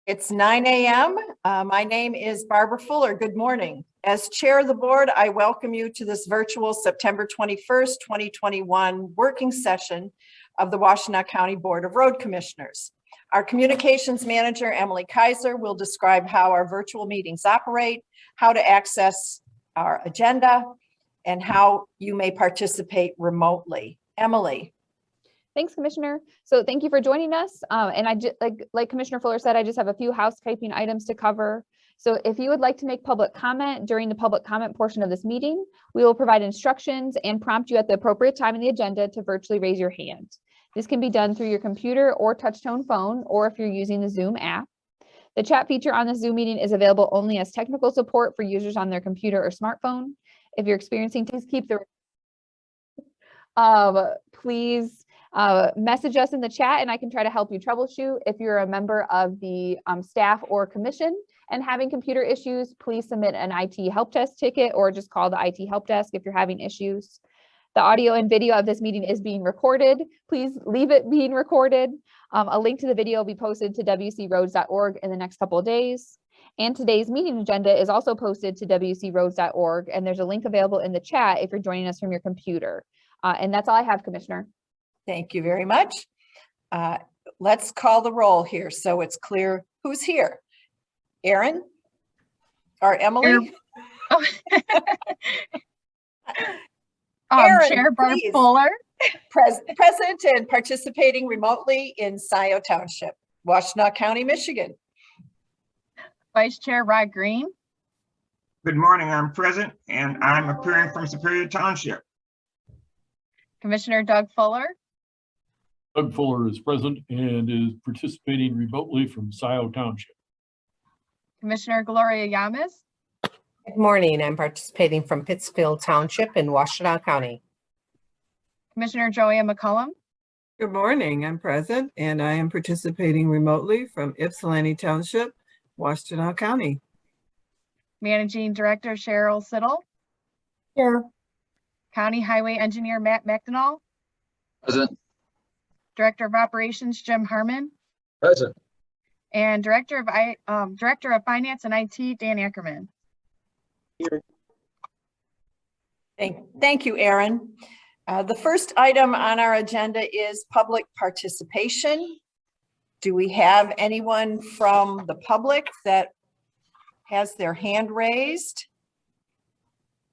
It's 9 a.m. My name is Barbara Fuller. Good morning. As chair of the board, I welcome you to this virtual September 21st, 2021 working session of the Washtenaw County Board of Road Commissioners. Our communications manager, Emily Kaiser, will describe how our virtual meetings operate, how to access our agenda, and how you may participate remotely. Emily. Thanks, Commissioner. So thank you for joining us. And I just like Commissioner Fuller said, I just have a few housekeeping items to cover. So if you would like to make public comment during the public comment portion of this meeting, we will provide instructions and prompt you at the appropriate time in the agenda to virtually raise your hand. This can be done through your computer or touch-tone phone, or if you're using the Zoom app. The chat feature on the Zoom meeting is available only as technical support for users on their computer or smartphone. If you're experiencing, please keep the please message us in the chat and I can try to help you troubleshoot. If you're a member of the staff or commission and having computer issues, please submit an IT help desk ticket or just call the IT help desk if you're having issues. The audio and video of this meeting is being recorded. Please leave it being recorded. A link to the video will be posted to wcroads.org in the next couple of days. And today's meeting agenda is also posted to wcroads.org, and there's a link available in the chat if you're joining us from your computer. And that's all I have, Commissioner. Thank you very much. Let's call the roll here so it's clear who's here. Aaron or Emily? Aaron, Chair Barb Fuller. Present and participating remotely in Scioto Township, Washtenaw County, Michigan. Vice Chair Rod Green. Good morning, I'm present and I'm appearing from Superior Township. Commissioner Doug Fuller. Doug Fuller is present and is participating remotely from Scioto Township. Commissioner Gloria Yamas. Good morning. I'm participating from Pittsfield Township in Washtenaw County. Commissioner Joanne McCullum. Good morning. I'm present and I am participating remotely from Ypsilanti Township, Washtenaw County. Managing Director Cheryl Siddle. Here. County Highway Engineer Matt McDonald. Present. Director of Operations Jim Harmon. Present. And Director of Finance and IT Dan Ackerman. Here. Thank you, Aaron. The first item on our agenda is public participation. Do we have anyone from the public that has their hand raised?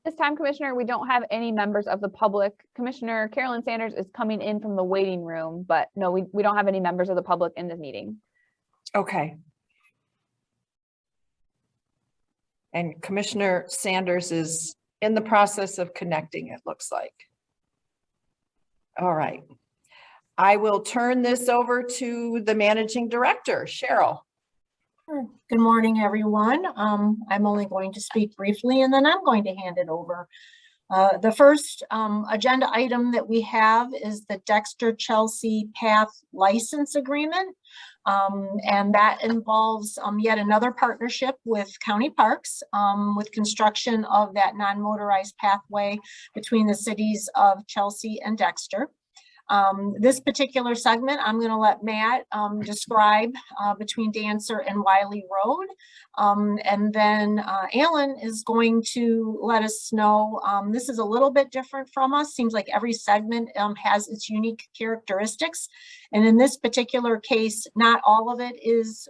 This time, Commissioner, we don't have any members of the public. Commissioner Carolyn Sanders is coming in from the waiting room, but no, we don't have any members of the public in this meeting. Okay. And Commissioner Sanders is in the process of connecting, it looks like. All right. I will turn this over to the managing director, Cheryl. Good morning, everyone. I'm only going to speak briefly and then I'm going to hand it over. The first agenda item that we have is the Dexter Chelsea Path License Agreement. And that involves yet another partnership with County Parks with construction of that non-motorized pathway between the cities of Chelsea and Dexter. This particular segment, I'm going to let Matt describe between Dancer and Wiley Road. And then Alan is going to let us know, this is a little bit different from us. Seems like every segment has its unique characteristics. And in this particular case, not all of it is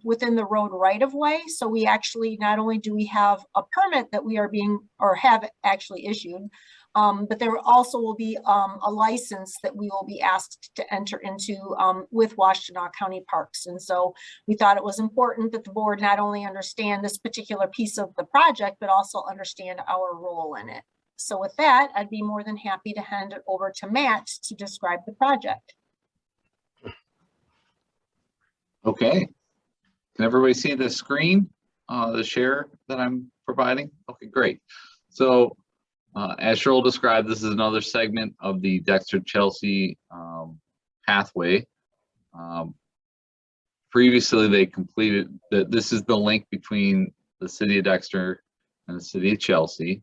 within the road right of way. So we actually, not only do we have a permit that we are being, or have actually issued, but there also will be a license that we will be asked to enter into with Washtenaw County Parks. And so we thought it was important that the board not only understand this particular piece of the project, but also understand our role in it. So with that, I'd be more than happy to hand it over to Matt to describe the project. Okay. Can everybody see the screen, the share that I'm providing? Okay, great. So as Cheryl described, this is another segment of the Dexter Chelsea pathway. Previously, they completed this is the link between the city of Dexter and the city of Chelsea.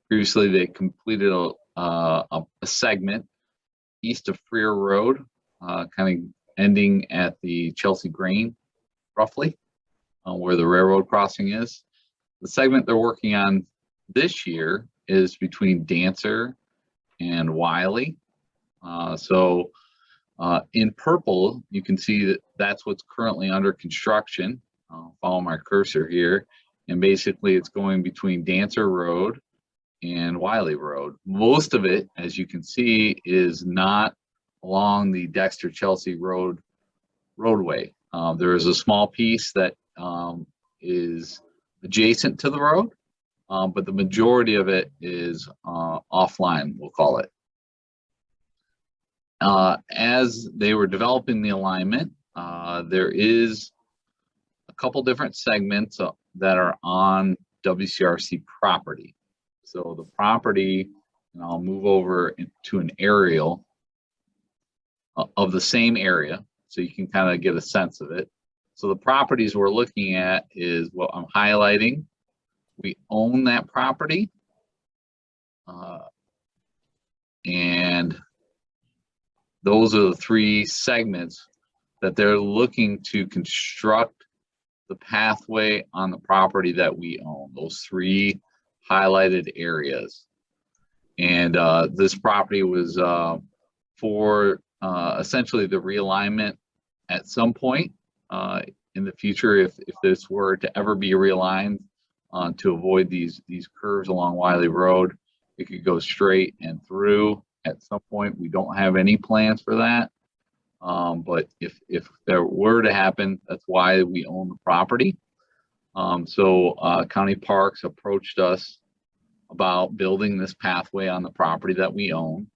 Previously, they completed a segment east of Freer Road, kind of ending at the Chelsea Grain, roughly. where the railroad crossing is. The segment they're working on this year is between Dancer and Wiley. In purple, you can see that that's what's currently under construction. I'll follow my cursor here. And basically it's going between Dancer Road and Wiley Road. Most of it, as you can see, is not along the Dexter Chelsea roadway. There is a small piece that is adjacent to the road, but the majority of it is offline, we'll call it. As they were developing the alignment, there is a couple different segments that are on WCRC property. So the property, and I'll move over to an aerial of the same area so you can kind of get a sense of it. So the properties we're looking at is what I'm highlighting. We own that property. And those are the three segments that they're looking to construct the pathway on the property that we own, those three highlighted areas. And this property was for essentially the realignment at some point in the future, if this were to ever be realigned to avoid these curves along Wiley Road, it could go straight and through at some point. We don't have any plans for that. But if there were to happen, that's why we own the property. County Parks approached us about building this pathway on the property that we own.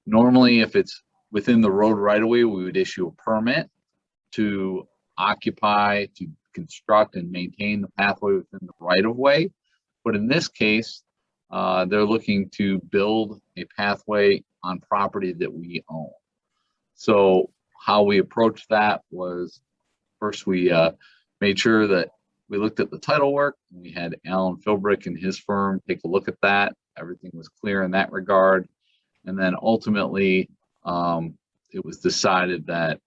Normally, if it's within the road right away, we would issue a permit to occupy, to construct and maintain the pathway within the right of way. But in this case, they're looking to build a pathway on property that we own. So how we approached that was, first we made sure that we looked at the title work. We had Alan Philbrick and his firm take a look at that. Everything was clear in that regard. And then ultimately, it was decided that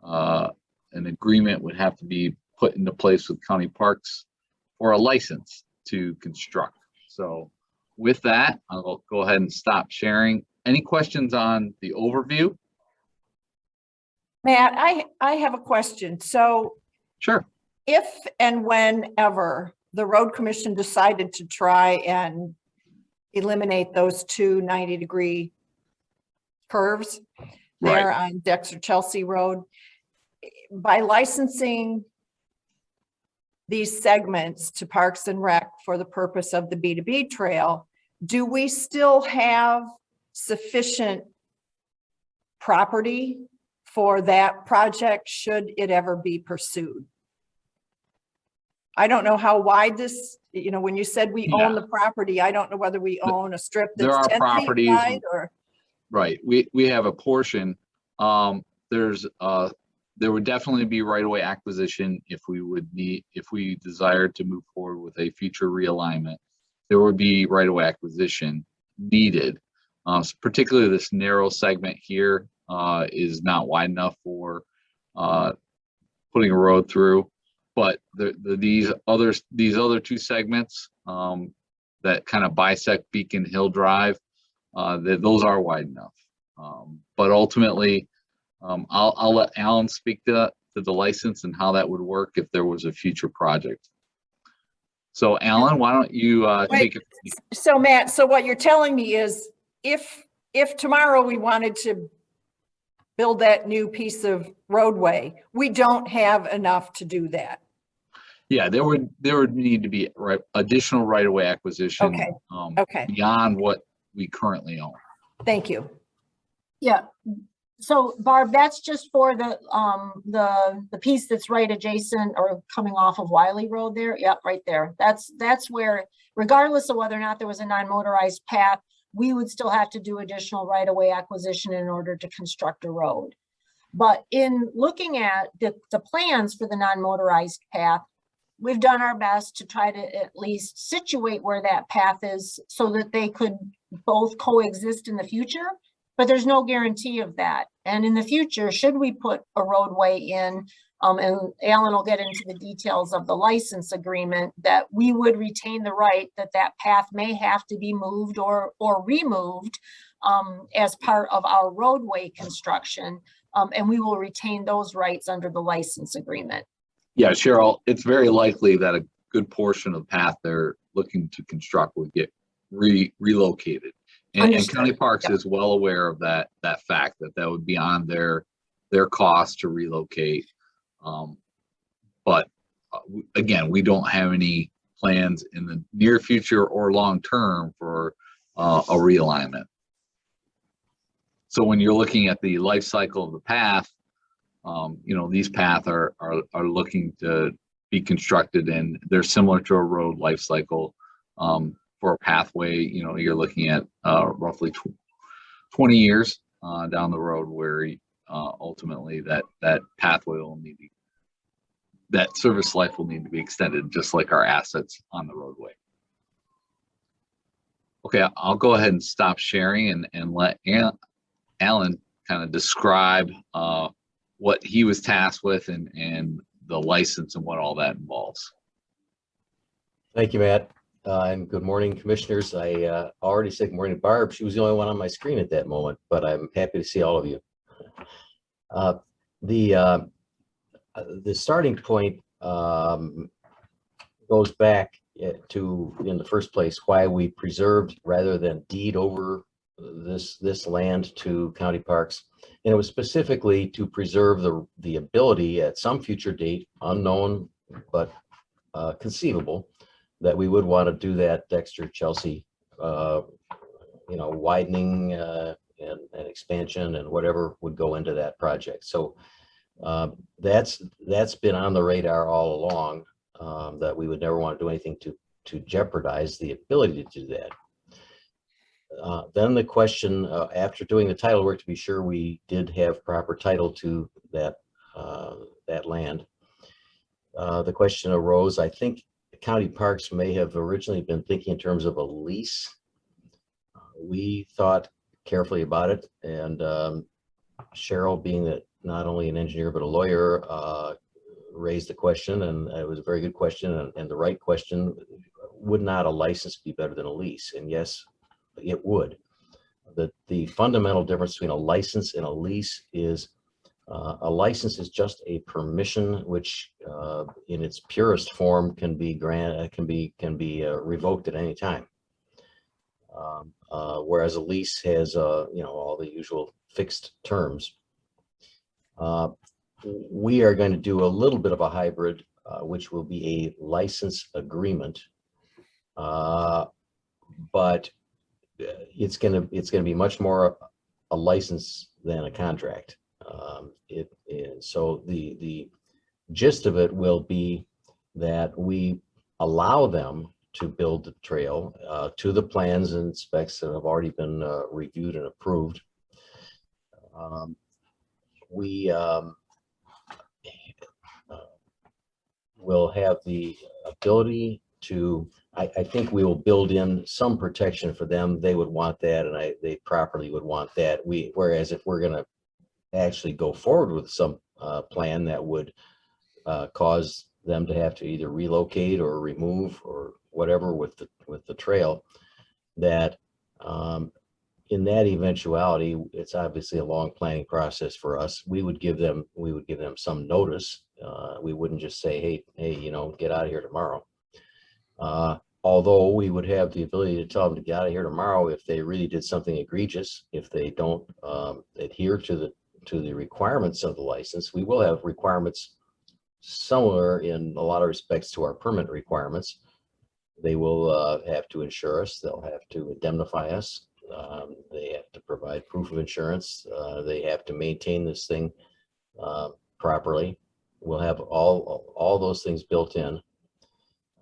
an agreement would have to be put into place with County Parks for a license to construct. So with that, I'll go ahead and stop sharing. Any questions on the overview? Matt, I have a question. So Sure. if and whenever the road commission decided to try and eliminate those two 90-degree curves there on Dexter Chelsea Road, by licensing these segments to Parks and Rec for the purpose of the B2B trail, do we still have sufficient property for that project should it ever be pursued? I don't know how wide this, when you said we own the property, I don't know whether we own a strip There that's are 10 feet properties- wide or. Right. We have a portion. There would definitely be right-of-way acquisition if we desired to move forward with a future realignment. There would be right-of-way acquisition needed. Particularly this narrow segment here is not wide enough for putting a road through. But these other two segments that kind of bisect Beacon Hill Drive, those are wide enough. But ultimately, I'll let Alan speak to the license and how that would work if there was a future project. So Alan, why don't you take it? So Matt, so what you're telling me is if tomorrow we wanted to build that new piece of roadway, we don't have enough to do that. Yeah, there would need to be additional right-of-way acquisition. Okay. Okay. Beyond what we currently own. Thank you. Yeah, so Barb, that's just for the piece that's right adjacent or coming off of Wiley Road there. Yep, right there. That's where, regardless of whether or not there was a non-motorized path, we would still have to do additional right-of-way acquisition in order to construct a road. But in looking at the plans for the non-motorized path, we've done our best to try to at least situate where that path is so that they could both coexist in the future, but there's no guarantee of that. And in the future, should we put a roadway in, and Alan will get into the details of the license agreement, that we would retain the right that that path may have to be moved or removed as part of our roadway construction. And we will retain those rights under the license agreement. Yeah, Cheryl, it's very likely that a good portion of the path they're looking to construct would get relocated. And County Parks Yep. is well aware of that fact, that would be on their cost to relocate. But again, we don't have any plans in the near future or long term for a realignment. So when you're looking at the life cycle of the path, these paths are looking to be constructed, and they're similar to a road life cycle. For a pathway, you're looking at roughly 20 years down the road, where ultimately that pathway will need to, that service life will need to be extended, just like our assets on the roadway. Okay, I'll go ahead and stop sharing and let Alan kind of describe what he was tasked with and the license and what all that involves. Thank you, Matt. And good morning, commissioners. I already said good morning to Barb. She was the only one on my screen at that moment, but I'm happy to see all of you. The starting point goes back to, in the first place, why we preserved rather than deed over this land to county parks. And it was specifically to preserve the ability at some future date, unknown but conceivable, that we would want to do that Dexter Chelsea widening and expansion and whatever would go into that project. So that's been on the radar all along, that we would never want to do anything to jeopardize the ability to do that. Then the question, after doing the title work to be sure we did have proper title to that land, the question arose, I think County Parks may have originally been thinking in terms of a lease. We thought carefully about it, and Cheryl, being that not only an engineer but a lawyer, raised the question, and it was a very good question and the right question. Would not a license be better than a lease? And yes, it would. The fundamental difference between a license and a lease is a license is just a permission, which in its purest form can be revoked at any time. Whereas a lease has all the usual fixed terms. We are going to do a little bit of a hybrid, which will be a license agreement, but it's going to be much more a license than a contract. So the gist of it will be that we allow them to build the trail to the plans and specs that have already been reviewed and approved. We will have the ability to, I think we will build in some protection for them. They would want that, and they properly would want that. Whereas if we're going to actually go forward with some plan that would cause them to have to either relocate or remove or whatever with the trail, that in that eventuality, it's obviously a long planning process for us. We would give them some notice. We wouldn't just say, hey, get out of here tomorrow. Although we would have the ability to tell them to get out of here tomorrow if they really did something egregious, if they don't adhere to the requirements of the license. We will have requirements similar in a lot of respects to our permit requirements. They will have to insure us. They'll have to indemnify us. They have to provide proof of insurance. They have to maintain this thing properly. We'll have all those things built in.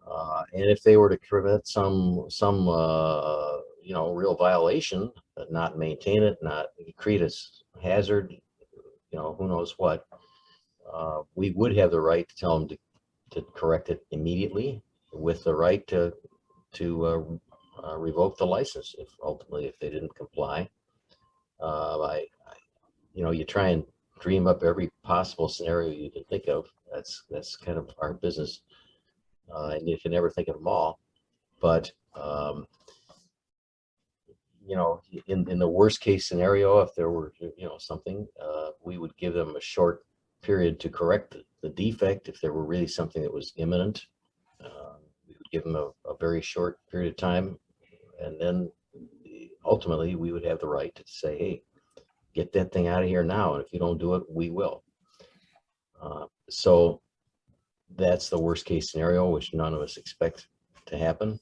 And if they were to commit some real violation, but not maintain it, not create a hazard, who knows what, we would have the right to tell them to correct it immediately, with the right to revoke the license if ultimately if they didn't comply. You try dream up every possible scenario you can think of. That's kind of our business. And you can never think of them all. But, you know, in the worst case scenario, if there were, you know, something, we would give them a short period to correct the defect. If there were really something that was imminent, we would give them a very short period of time. And then ultimately we would have the right to say, hey, get that thing out of here now. And if you don't do it, we will. So that's the worst case scenario, which none of us expect to happen,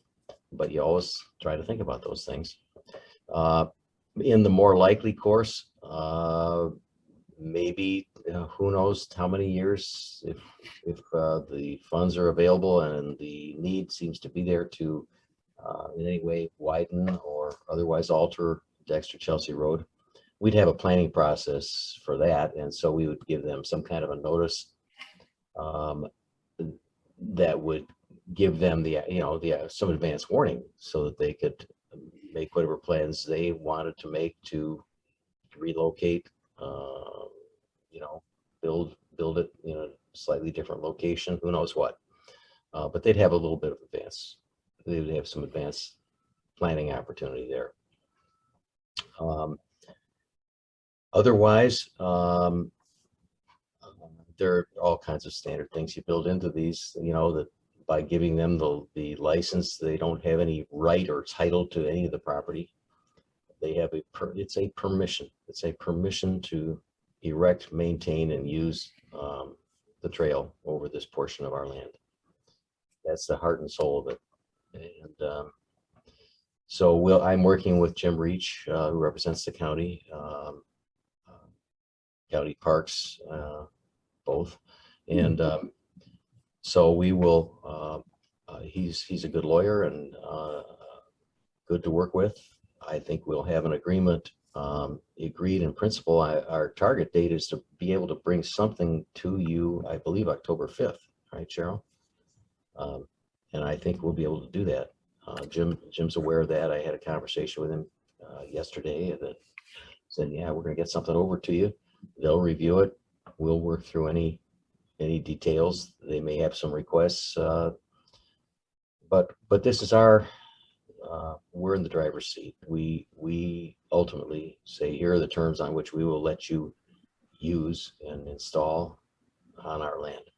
but you always try to think about those things. In the more likely course, maybe, who knows how many years, if the funds are available and the need seems to be there to in any way widen or otherwise alter Dexter Chelsea Road, we'd have a planning process for that. And so we would give them some kind of a notice that would give them the, you know, some advance warning so that they could make whatever plans they wanted to make to relocate, you know, build it in a slightly different location, who knows what. But they'd have a little bit of advance. They would have some advanced planning opportunity there. Otherwise, there are all kinds of standard things you build into these, you know, that by giving them the license, they don't have any right or title to any of the property. They have it's a permission. It's a permission to erect, maintain, and use the trail over this portion of our land. That's the heart and soul of it. And so I'm working with Jim Reach, who represents the county, county parks, both. And so we will, he's a good lawyer and good to work with. I think we'll have an agreement agreed in principle. Our target date is to be able to bring something to you, I believe October 5th, right, Cheryl? And I think we'll be able to do that. Jim's aware of that. I had a conversation with him yesterday that said, yeah, we're gonna get something over to you. They'll review it. We'll work through any details. They may have some requests, but this is our, we're in the driver's seat. We ultimately say, here are the terms on which we will let you use and install on our land.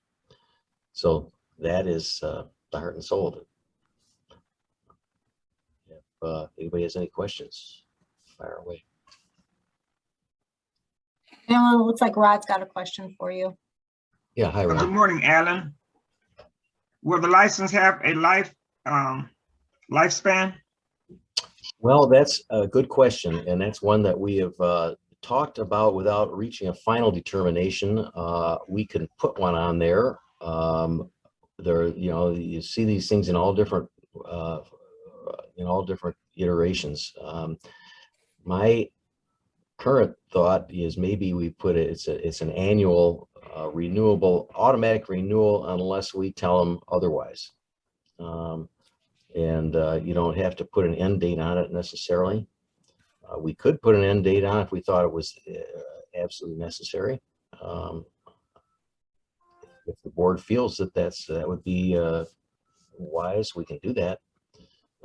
So that is the heart and soul of it. If anybody has any questions, fire away. Alan, it looks like Rod's got a question for you. Yeah, hi, Good Ron. morning, Alan. Will the license have a lifespan? Well, that's a good question, and that's one that we have talked about without reaching a final determination. We can put one on there. There, you know, you see these things in all different iterations. My current thought is maybe we put it. It's an annual renewable, automatic renewal, unless we tell them otherwise. And you don't have to put an end date on it necessarily. We could put an end date on it if we thought it was absolutely necessary. If the board feels that that would be wise, we can do that.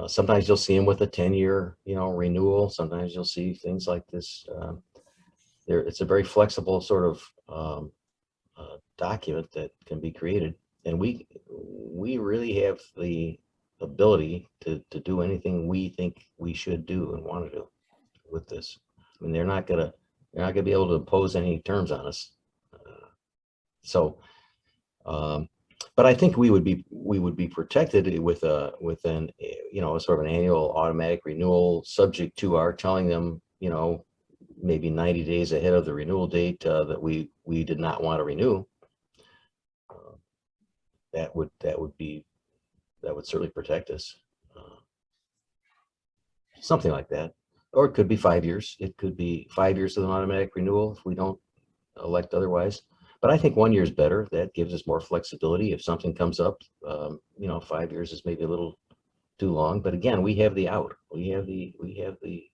Sometimes you'll see them with a 10-year, renewal. Sometimes you'll see things like this. It's a very flexible sort of document that can be created, and we really have the ability to do anything we think we should do and want to do with this. I mean, they're not gonna be able to impose any terms on us. But I think we would be protected with an sort of an annual automatic renewal, subject to our telling them, maybe 90 days ahead of the renewal date that we did not want to renew. That would certainly protect us. Something like that. Or it could be 5 years. It could be 5 years of an automatic renewal if we don't elect otherwise. But I think 1 year is better. That gives us more flexibility. If something comes up, 5 years is maybe a little too long. But again, we have the out. We have the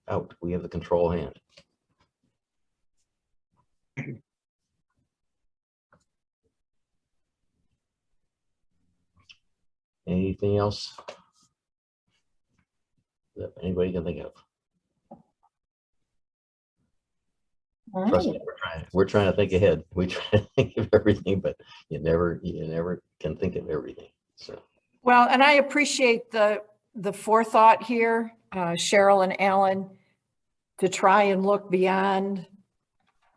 out. We have the control hand. anything else that anybody can think of? All Trust right. me, we're trying to think ahead. We try to think of everything, but you never can think of everything. So, Well, and I appreciate the forethought here, Cheryl and Alan, to try and look beyond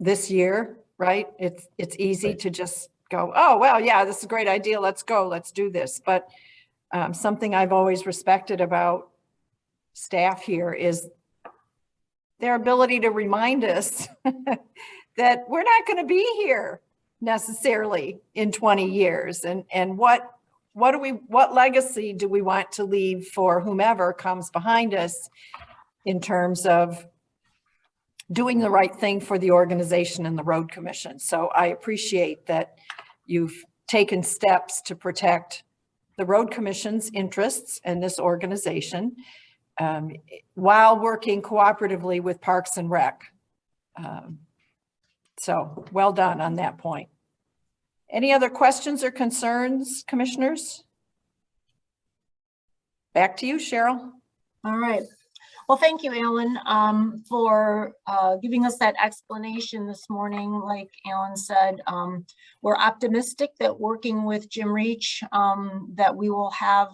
this year, right? It's easy Right. to just go, oh, well, yeah, this is a great idea. Let's go, let's do this. But something I've always respected about staff here is their ability to remind us that we're not going to be here necessarily in 20 years. And what legacy do we want to leave for whomever comes behind us in terms of doing the right thing for the organization and the road commission. So I appreciate that you've taken steps to protect the road commission's interests and this organization while working cooperatively with Parks and Rec. So well done on that point. Any other questions or concerns, commissioners? Back to you, Cheryl. All right. Well, thank you, Alan, for giving us that explanation this morning. Like Alan said, we're optimistic that working with Jim Reach, that we will have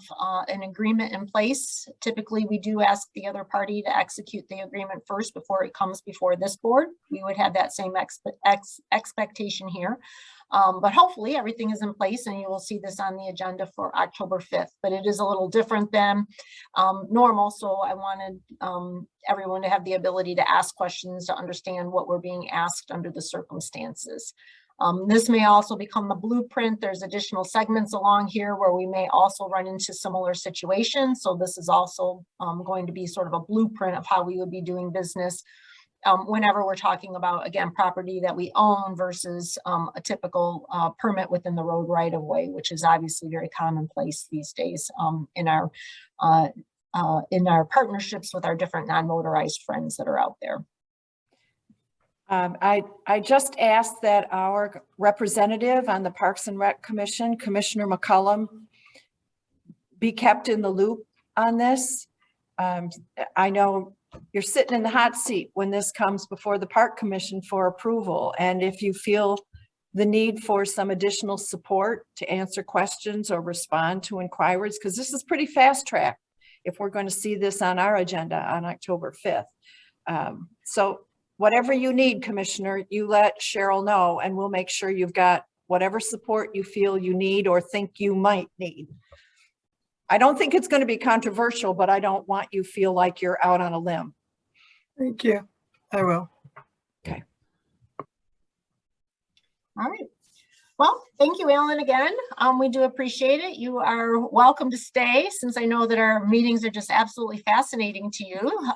an agreement in place. Typically, we do ask the other party to execute the agreement first before it comes before this board. We would have that same expectation here. But hopefully everything is in place and you will see this on the agenda for October 5th, but it is a little different than normal. So I wanted everyone to have the ability to ask questions to understand what we're being asked under the circumstances. This may also become the blueprint. There's additional segments along here where we may also run into similar situations. So this is also going to be sort of a blueprint of how we would be doing business whenever we're talking about, again, property that we own versus a typical permit within the road right of way, which is obviously very commonplace these days in our partnerships with our different non-motorized friends that are out there. I just asked that our representative on the Parks and Rec Commission, Commissioner McCullum, be kept in the loop on this. I know you're sitting in the hot seat when this comes before the Park Commission for approval. And if you feel the need for some additional support to answer questions or respond to inquiries, because this is pretty fast track if we're going to see this on our agenda on October 5th. So whatever you need, Commissioner, you let Cheryl know and we'll make sure you've got whatever support you feel you need or think you might need. I don't think it's going to be controversial, but I don't want you to feel like you're out on a limb. Thank you. I will. Okay. All right. Well, thank you, Alan, again. We do appreciate it. You are welcome to stay since I know that our meetings are just absolutely fascinating to you.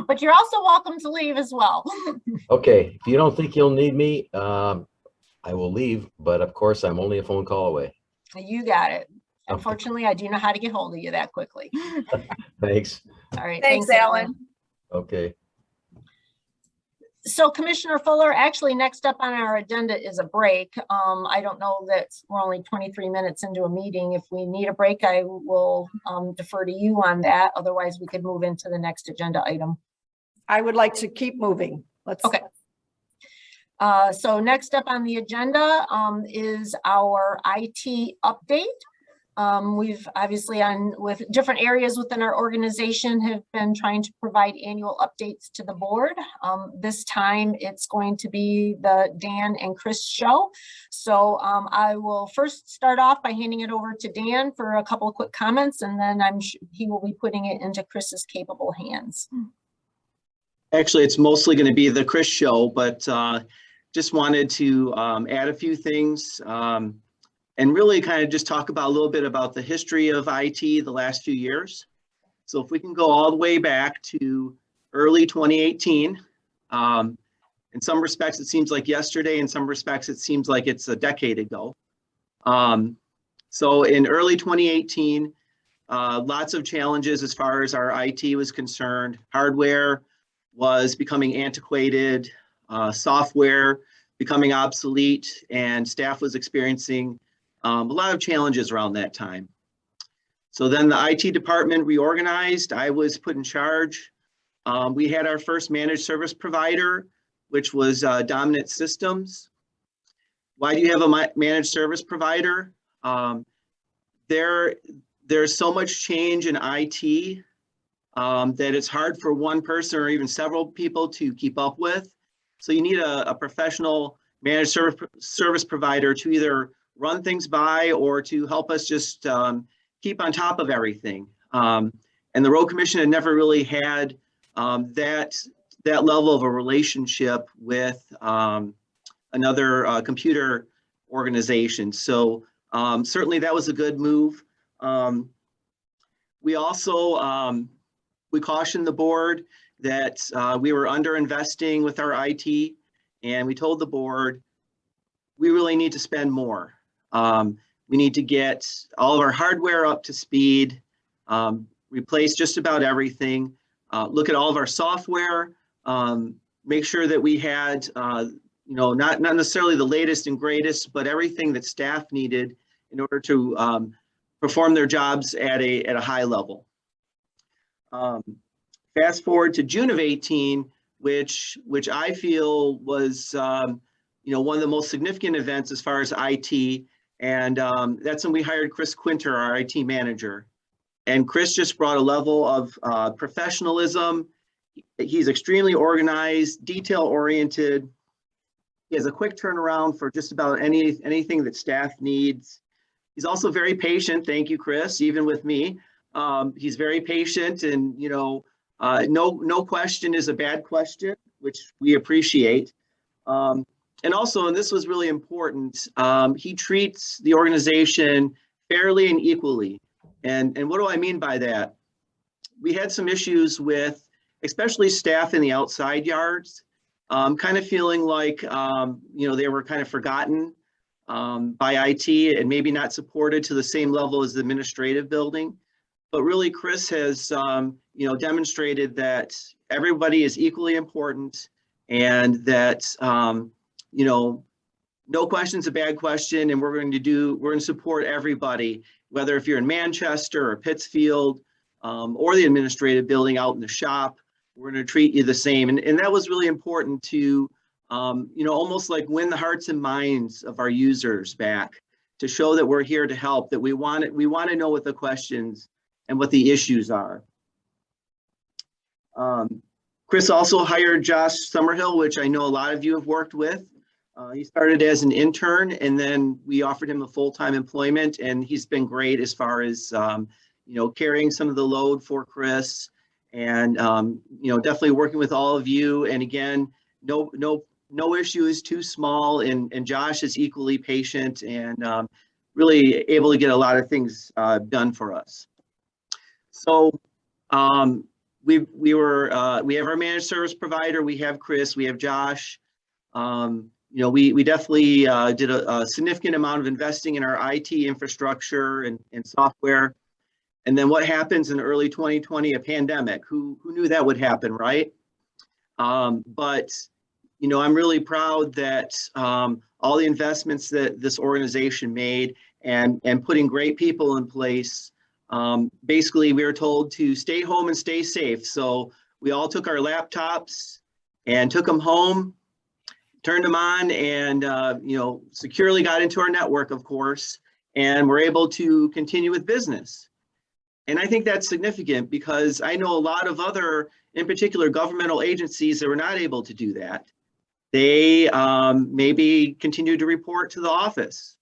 But you're also welcome to leave as well. okay, if you don't think you'll need me, I will leave, but of course, I'm only a phone call away. You got it. Okay. Unfortunately, I do know how to get hold of you that quickly. Thanks. All right. Thanks, Alan. Okay. So Commissioner Fuller, actually next up on our agenda is a break. I don't know that we're only 23 minutes into a meeting. If we need a break, I will defer to you on that. Otherwise, we could move into the next agenda item. I would like to keep moving. Let's. Okay. So next up on the agenda is our IT update. We've obviously with different areas within our organization have been trying to provide annual updates to the board. This time it's going to be the Dan and Chris show. So I will first start off by handing it over to Dan for a couple of quick comments, and then I'm sure he will be putting it into Chris's capable hands. Actually, it's mostly going to be the Chris show, but just wanted to add a few things and really kind of just talk about a little bit about the history of IT the last few years. So if we can go all the way back to early 2018, in some respects it seems like yesterday, in some respects it seems like it's a decade ago. So in early 2018, lots of challenges as far as our IT was concerned. Hardware was becoming antiquated, software becoming obsolete, and staff was experiencing a lot of challenges around that time. So then the IT department reorganized. I was put in charge. We had our first managed service provider, which was Dominant Systems. Why do you have a managed service provider? There's so much change in IT that it's hard for one person or even several people to keep up with. So you need a professional managed service provider to either run things by or to help us just keep on top of everything. And the Road Commission had never really had that level of a relationship with another computer organization. So certainly that was a good move. We also, we cautioned the board that we were under-investing with our IT, and we told the board, we really need to spend more. We need to get all of our hardware up to speed, replace just about everything, look at all of our software, make sure that we had, not necessarily the latest and greatest, but everything that staff needed in order to perform their jobs at a high level. Fast forward to June of 18, which I feel was one of the most significant events as far as IT. And that's when we hired Chris Quinter, our IT manager. And Chris just brought a level of professionalism. He's extremely organized, detail-oriented. He has a quick turnaround for just about anything that staff needs. He's also very patient. Thank you, Chris, even with me. He's very patient, and no question is a bad question, which we appreciate. And also, and this was really important, he treats the organization fairly and equally. And what do I mean by that? We had some issues with, especially staff in the outside yards, kind of feeling like, they were kind of forgotten by IT and maybe not supported to the same level as the administrative building. But really, Chris has, demonstrated that everybody is equally important, and that, no question's a bad question, and we're going to support everybody, whether if you're in Manchester or Pittsfield or the administrative building out in the shop, we're going to treat you the same. And that was really important to, almost like win the hearts and minds of our users back, to show that we're here to help, that we want to know what the questions and what the issues are. Chris also hired Josh Summerhill, which I know a lot of you have worked with. He started as an intern, and then we offered him a full-time employment, and he's been great as far as, carrying some of the load for Chris, and, definitely working with all of you. And again, no issue is too small, and Josh is equally patient and really able to get a lot of things done for us. So we have our managed service provider, we have Chris, we have Josh. We definitely did a significant amount of investing in our IT infrastructure and software. And then what happens in early 2020, a pandemic? Who knew that would happen, right? But I'm really proud that all the investments that this organization made and putting great people in place. Basically, we were told to stay home and stay safe. So we all took our laptops and took them home, turned them on, and securely got into our network, of course, and we're able to continue with business. And I think that's significant because I know a lot of other, in particular, governmental agencies that were not able to do that. They maybe continued to report to the office.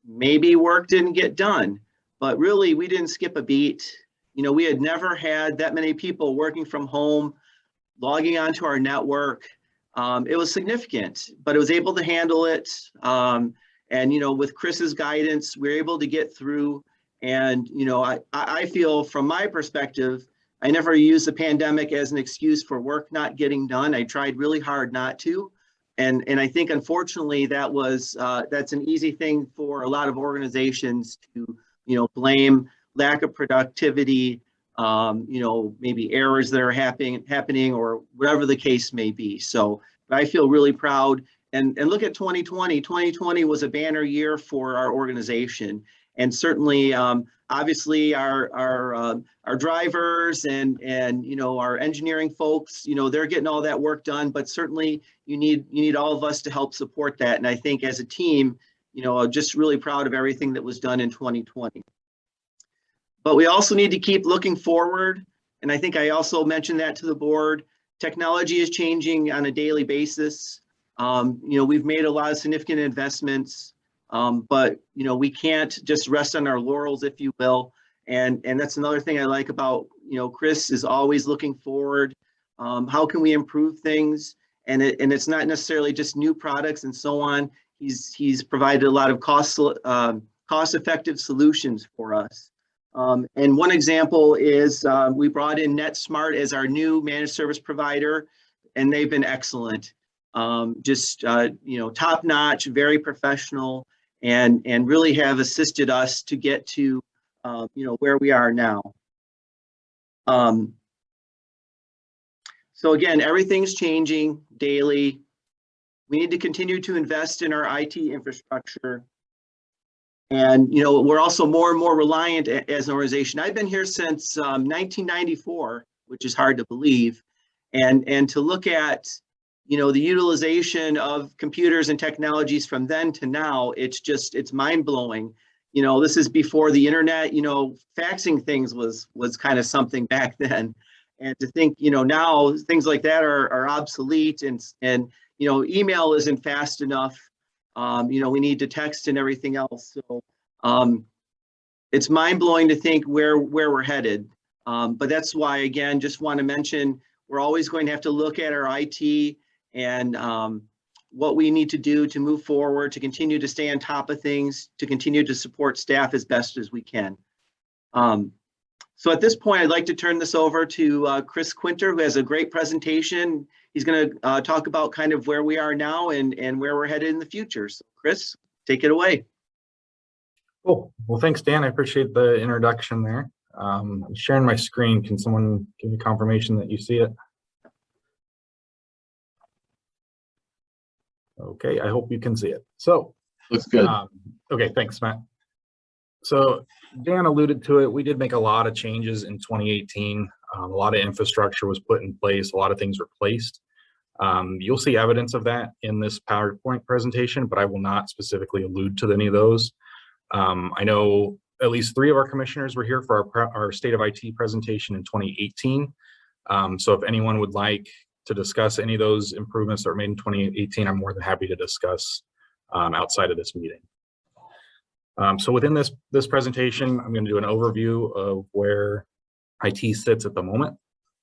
Maybe work didn't get done, but really we didn't skip a beat. We had never had that many people working from home, logging onto our network. It was significant, but it was able to handle it. And, with Chris's guidance, we were able to get through. And, I feel from my perspective, I never used the pandemic as an excuse for work not getting done. I tried really hard not to. And I think, unfortunately, that's an easy thing for a lot of organizations to, blame lack of productivity, maybe errors that are happening or whatever the case may be. So I feel really proud. and look at 2020. 2020 was a banner year for our organization. And certainly, obviously, our drivers and our engineering folks, they're getting all that work done. But certainly, you need all of us to help support that. And I think as a team, I'm just really proud of everything that was done in 2020. But we also need to keep looking forward. And I think I also mentioned that to the board. Technology is changing on a daily basis. We've made a lot of significant investments. But we can't just rest on our laurels, if you will. And that's another thing I like about, Chris is always looking forward. How can we improve things? And it's not necessarily just new products and so on. He's provided a lot of cost-effective solutions for us. And one example is we brought in Netsmart as our new managed service provider, and they've been excellent. Top-notch, very professional. And really have assisted us to get to, where we are now. So again, everything's changing daily. We need to continue to invest in our IT infrastructure. And, we're also more and more reliant as an organization. I've been here since 1994, which is hard to believe. And to look at the utilization of computers and technologies from then to now, it's mind blowing. This is before the internet, faxing things was kind of something back then. And to think, now things like that are obsolete and email isn't fast enough. We need to text and everything else. So it's mind blowing to think where we're headed. But that's why, again, just want to mention, we're always going to have to look at our IT and what we need to do to move forward, to continue to stay on top of things, to continue to support staff as best as we can. So at this point, I'd like to turn this over to Chris Quinter, who has a great presentation. He's going to talk about kind of where we are now and where we're headed in the future. So Chris, take it away. Cool. Well, thanks, Dan. I appreciate the introduction there. I'm sharing my screen. Can someone give me confirmation that you see it? Okay, I hope you can see it. So, looks good. Okay, thanks, Matt. So Dan alluded to it. We did make a lot of changes in 2018. A lot of infrastructure was put in place. A lot of things replaced. You'll see evidence of that in this PowerPoint presentation, but I will not specifically allude to any of those. I know at least 3 of our commissioners were here for our State of IT presentation in 2018. So if anyone would like to discuss any of those improvements that were made in 2018, I'm more than happy to discuss outside of this meeting. So within this presentation, I'm going to do an overview of where IT sits at the moment,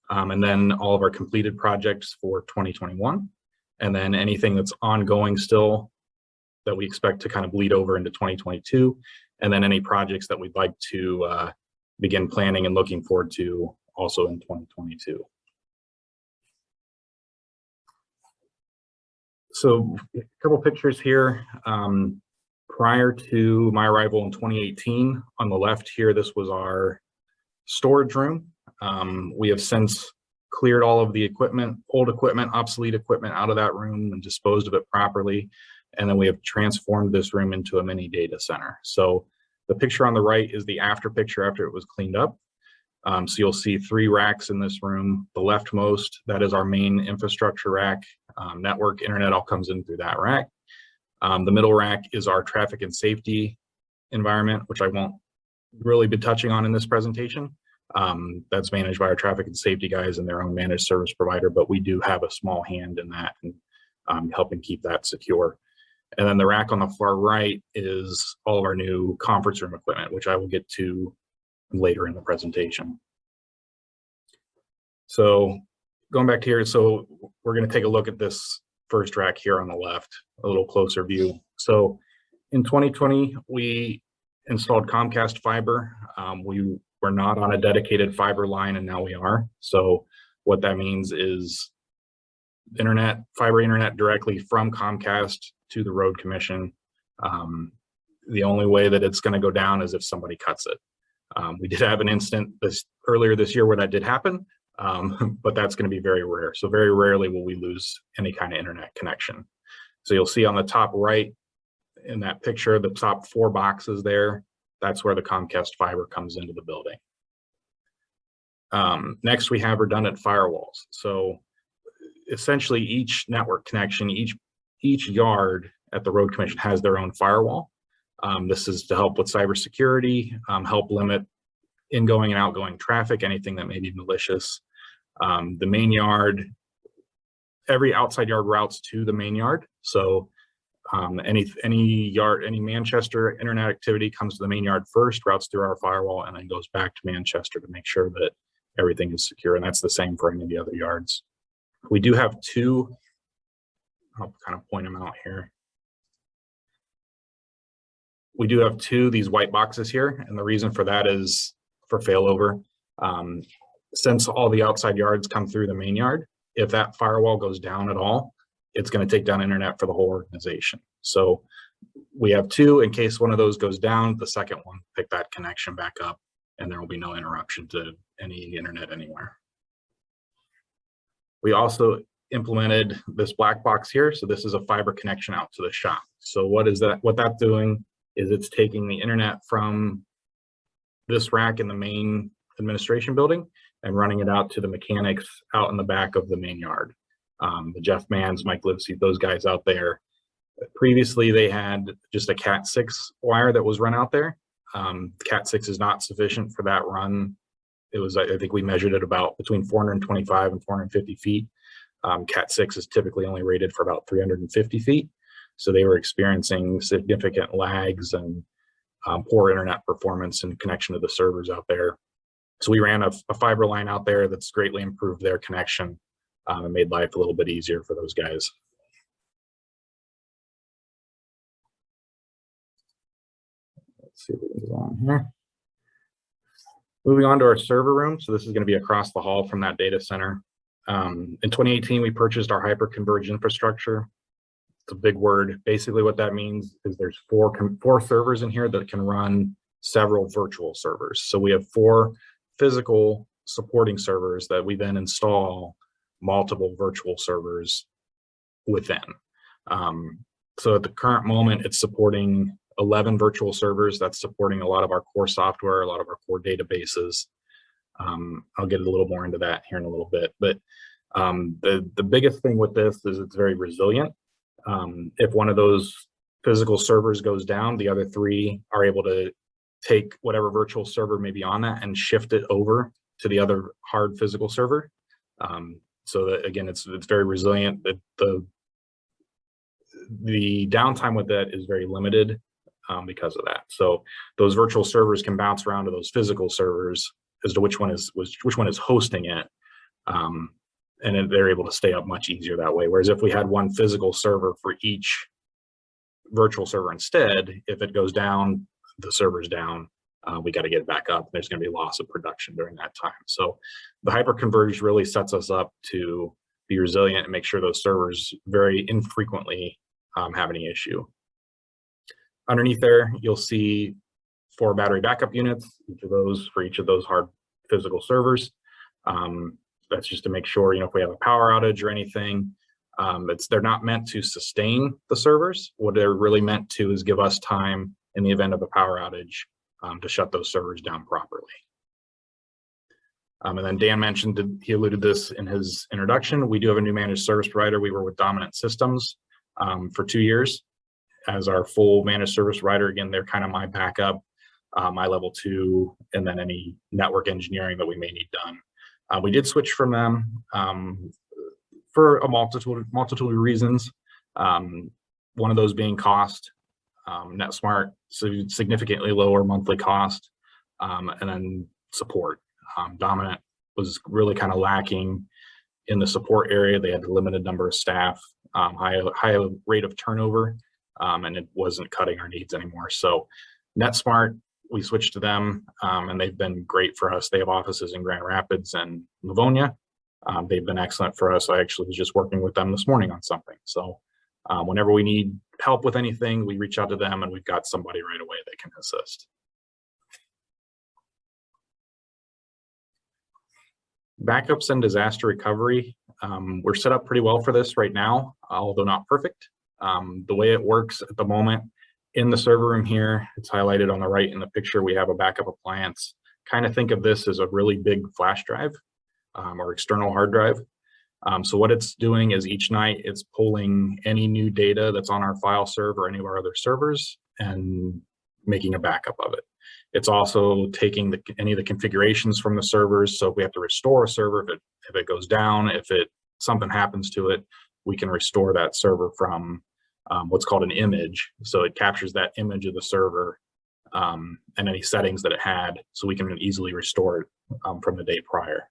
and then all of our completed projects for 2021, and then anything that's ongoing still that we expect to kind of bleed over into 2022, and then any projects that we'd like to begin planning and looking forward to also in 2022. So a couple pictures here. Prior to my arrival in 2018, on the left here, this was our storage room. We have since cleared all of the equipment, old equipment, obsolete equipment out of that room and disposed of it properly. And then we have transformed this room into a mini data center. So the picture on the right is the after picture after it was cleaned up. So you'll see 3 racks in this room. The leftmost, that is our main infrastructure rack. Network, internet all comes in through that rack. The middle rack is our traffic and safety environment, which I won't really be touching on in this presentation. That's managed by our traffic and safety guys and their own managed service provider, but we do have a small hand in that and helping keep that secure. And then the rack on the far right is all of our new conference room equipment, which I will get to later in the presentation. So going back to here, so we're going to take a look at this first rack here on the left, a little closer view. So in 2020, we installed Comcast fiber. We were not on a dedicated fiber line, and now we are. So what that means is fiber internet directly from Comcast to the road commission. The only way that it's going to go down is if somebody cuts it. We did have an incident earlier this year where that did happen, but that's going to be very rare. So very rarely will we lose any kind of internet connection. So you'll see on the top right in that picture, the top 4 boxes there, that's where the Comcast fiber comes into the building. Next, we have redundant firewalls. So essentially each network connection, each yard at the road commission has their own firewall. This is to help with cybersecurity, help limit ingoing and outgoing traffic, anything that may be malicious. The main yard, every outside yard routes to the main yard. So any Manchester internet activity comes to the main yard first, routes through our firewall, and then goes back to Manchester to make sure that everything is secure. And that's the same for any of the other yards. We do have 2, I'll kind of point them out here. We do have 2 these white boxes here, and the reason for that is for failover. Since all the outside yards come through the main yard, if that firewall goes down at all, it's going to take down internet for the whole organization. So we have 2 in case one of those goes down, the second one pick that connection back up, and there will be no interruption to any internet anywhere. We also implemented this black box here. So this is a fiber connection out to the shop. So what that's doing is it's taking the internet from this rack in the main administration building and running it out to the mechanics out in the back of the main yard. The Jeff Manns, Mike Livesey, those guys out there. Previously, they had just a Cat 6 wire that was run out there. Cat 6 is not sufficient for that run. It was, I think we measured it about between 425 and 450 feet. Cat 6 is typically only rated for about 350 feet. So they were experiencing significant lags and poor internet performance and connection to the servers out there. So we ran a fiber line out there that's greatly improved their connection and made life a little bit easier for those guys. Let's see what is on here. Moving on to our server room. So this is going to be across the hall from that data center. In 2018, we purchased our hyper-converged infrastructure. It's a big word. Basically what that means is there's four servers in here that can run several virtual servers. So we have 4 physical supporting servers that we then install multiple virtual servers within. So at the current moment, it's supporting 11 virtual servers. That's supporting a lot of our core software, a lot of our core databases. I'll get a little more into that here in a little bit, but the biggest thing with this is it's very resilient. If one of those physical servers goes down, the other 3 are able to take whatever virtual server may be on that and shift it over to the other hard physical server. So that, again, it's very resilient. The downtime with that is very limited because of that. So those virtual servers can bounce around to those physical servers as to which one is hosting it, and they're able to stay up much easier that way. Whereas if we had one physical server for each virtual server instead, if it goes down, the server's down, we got to get it back up. There's going to be loss of production during that time. So the hyperconverged really sets us up to be resilient and make sure those servers very infrequently have any issue. Underneath there, you'll see 4 battery backup units, each of those for each of those hard physical servers. That's just to make sure, if we have a power outage or anything, they're not meant to sustain the servers. What they're really meant to is give us time in the event of a power outage to shut those servers down properly. And then Dan mentioned, he alluded this in his introduction, we do have a new managed service provider. We were with Dominant Systems for 2 years as our full managed service provider. Again, they're kind of my backup, my level 2, and then any network engineering that we may need done. We did switch from them for a multitude of reasons. One of those being cost. Netsmart, significantly lower monthly cost, and then support. Dominant was really kind of lacking in the support area. They had a limited number of staff, high rate of turnover, and it wasn't cutting our needs anymore. So Netsmart, we switched to them, and they've been great for us. They have offices in Grand Rapids and Livonia. They've been excellent for us. I actually was just working with them this morning on something. So whenever we need help with anything, we reach out to them and we've got somebody right away that can assist. Backups and disaster recovery. We're set up pretty well for this right now, although not perfect. The way it works at the moment in the server room here, it's highlighted on the right in the picture, we have a backup appliance. Kind of think of this as a really big flash drive or external hard drive. So what it's doing is each night it's pulling any new data that's on our file server or any of our other servers and making a backup of it. It's also taking any of the configurations from the servers. So if we have to restore a server, if it goes down, if something happens to it, we can restore that server from what's called an image. So it captures that image of the server and any settings that it had, so we can easily restore it from the day prior.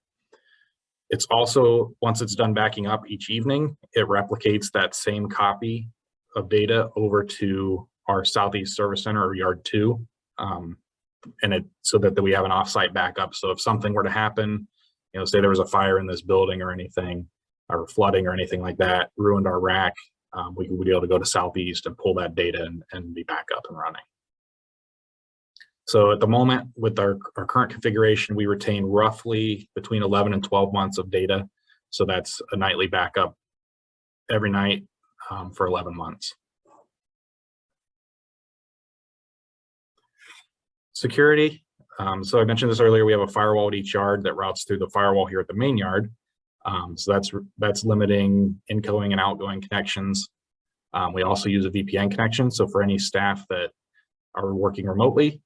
It's also, once it's done backing up each evening, it replicates that same copy of data over to our Southeast Service Center or Yard 2, so that we have an offsite backup. So if something were to happen, say there was a fire in this building or anything, or flooding or anything like that, ruined our rack, we would be able to go to Southeast and pull that data and be back up and running. So at the moment, with our current configuration, we retain roughly between 11 and 12 months of data. So that's a nightly backup every night for 11 months. Security. So I mentioned this earlier, we have a firewall at each yard that routes through the firewall here at the main yard. So that's limiting incoming and outgoing connections. We also use a VPN connection. So for any staff that are working remotely,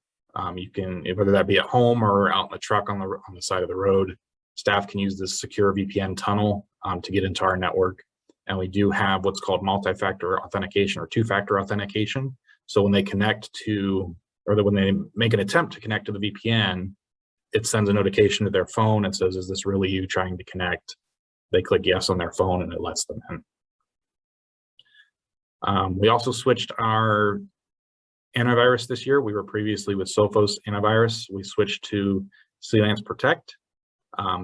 you can, whether that be at home or out in the truck on the side of the road, staff can use this secure VPN tunnel to get into our network. And we do have what's called multi-factor authentication or two-factor authentication. So when they connect to, or when they make an attempt to connect to the VPN, it sends a notification to their phone and says, is this really you trying to connect? They click yes on their phone and it lets them in. We also switched our antivirus this year. We were previously with Sophos antivirus. We switched to Freelance Protect.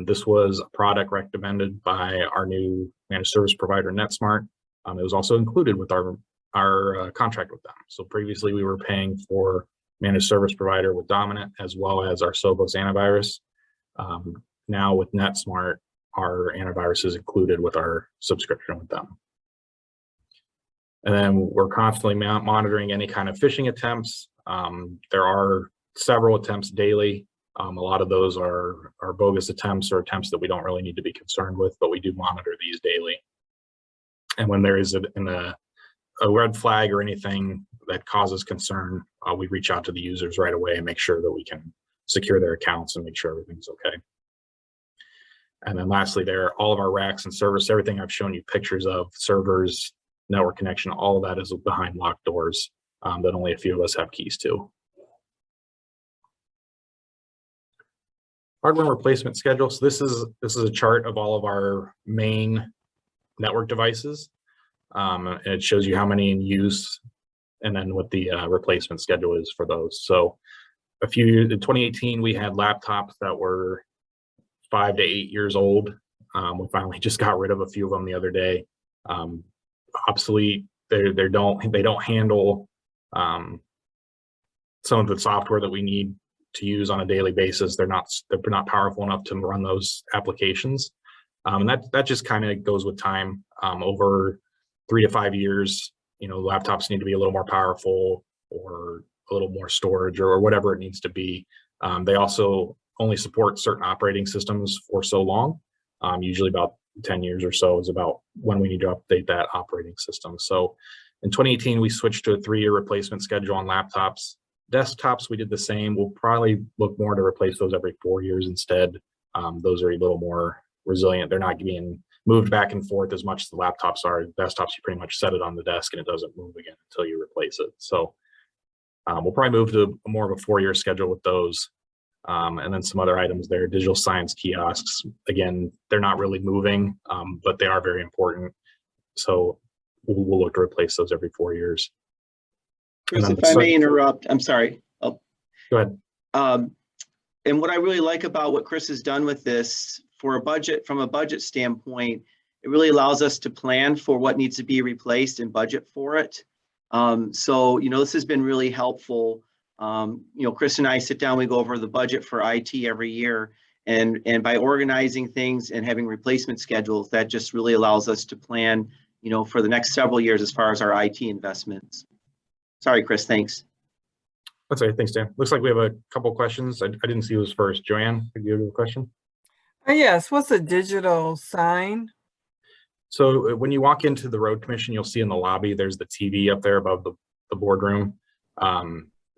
This was a product recommended by our new managed service provider, Netsmart. It was also included with our contract with them. So previously we were paying for managed service provider with Dominant as well as our Sophos antivirus. Now with Netsmart, our antivirus is included with our subscription with them. And then we're constantly monitoring any kind of phishing attempts. There are several attempts daily. A lot of those are bogus attempts or attempts that we don't really need to be concerned with, but we do monitor these daily. And when there is a red flag or anything that causes concern, we reach out to the users right away and make sure that we can secure their accounts and make sure everything's okay. And then lastly, all of our racks and servers, everything I've shown you pictures of, servers, network connection, all of that is behind locked doors that only a few of us have keys to. Hardware replacement schedule. So this is a chart of all of our main network devices. And it shows you how many in use and then what the replacement schedule is for those. So in 2018, we had laptops that were 5 to 8 years old. We finally just got rid of a few of them the other day. Obsolete. They don't handle some of the software that we need to use on a daily basis. They're not powerful enough to run those applications. And that just kind of goes with time. Over 3 to 5 years, laptops need to be a little more powerful or a little more storage or whatever it needs to be. They also only support certain operating systems for so long. Usually about 10 years or so is about when we need to update that operating system. So in 2018, we switched to a 3-year replacement schedule on laptops. Desktops, we did the same. We'll probably look more to replace those every 4 years instead. Those are a little more resilient. They're not being moved back and forth as much as the laptops are. Desktops, you pretty much set it on the desk and it doesn't move again until you replace it. So we'll probably move to more of a 4-year schedule with those. And then some other items there, digital science kiosks. Again, they're not really moving, but they are very important. So we'll look to replace those every 4 years. Chris, if I may interrupt, I'm sorry. Go ahead. And what I really like about what Chris has done with this from a budget standpoint, it really allows us to plan for what needs to be replaced and budget for it. So, this has been really helpful. Chris and I sit down, we go over the budget for IT every year, and by organizing things and having replacement schedules, that just really allows us to plan, for the next several years as far as our IT investments. Sorry, Chris, thanks. That's all right. Thanks, Dan. Looks like we have a couple questions. I didn't see who was first. Joanne, did you have a question? Yes, what's a digital sign? So when you walk into the road commission, you'll see in the lobby, there's the TV up there above the boardroom.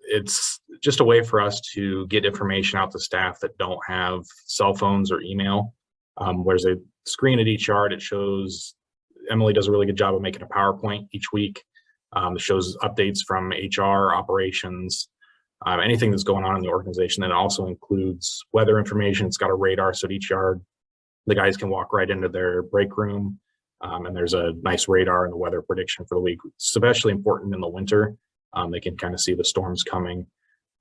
It's just a way for us to get information out to staff that don't have cell phones or email. There's a screen at each yard. It shows, Emily does a really good job of making a PowerPoint each week. It shows updates from HR, operations, anything that's going on in the organization. That also includes weather information. It's got a radar, so at each yard, the guys can walk right into their break room. And there's a nice radar and the weather prediction for the week. It's especially important in the winter. They can kind of see the storms coming.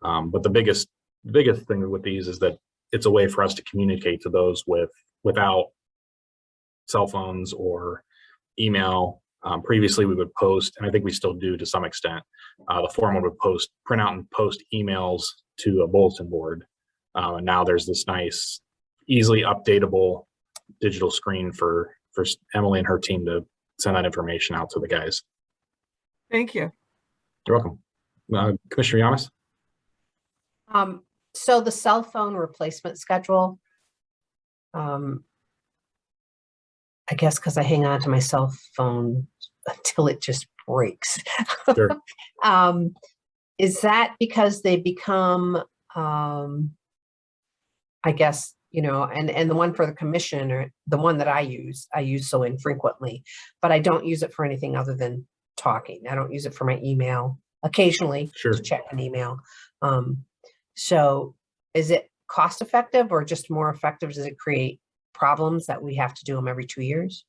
But the biggest thing with these is that it's a way for us to communicate to those without cell phones or email. Previously, we would post, and I think we still do to some extent, the foreman would print out and post emails to a bulletin board. And now there's this nice, easily updatable digital screen for Emily and her team to send that information out to the guys. Thank you. You're welcome. Commissioner Yamas? So the cell phone replacement schedule, I guess because I hang on to my cell phone until it just breaks. Sure. Is that because they become, I guess, and the one for the commission, or the one that I use so infrequently, but I don't use it for anything other than talking. I don't use it for my email, occasionally Sure. to check an email. So is it cost effective or just more effective? Does it create problems that we have to do them every 2 years?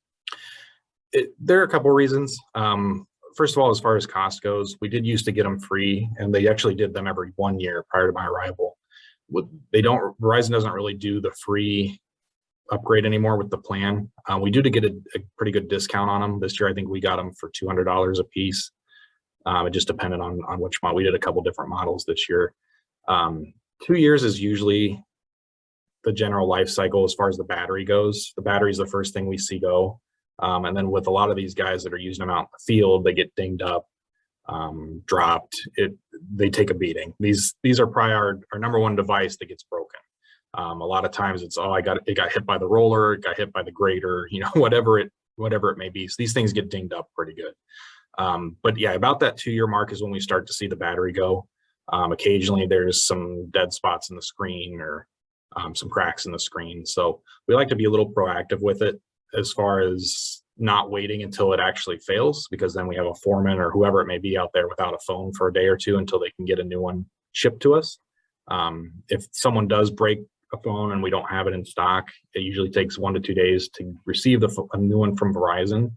There are a couple of reasons. First of all, as far as cost goes, we did used to get them free, and they actually did them every 1 year prior to my arrival. Verizon doesn't really do the free upgrade anymore with the plan. We do to get a pretty good discount on them. This year, I think we got them for $200 a piece. It just depended on which model. We did a couple different models this year. 2 years is usually the general life cycle as far as the battery goes. The battery is the first thing we see go. And then with a lot of these guys that are using them out in the field, they get dinged up, dropped. They take a beating. These are probably our number one device that gets broken. A lot of times it's, it got hit by the roller, it got hit by the grader, whatever it may be. So these things get dinged up pretty good. But yeah, about that 2 year mark is when we start to see the battery go. Occasionally there's some dead spots in the screen or some cracks in the screen. So we like to be a little proactive with it as far as not waiting until it actually fails, because then we have a foreman or whoever it may be out there without a phone for a day or two until they can get a new one shipped to us. If someone does break a phone and we don't have it in stock, it usually takes 1 to 2 days to receive a new one from Verizon,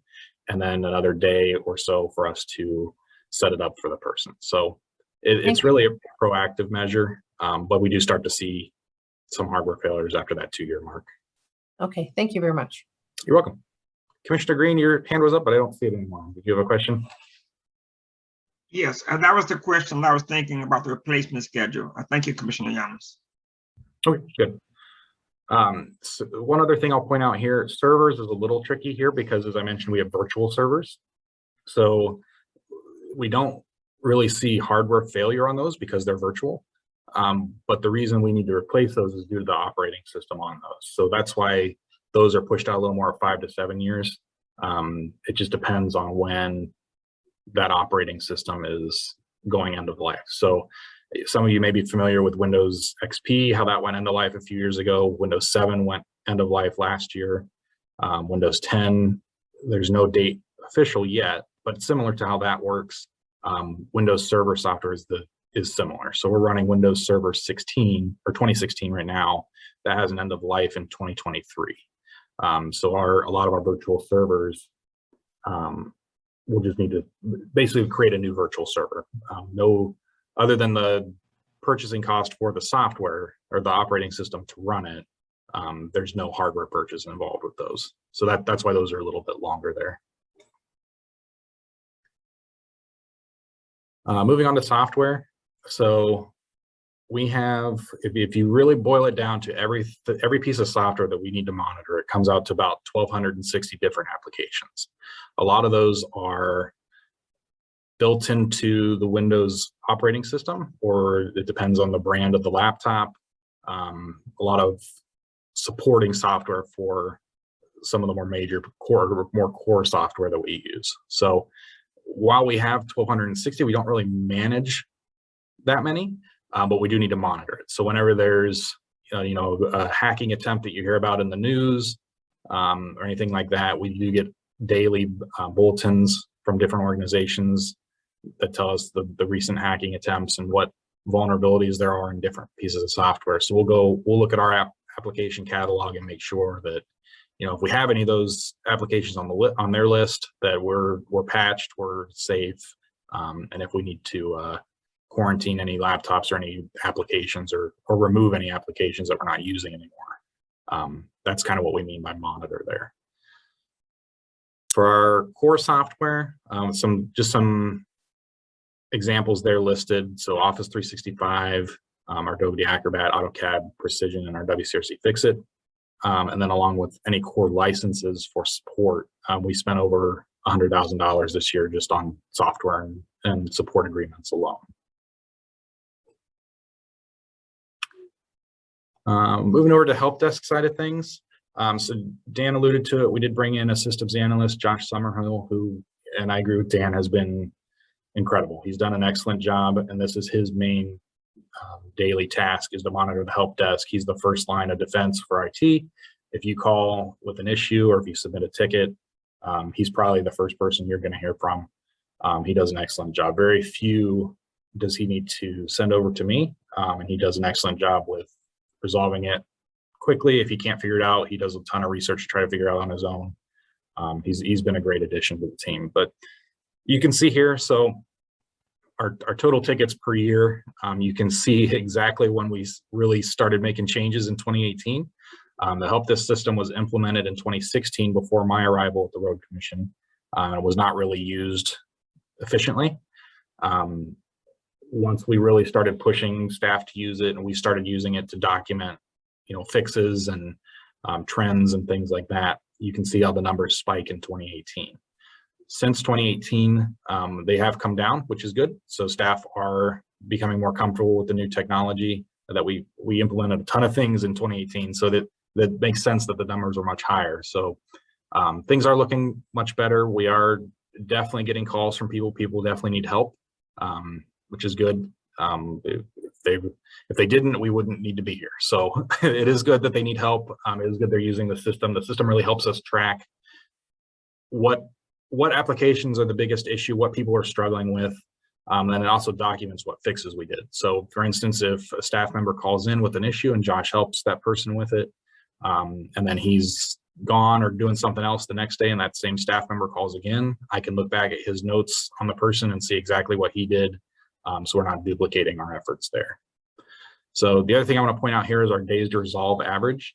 and then another day or so for us to set it up for the person. So it's really a proactive measure, but we do start to see some hardware failures after that 2 year mark. Okay, thank you very much. You're welcome. Commissioner Green, your hand was up, but I don't see it anymore. Did you have a question? Yes, that was the question I was thinking about, the replacement schedule. Thank you, Commissioner Yamas. Okay, good. So one other thing I'll point out here, servers is a little tricky here because, as I mentioned, we have virtual servers. So we don't really see hardware failure on those because they're virtual. But the reason we need to replace those is due to the operating system on those. So that's why those are pushed out a little more, 5 to 7 years. It just depends on when that operating system is going end of life. So some of you may be familiar with Windows XP, how that went end of life a few years ago. Windows 7 went end of life last year. Windows 10, there's no date official yet, but similar to how that works, Windows Server software is similar. So we're running Windows Server 16 or 2016 right now. That has an end of life in 2023. So a lot of our virtual servers, we'll just need to basically create a new virtual server. No, other than the purchasing cost for the software or the operating system to run it, there's no hardware purchase involved with those. So that's why those are a little bit longer there. Moving on to software. So we have, if you really boil it down to every piece of software that we need to monitor, it comes out to about 1,260 different applications. A lot of those are built into the Windows operating system, or it depends on the brand of the laptop. A lot of supporting software for some of the more major more core software that we use. So while we have 1,260, we don't really manage that many, but we do need to monitor it. So whenever there's a hacking attempt that you hear about in the news or anything like that, we do get daily bulletins from different organizations that tell us the recent hacking attempts and what vulnerabilities there are in different pieces of software. So we'll look at our application catalog and make sure that, if we have any of those applications on their list, that we're patched, we're safe, and if we need to quarantine any laptops or any applications or remove any applications that we're not using anymore. That's kind of what we mean by monitor there. For our core software, some examples there listed. So Office 365, our Adobe Acrobat, AutoCAD Precision, and our WCRC Fixit. And then along with any core licenses for support, we spent over $100,000 this year just on software and support agreements alone. Moving over to help desk side of things. So Dan alluded to it. We did bring in a systems analyst, Josh Summerhill, who, and I agree with Dan, has been incredible. He's done an excellent job, and this is his main daily task, is to monitor the help desk. He's the first line of defense for IT. If you call with an issue or if you submit a ticket, he's probably the first person you're going to hear from. He does an excellent job. Very few does he need to send over to me, and he does an excellent job with resolving it quickly. If he can't figure it out, he does a ton of research to try to figure it out on his own. He's been a great addition to the team. But you can see here, so our total tickets per year, you can see exactly when we really started making changes in 2018. The help desk system was implemented in 2016 before my arrival at the Road Commission. It was not really used efficiently. Once we really started pushing staff to use it, and we started using it to document, fixes and trends and things like that, you can see how the numbers spike in 2018. Since 2018, they have come down, which is good. So staff are becoming more comfortable with the new technology that we implemented a ton of things in 2018. So that makes sense that the numbers are much higher. So things are looking much better. We are definitely getting calls from people. People definitely need help, which is good. If they didn't, we wouldn't need to be here. So it is good that they need help. It is good they're using the system. The system really helps us track what applications are the biggest issue, what people are struggling with, and it also documents what fixes we did. So for instance, if a staff member calls in with an issue and Josh helps that person with it, and then he's gone or doing something else the next day and that same staff member calls again, I can look back at his notes on the person and see exactly what he did, so we're not duplicating our efforts there. So the other thing I want to point out here is our days to resolve average.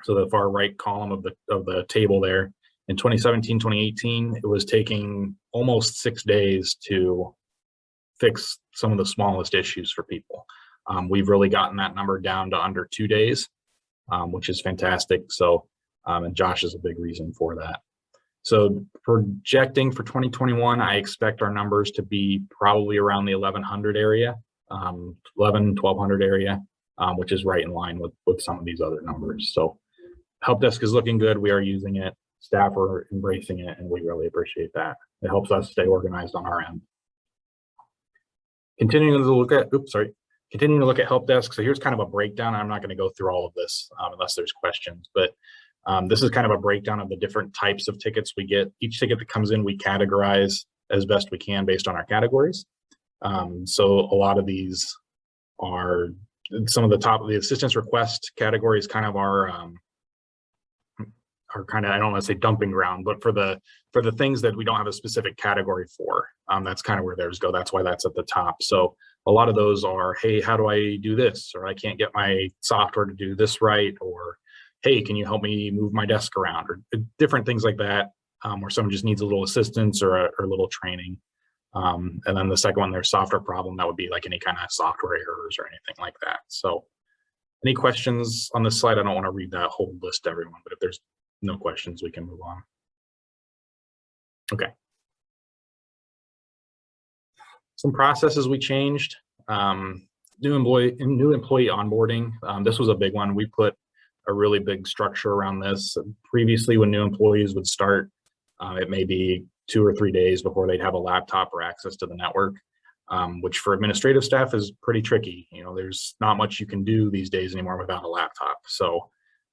So the far right column of the table there, in 2017, 2018, it was taking almost 6 days to fix some of the smallest issues for people. We've really gotten that number down to under 2 days, which is fantastic. So, and Josh is a big reason for that. So projecting for 2021, I expect our numbers to be probably around the 1,100 area, 1,200 area, which is right in line with some of these other numbers. So help desk is looking good. We are using it. Staff are embracing it, and we really appreciate that. It helps us stay organized on our end. Continuing to look at help desk. So here's kind of a breakdown. I'm not going to go through all of this unless there's questions, but this is kind of a breakdown of the different types of tickets we get. Each ticket that comes in, we categorize as best we can based on our categories. So a lot of these are some of the top of the assistance request categories, kind of our kind of, I don't want to say dumping ground, but for the things that we don't have a specific category for, that's kind of where theirs go. That's why that's at the top. So a lot of those are, hey, how do I do this? Or I can't get my software to do this right. Or, hey, can you help me move my desk around? Or different things like that, where someone just needs a little assistance or a little training. And then the second one, there's software problem. That would be like any kind of software errors or anything like that. So any questions on this slide? I don't want to read that whole list to everyone, but if there's no questions, we can move on. Okay. Some processes we changed. New employee onboarding. This was a big one. We put a really big structure around this. Previously, when new employees would start, it may be 2 or 3 days before they'd have a laptop or access to the network, which for administrative staff is pretty tricky. You know, there's not much you can do these days anymore without a laptop. So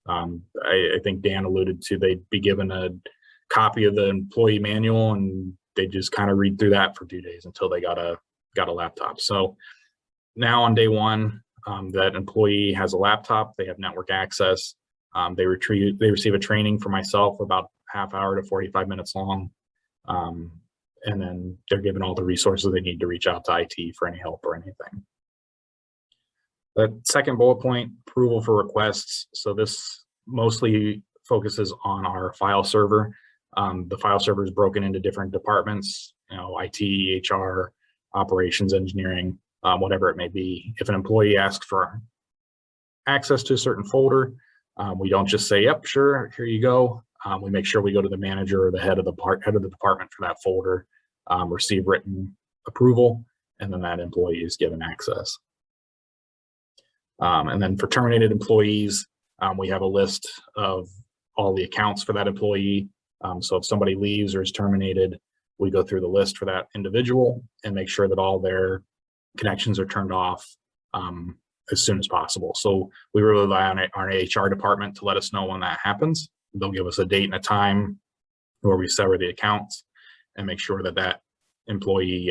I think Dan alluded to, they'd be given a copy of the employee manual and they just kind of read through that for 2 days until they got a laptop. So now on day one, that employee has a laptop, they have network access, they receive a training from myself about half hour to 45 minutes long. And then they're given all the resources they need to reach out to IT for any help or anything. The second bullet point, approval for requests. So this mostly focuses on our file server. The file server is broken into different departments, you know, IT, HR, operations, engineering, whatever it may be. If an employee asks for access to a certain folder, we don't just say, yep, sure, here you go. We make sure we go to the manager or the head of the department for that folder, receive written approval, and then that employee is given access. And then for terminated employees, we have a list of all the accounts for that employee. So if somebody leaves or is terminated, we go through the list for that individual and make sure that all their connections are turned off as soon as possible. So we rely on our HR department to let us know when that happens. They'll give us a date and a time where we sever the accounts and make sure that that employee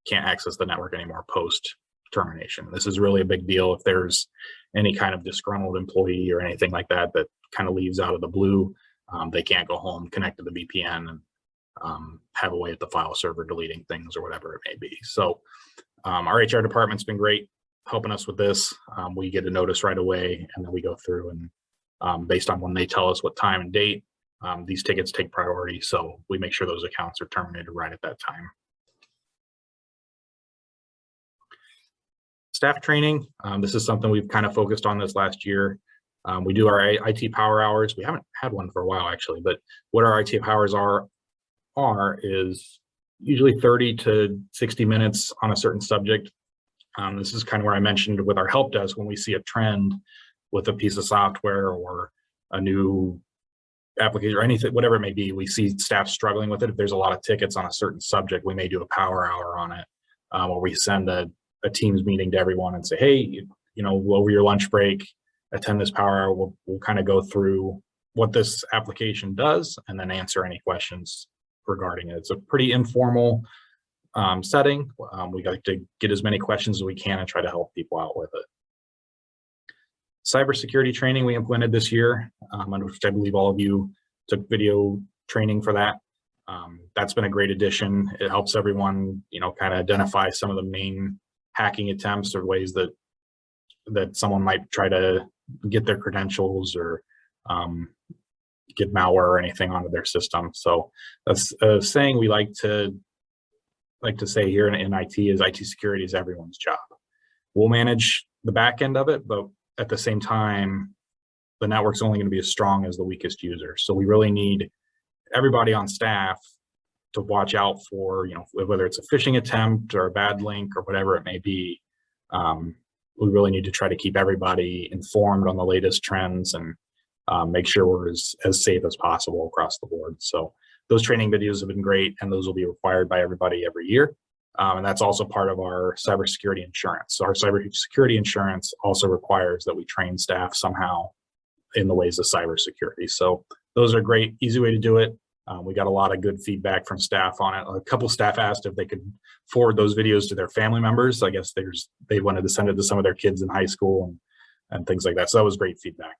can't access the network anymore post termination. This is really a big deal. If there's any kind of disgruntled employee or anything like that that kind of leaves out of the blue, they can't go home, connect to the VPN, and have a way at the file server deleting things or whatever it may be. So our HR department's been great helping us with this. We get a notice right away, and then we go through and based on when they tell us what time and date, these tickets take priority. So we make sure those accounts are terminated right at that time. Staff training. This is something we've kind of focused on this last year. We do our IT power hours. We haven't had one for a while actually, but what our IT powers are is usually 30 to 60 minutes on a certain subject. This is kind of where I mentioned with our help desk, when we see a trend with a piece of software or a new application or anything, whatever it may be, we see staff struggling with it. If there's a lot of tickets on a certain subject, we may do a power hour on it, where we send a Teams meeting to everyone and say, hey, you know, over your lunch break, attend this power hour. We'll kind of go through what this application does and then answer any questions regarding it. It's a pretty informal setting. We like to get as many questions as we can and try to help people out with it. Cybersecurity training we implemented this year, which I believe all of you took video training for that. That's been a great addition. It helps everyone, you know, kind of identify some of the main hacking attempts or ways that someone might try to get their credentials or get malware or anything onto their system. So that's a saying we like to say here in IT is IT security is everyone's job. We'll manage the back end of it, but at the same time, the network's only going to be as strong as the weakest user. So we really need everybody on staff to watch out for, you know, whether it's a phishing attempt or a bad link or whatever it may be. We really need to try to keep everybody informed on the latest trends and make sure we're as safe as possible across the board. So those training videos have been great, and those will be required by everybody every year. And that's also part of our cybersecurity insurance. So our cybersecurity insurance also requires that we train staff somehow in the ways of cybersecurity. So those are great, easy way to do it. We got a lot of good feedback from staff on it. A couple staff asked if they could forward those videos to their family members. I guess they wanted to send it to some of their kids in high school and things like that. So that was great feedback.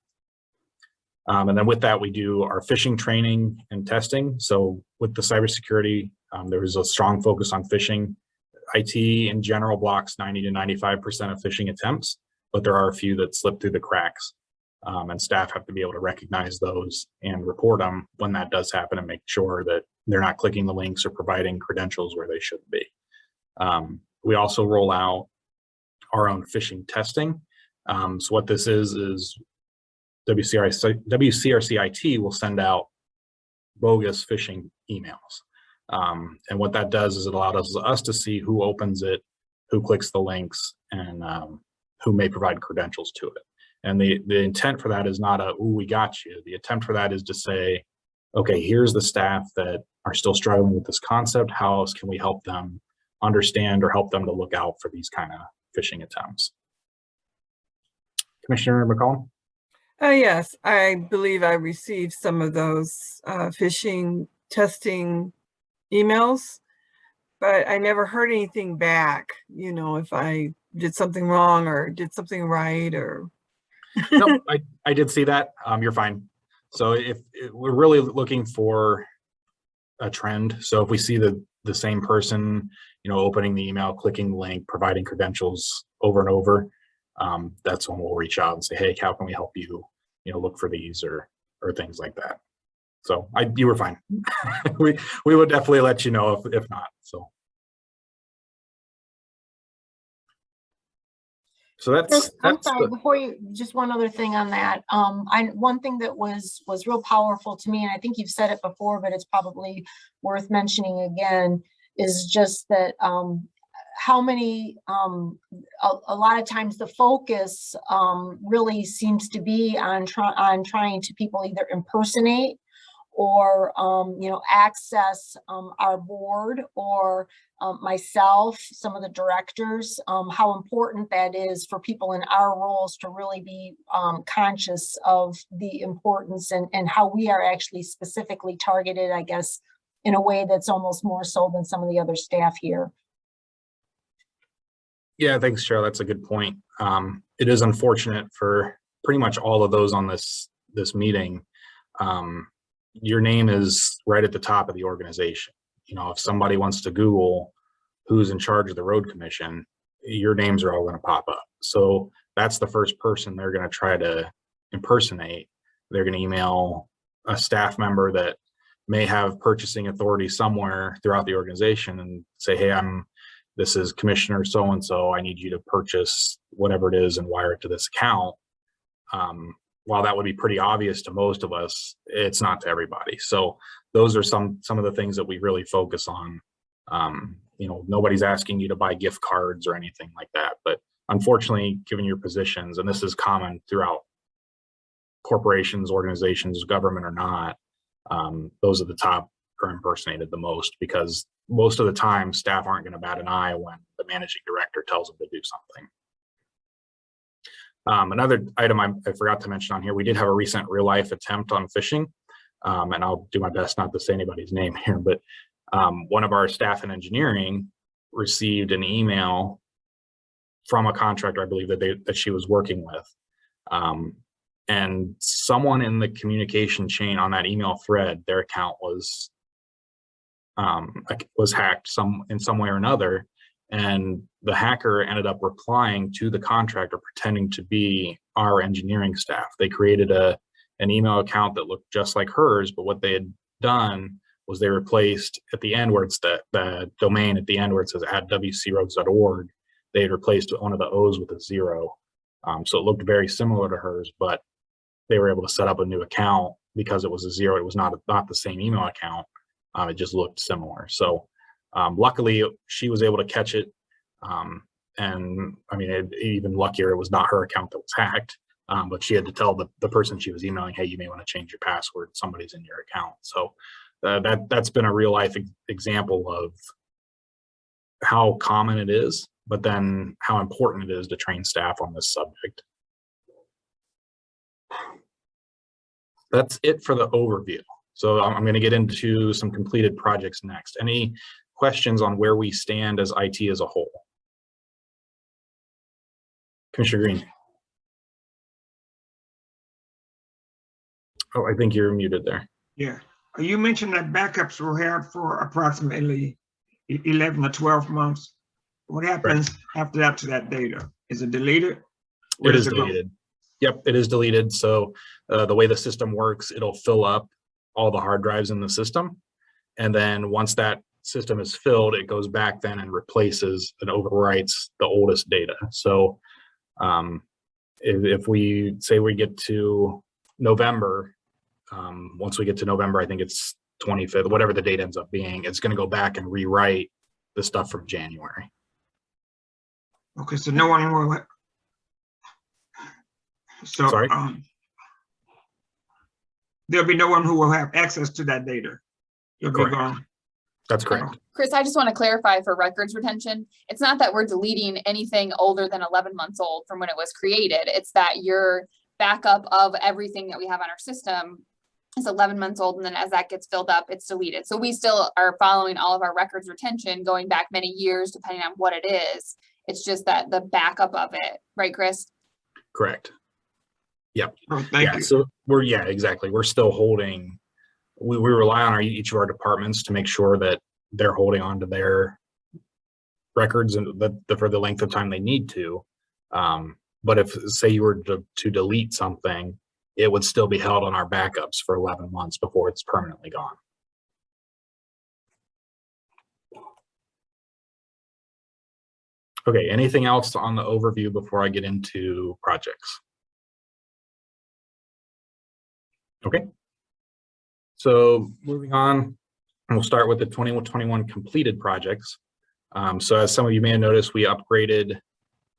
And then with that, we do our phishing training and testing. So with the cybersecurity, there is a strong focus on phishing. IT in general blocks 90 to 95% of phishing attempts, but there are a few that slip through the cracks. And staff have to be able to recognize those and report them when that does happen and make sure that they're not clicking the links or providing credentials where they shouldn't be. We also roll out our own phishing testing. So what this is WCRC IT will send out bogus phishing emails. And what that does is it allows us to see who opens it, who clicks the links, and who may provide credentials to it. And the intent for that is not a, ooh, we got you. The intent for that is to say, okay, here's the staff that are still struggling with this concept. How else can we help them understand or help them to look out for these kind of phishing attempts? Commissioner McCollum? Yes, I believe I received some of those phishing testing emails, but I never heard anything back, you know, if I did something wrong or did something right or. No, I did see that. You're fine. So if we're really looking for a trend, so if we see the same person, you know, opening the email, clicking the link, providing credentials over and over, that's when we'll reach out and say, hey, how can we help you, you know, look for these or things like that. So you were fine. we would definitely let you know if not. So that's I'm sorry, before you, just one other thing on that. One thing that was real powerful to me, and I think you've said it before, but it's probably worth mentioning again, is just that how many, a lot of times the focus really seems to be on trying to people either impersonate or, you know, access our board or myself, some of the directors, how important that is for people in our roles to really be conscious of the importance and how we are actually specifically targeted, I guess, in a way that's almost more so than some of the other staff here. Yeah, thanks, Cheryl. That's a good point. It is unfortunate for pretty much all of those on this meeting. Your name is right at the top of the organization. You know, if somebody wants to Google who's in charge of the road commission, your names are all going to pop up. So that's the first person they're going to try to impersonate. They're going to email a staff member that may have purchasing authority somewhere throughout the organization and say, hey, this is Commissioner so-and-so. I need you to purchase whatever it is and wire it to this account. While that would be pretty obvious to most of us, it's not to everybody. So those are some of the things that we really focus on. You know, nobody's asking you to buy gift cards or anything like that. But unfortunately, given your positions, and this is common throughout corporations, organizations, government or not, those at the top are impersonated the most because most of the time staff aren't going to bat an eye when the managing director tells them to do something. Another item I forgot to mention on here, we did have a recent real life attempt on phishing, and I'll do my best not to say anybody's name here, but one of our staff in engineering received an email from a contractor, I believe that she was working with, and someone in the communication chain on that email thread, their account was hacked in some way or another. And the hacker ended up replying to the contractor pretending to be our engineering staff. They created an email account that looked just like hers, but what they had done was they replaced at the end where it's the domain at the end where it says @wcroads.org, they had replaced one of the O's with a 0. So it looked very similar to hers, but they were able to set up a new account because it was a 0. It was not the same email account. It just looked similar. So luckily she was able to catch it. And I mean, even luckier, it was not her account that was hacked, but she had to tell the person she was emailing, hey, you may want to change your password. Somebody's in your account. So that's been a real life example of how common it is, but then how important it is to train staff on this subject. That's it for the overview. So I'm going to get into some completed projects next. Any questions on where we stand as IT as a whole? Commissioner Green. Oh, I think you're muted there. Yeah. You mentioned that backups were held for approximately 11 or 12 months. What happens after that to that data? Is it deleted? It is deleted. Yep, it is deleted. So the way the system works, it'll fill up all the hard drives in the system. And then once that system is filled, it goes back then and replaces and overwrites the oldest data. So if we say we get to November, once we get to November, I think it's 25th, whatever the date ends up being, it's going to go back and rewrite the stuff from January. Okay, so no one will. So Sorry? There'll be no one who will have access to that data. It'll be Correct. gone. That's correct. Chris, I just want to clarify for records retention. It's not that we're deleting anything older than 11 months old from when it was created. It's that your backup of everything that we have on our system is 11 months old. And then as that gets filled up, it's deleted. So we still are following all of our records retention going back many years, depending on what it is. It's just that the backup of it, right, Chris? Correct. Yep. Oh, thank you. So exactly. We're still holding, we rely on each of our departments to make sure that they're holding on to their records and for the length of time they need to. But if, say, you were to delete something, it would still be held on our backups for 11 months before it's permanently gone. Okay, anything else on the overview before I get into projects? Okay. So moving on, we'll start with the 2021 completed projects. So as some of you may have noticed, we upgraded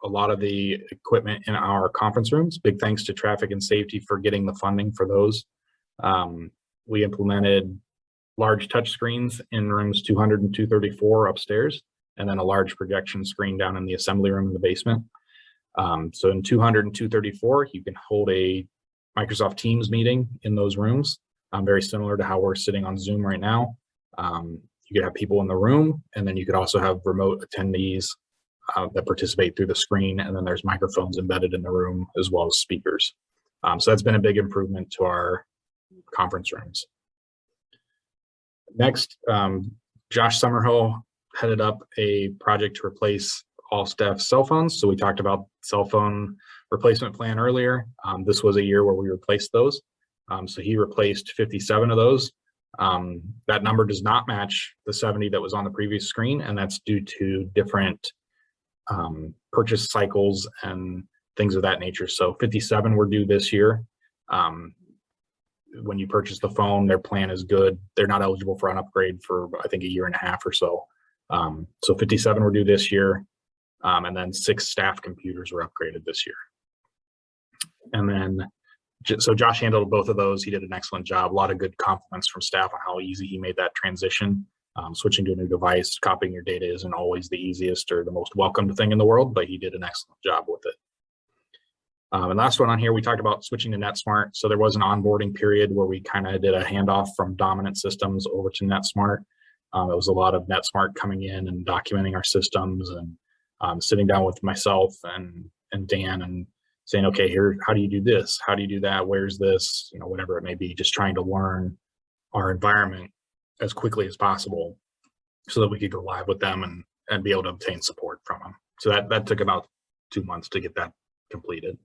a lot of the equipment in our conference rooms. Big thanks to Traffic and Safety for getting the funding for those. We implemented large touch screens in rooms 200 and 234 upstairs, and then a large projection screen down in the assembly room in the basement. So in 200 and 234, you can hold a Microsoft Teams meeting in those rooms, very similar to how we're sitting on Zoom right now. You could have people in the room, and then you could also have remote attendees that participate through the screen, and then there's microphones embedded in the room as well as speakers. So that's been a big improvement to our conference rooms. Next, Josh Summerhill headed up a project to replace all staff cell phones. So we talked about cell phone replacement plan earlier. This was a year where we replaced those. So he replaced 57 of those. That number does not match the 70 that was on the previous screen, and that's due to different purchase cycles and things of that nature. So 57 were due this year. When you purchase the phone, their plan is good. They're not eligible for an upgrade for, I think, a year and a half or so. So 57 were due this year, and then 6 staff computers were upgraded this year. And then, so Josh handled both of those. He did an excellent job. A lot of good compliments from staff on how easy he made that transition. Switching to a new device, copying your data isn't always the easiest or the most welcomed thing in the world, but he did an excellent job with it. And last one on here, we talked about switching to Netsmart. So there was an onboarding period where we kind of did a handoff from dominant systems over to Netsmart. It was a lot of Netsmart coming in and documenting our systems and sitting down with myself and Dan and saying, okay, here, how do you do this? How do you do that? Where's this? You know, whatever it may be, just trying to learn our environment as quickly as possible so that we could go live with them and be able to obtain support from them. So that took about 2 months to get that completed.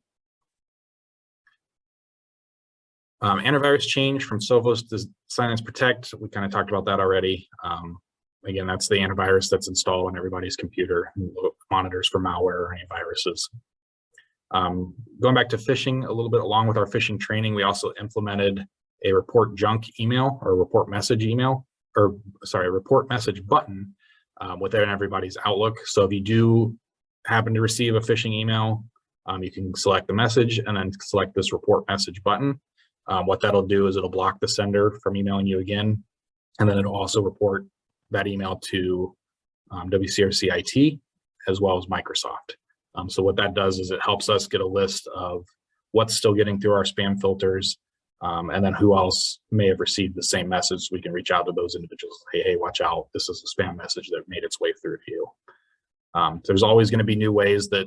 Antivirus change from Sophos to Silence Protect. We kind of talked about that already. Again, that's the antivirus that's installed on everybody's computer and monitors for malware or any viruses. Going back to phishing a little bit, along with our phishing training, we also implemented a report junk email or report message email, or sorry, report message button within everybody's Outlook. So if you do happen to receive a phishing email, you can select the message and then select this report message button. What that'll do is it'll block the sender from emailing you again, and then it'll also report that email to WCRC IT as well as Microsoft. So what that does is it helps us get a list of what's still getting through our spam filters, and then who else may have received the same message. We can reach out to those individuals. Hey, watch out. This is a spam message that made its way through to you. There's always going to be new ways that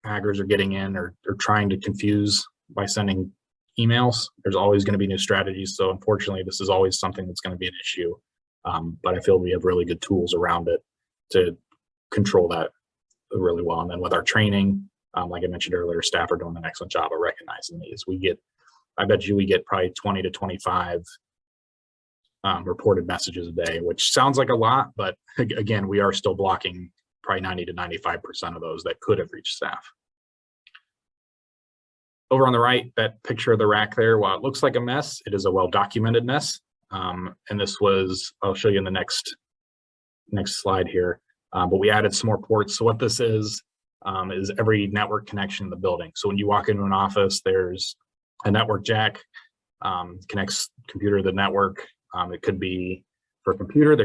hackers are getting in or trying to confuse by sending emails. There's always going to be new strategies. So unfortunately, this is always something that's going to be an issue. But I feel we have really good tools around it to control that really well. And then with our training, like I mentioned earlier, staff are doing an excellent job of recognizing these. I bet you we get probably 20 to 25 reported messages a day, which sounds like a lot, but again, we are still blocking probably 90 to 95% of those that could have reached staff. Over on the right, that picture of the rack there, while it looks like a mess, it is a well-documented mess. And this was, I'll show you in the next slide here, but we added some more ports. So what this is every network connection in the building. So when you walk into an office, there's a network jack, connects computer to the network. It could be for a computer,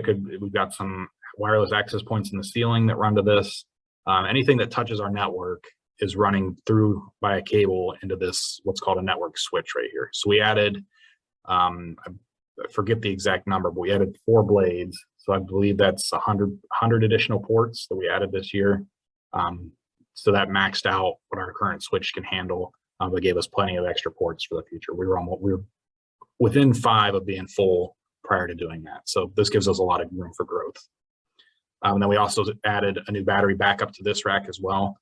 we've got some wireless access points in the ceiling that run to this. Anything that touches our network is running through by a cable into this, what's called a network switch right here. So we added, I forget the exact number, but we added 4 blades. So I believe that's 100 additional ports that we added this year. So that maxed out what our current switch can handle. But gave us plenty of extra ports for the future. We were within 5 of being full prior to doing that. So this gives us a lot of room for growth. And then we also added a new battery backup to this rack as well.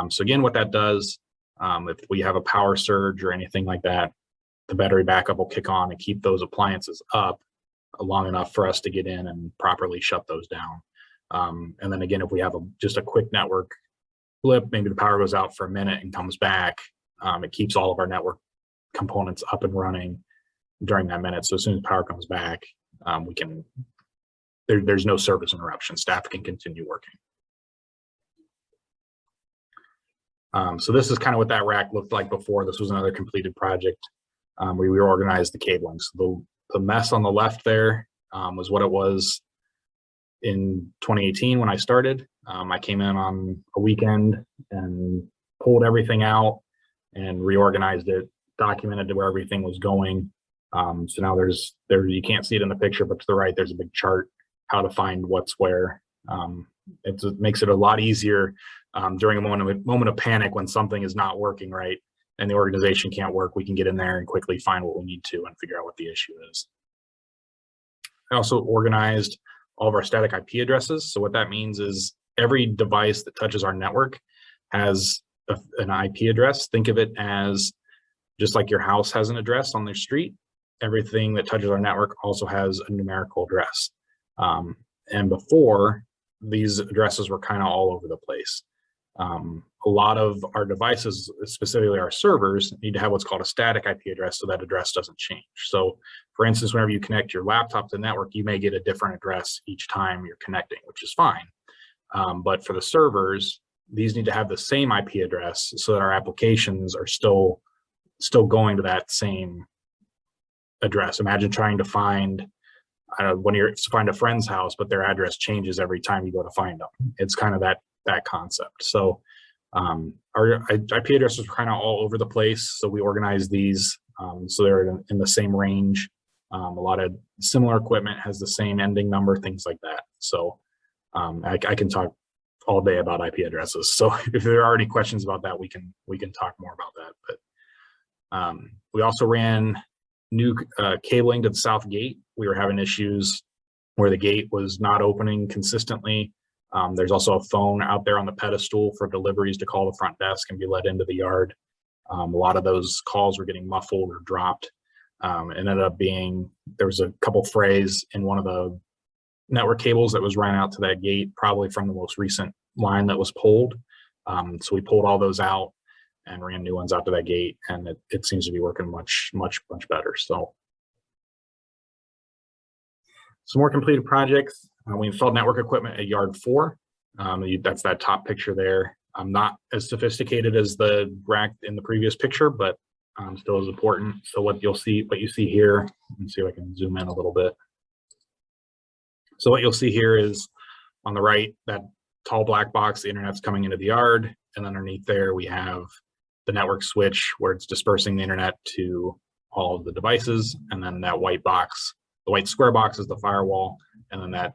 So again, what that does, if we have a power surge or anything like that, the battery backup will kick on and keep those appliances up long enough for us to get in and properly shut those down. And then again, if we have just a quick network blip, maybe the power goes out for a minute and comes back, it keeps all of our network components up and running during that minute. So as soon as power comes back, there's no service interruption. Staff can continue working. So this is kind of what that rack looked like before. This was another completed project. We reorganized the cabling. So the mess on the left there was what it was in 2018 when I started. I came in on a weekend and pulled everything out and reorganized it, documented where everything was going. So now you can't see it in the picture, but to the right, there's a big chart how to find what's where. It makes it a lot easier during a moment of panic when something is not working right and the organization can't work. We can get in there and quickly find what we need to and figure out what the issue is. I also organized all of our static IP addresses. So what that means is every device that touches our network has an IP address. Think of it as just like your house has an address on their street. Everything that touches our network also has a numerical address. And before, these addresses were kind of all over the place. A lot of our devices, specifically our servers, need to have what's called a static IP address so that address doesn't change. So for instance, whenever you connect your laptop to the network, you may get a different address each time you're connecting, which is fine. But for the servers, these need to have the same IP address so that our applications are still going to that same address. Imagine trying to find find a friend's house, but their address changes every time you go to find them. It's kind of that concept. So our IP addresses are kind of all over the place. So we organize these so they're in the same range. A lot of similar equipment has the same ending number, things like that. So I can talk all day about IP addresses. So if there are any questions about that, we can talk more about that. But we also ran new cabling to the south gate. We were having issues where the gate was not opening consistently. There's also a phone out there on the pedestal for deliveries to call the front desk and be let into the yard. A lot of those calls were getting muffled or dropped. It ended up being, there was a couple frays in one of the network cables that was run out to that gate, probably from the most recent line that was pulled. So we pulled all those out and ran new ones out to that gate, and it seems to be working much better. So some more completed projects. We installed network equipment at yard 4. That's that top picture there. Not as sophisticated as the rack in the previous picture, but still as important. So what you see here, let me see if I can zoom in a little bit. So what you'll see here is on the right, that tall black box, the internet's coming into the yard, and underneath there we have the network switch where it's dispersing the internet to all of the devices, and then that white box, the white square box, is the firewall, and then that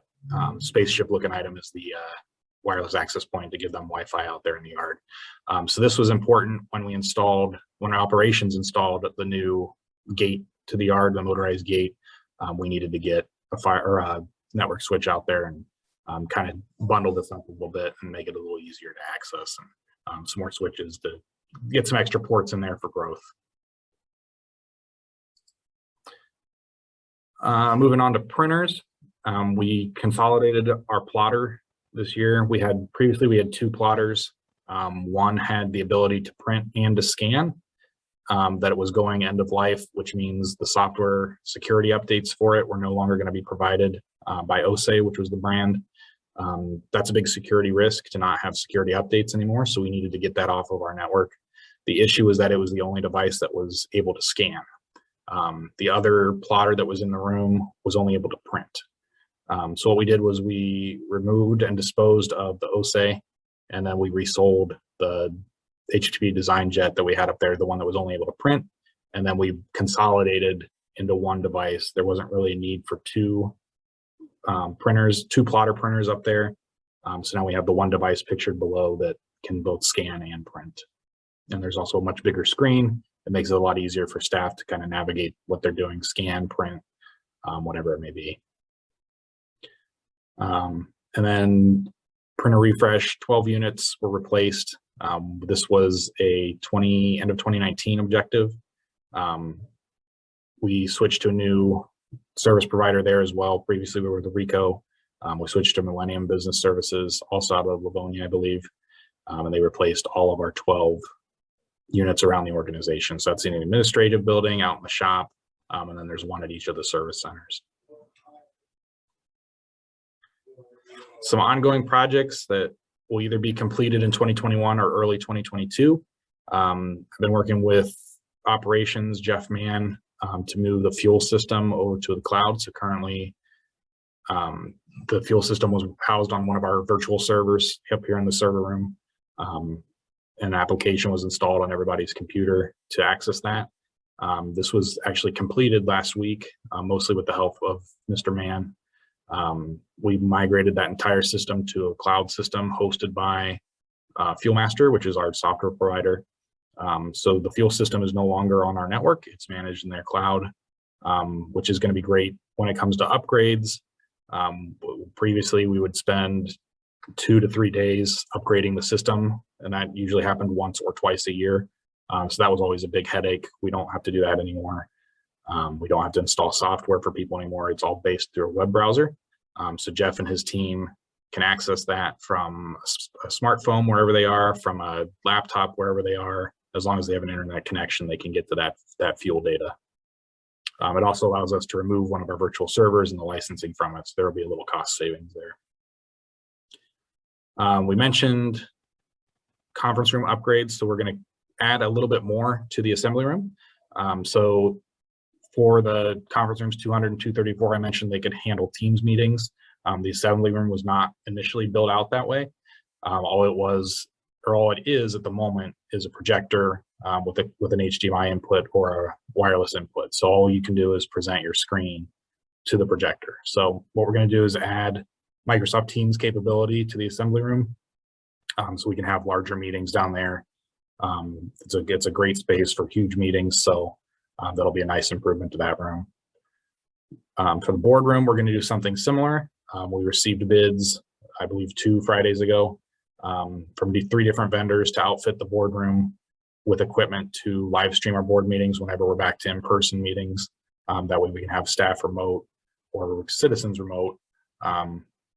spaceship looking item is the wireless access point to give them Wi-Fi out there in the yard. So this was important when operations installed the new gate to the yard, the motorized gate. We needed to get a network switch out there and kind of bundle this up a little bit and make it a little easier to access, and some more switches to get some extra ports in there for growth. Moving on to printers, we consolidated our plotter this year. Previously we had 2 plotters. One had the ability to print and to scan, that it was going end of life, which means the software security updates for it were no longer going to be provided by OSE, which was the brand. That's a big security risk to not have security updates anymore, so we needed to get that off of our network. The issue was that it was the only device that was able to scan. The other plotter that was in the room was only able to print. So what we did was we removed and disposed of the OSE, and then we resold the HTTP design jet that we had up there, the one that was only able to print, and then we consolidated into one device. There wasn't really a need for 2 printers, 2 plotter printers up there. So now we have the one device pictured below that can both scan and print. And there's also a much bigger screen. It makes it a lot easier for staff to kind of navigate what they're doing, scan, print, whatever it may be. And then printer refresh, 12 units were replaced. This was a end of 2019 objective. We switched to a new service provider there as well. Previously we were the Rico. We switched to Millennium Business Services, also out of Livonia, I believe. And they replaced all of our 12 units around the organization. So that's in an administrative building, out in the shop, and then there's one at each of the service centers. Some ongoing projects that will either be completed in 2021 or early 2022. I've been working with operations, Jeff Mann, to move the fuel system over to the cloud. So currently, the fuel system was housed on one of our virtual servers up here in the server room. An application was installed on everybody's computer to access that. This was actually completed last week, mostly with the help of Mr. Mann. We migrated that entire system to a cloud system hosted by FuelMaster, which is our software provider. So the fuel system is no longer on our network. It's managed in their cloud, which is going to be great when it comes to upgrades. Previously, we would spend 2 to 3 days upgrading the system, and that usually happened once or twice a year. So that was always a big headache. We don't have to do that anymore. We don't have to install software for people anymore. It's all based through a web browser. So Jeff and his team can access that from a smartphone wherever they are, from a laptop wherever they are. As long as they have an internet connection, they can get to that fuel data. It also allows us to remove one of our virtual servers and the licensing from it, so there will be a little cost savings there. We mentioned conference room upgrades, so we're going to add a little bit more to the assembly room. So for the conference rooms 200 and 234, I mentioned they could handle Teams meetings. The assembly room was not initially built out that way. All it is at the moment is a projector with an HDMI input or a wireless input. So all you can do is present your screen to the projector. So what we're going to do is add Microsoft Teams capability to the assembly room, so we can have larger meetings down there. It's a great space for huge meetings, so that'll be a nice improvement to that room. For the boardroom, we're going to do something similar. We received bids, I believe 2 Fridays ago, from 3 different vendors to outfit the boardroom with equipment to live stream our board meetings whenever we're back to in-person meetings. That way we can have staff remote or citizens remote,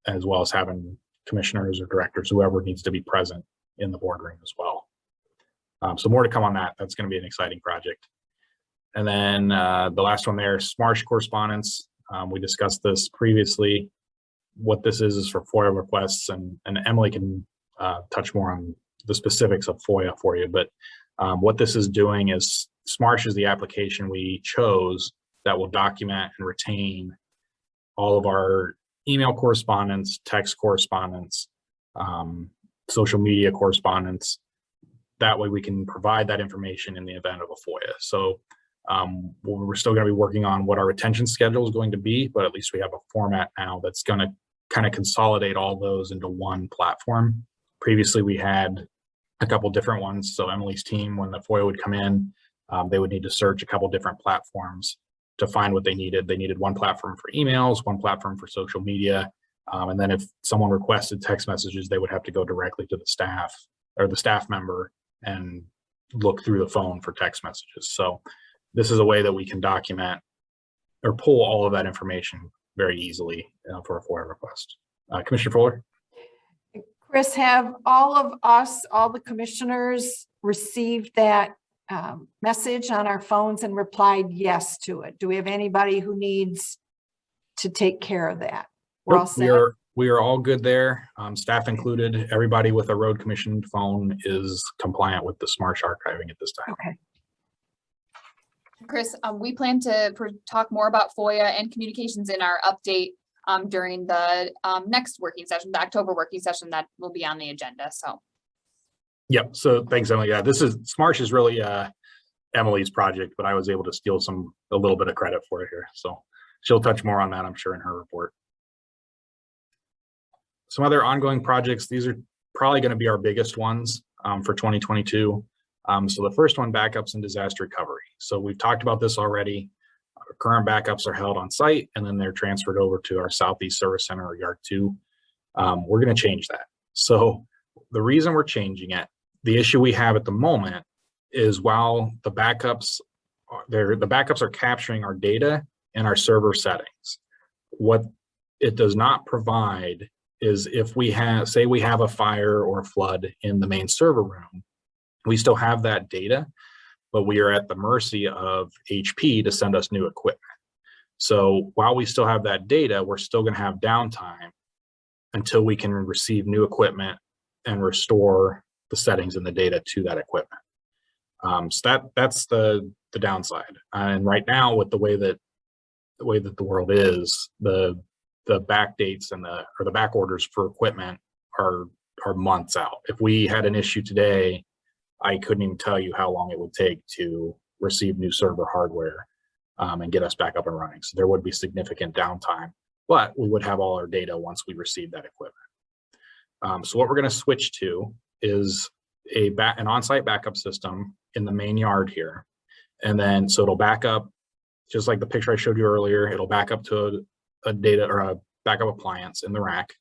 as well as having commissioners or directors, whoever needs to be present in the boardroom as well. So more to come on that. That's going to be an exciting project. And then the last one there, Smart Correspondence. We discussed this previously. What this is for FOIA requests, and Emily can touch more on the specifics of FOIA for you. But what this is doing is Smarsh is the application we chose that will document and retain all of our email correspondence, text correspondence, social media correspondence. That way we can provide that information in the event of a FOIA. So we're still going to be working on what our retention schedule is going to be, but at least we have a format now that's going to kind of consolidate all those into one platform. Previously, we had a couple different ones. So Emily's team, when the FOIA would come in, they would need to search a couple different platforms to find what they needed. They needed one platform for emails, one platform for social media. And then if someone requested text messages, they would have to go directly to the staff or the staff member and look through the phone for text messages. So this is a way that we can document or pull all of that information very easily for a FOIA request. Commissioner Fuller? Chris, have all of us, all the commissioners received that message on our phones and replied yes to it? Do we have anybody who needs to take care of that? We're all Nope, set. we are all good there. Staff included. Everybody with a road commissioned phone is compliant with the Smart archiving at this time. Okay. Chris, we plan to talk more about FOIA and communications in our update during the next working session, the October working session that will be on the agenda. So. Yep. So thanks, Emily. Yeah, Smart is really Emily's project, but I was able to steal a little bit of credit for it here. So she'll touch more on that, I'm sure, in her report. Some other ongoing projects. These are probably going to be our biggest ones for 2022. So the first one, backups and disaster recovery. So we've talked about this already. Our current backups are held on site and then they're transferred over to our Southeast Service Center or Yard 2. We're going to change that. So the reason we're changing it, the issue we have at the moment is while the backups are capturing our data and our server settings, what it does not provide is if we have, say we have a fire or a flood in the main server room, we still have that data, but we are at the mercy of HP to send us new equipment. So while we still have that data, we're still going to have downtime until we can receive new equipment and restore the settings and the data to that equipment. So that's the downside. And right now, with the way that the world is, the back dates and the back orders for equipment are months out. If we had an issue today, I couldn't even tell you how long it would take to receive new server hardware and get us back up and running. So there would be significant downtime, but we would have all our data once we receive that equipment. So what we're going to switch to is an on-site backup system in the main yard here. And then, so it'll back up, just like the picture I showed you earlier, it'll back up to a data or a backup appliance in the rack.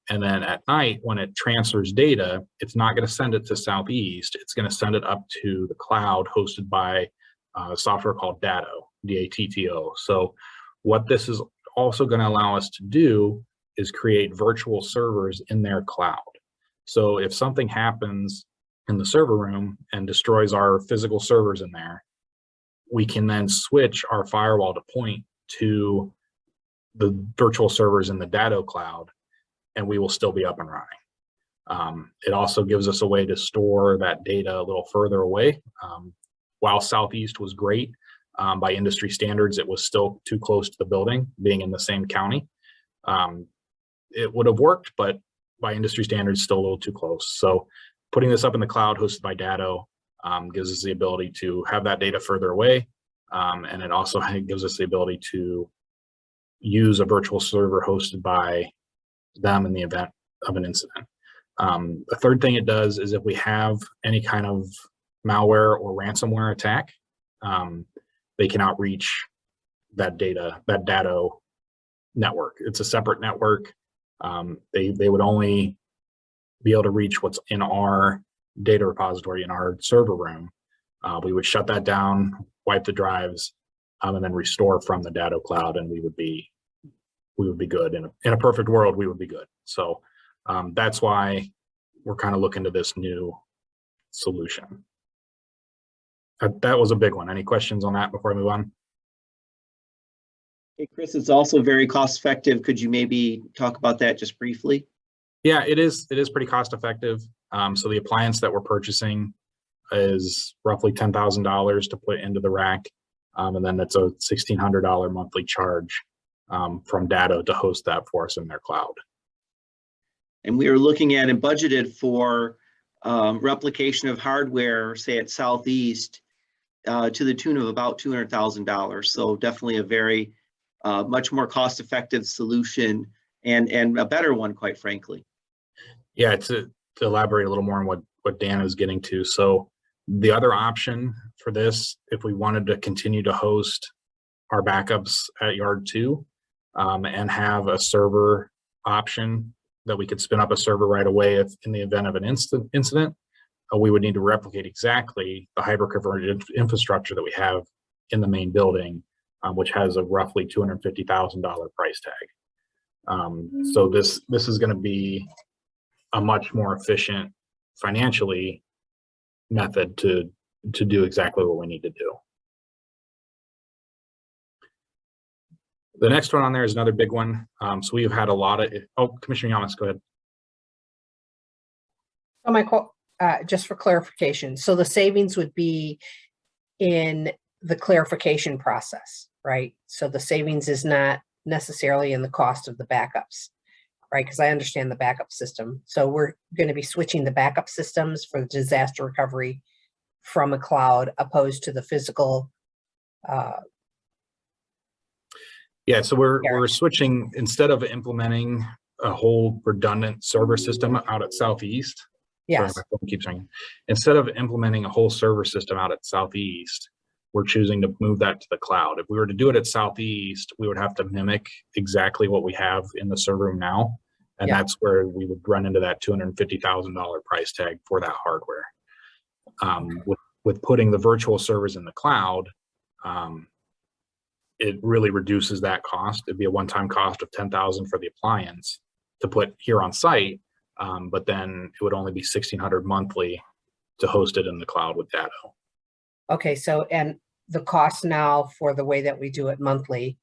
And then at night, when it transfers data, it's not going to send it to Southeast. It's going to send it up to the cloud hosted by a software called Datto, D-A-T-T-O. So what this is also going to allow us to do is create virtual servers in their cloud. So if something happens in the server room and destroys our physical servers in there, we can then switch our firewall to point to the virtual servers in the Datto cloud, and we will still be up and running. It also gives us a way to store that data a little further away. While Southeast was great, by industry standards, it was still too close to the building, being in the same county. It would have worked, but by industry standards, still a little too close. So putting this up in the cloud hosted by Datto gives us the ability to have that data further away. And it also gives us the ability to use a virtual server hosted by them in the event of an incident. The third thing it does is if we have any kind of malware or ransomware attack, they cannot reach that data, that Datto network. It's a separate network. They would only be able to reach what's in our data repository in our server room. We would shut that down, wipe the drives, and then restore from the Datto cloud, and we would be good. In a perfect world, we would be good. So that's why we're kind of looking to this new solution. That was a big one. Any questions on that before I move on? Hey, Chris, it's also very cost effective. Could you maybe talk about that just briefly? Yeah, it is pretty cost effective. So the appliance that we're purchasing is roughly $10,000 to put into the rack. And then it's a $1,600 monthly charge from Datto to host that for us in their cloud. And we are looking at and budgeted for replication of hardware, say at Southeast, to the tune of about $200,000. So definitely a very much more cost-effective solution and a better one, quite frankly. Yeah, to elaborate a little more on what Dan is getting to. So the other option for this, if we wanted to continue to host our backups at Yard 2 and have a server option that we could spin up a server right away if in the event of an incident, we would need to replicate exactly the hyper-converged infrastructure that we have in the main building which has a roughly $250,000 price tag. So this is going to be a much more efficient financially method to do exactly what we need to do. The next one on there is another big one. So we've had a lot of, Commissioner Yamas, go ahead. So just for clarification, so the savings would be in the clarification process, right? So the savings is not necessarily in the cost of the backups, right? Because I understand the backup system. So we're going to be switching the backup systems for the disaster recovery from a cloud opposed to the physical. Yeah, so we're switching, instead of implementing a whole redundant server system out at Southeast. Yes. Sorry, my phone keeps ringing. Instead of implementing a whole server system out at Southeast, we're choosing to move that to the cloud. If we were to do it at Southeast, we would have to mimic exactly what we have in the server room now. And that's where we would run into that $250,000 price tag for that hardware. With putting the virtual servers in the cloud, it really reduces that cost. It'd be a one-time cost of $10,000 for the appliance to put here on site, but then it would only be $1,600 monthly to host it in the cloud with Datto. Okay, so and the cost now for the way that we do it monthly.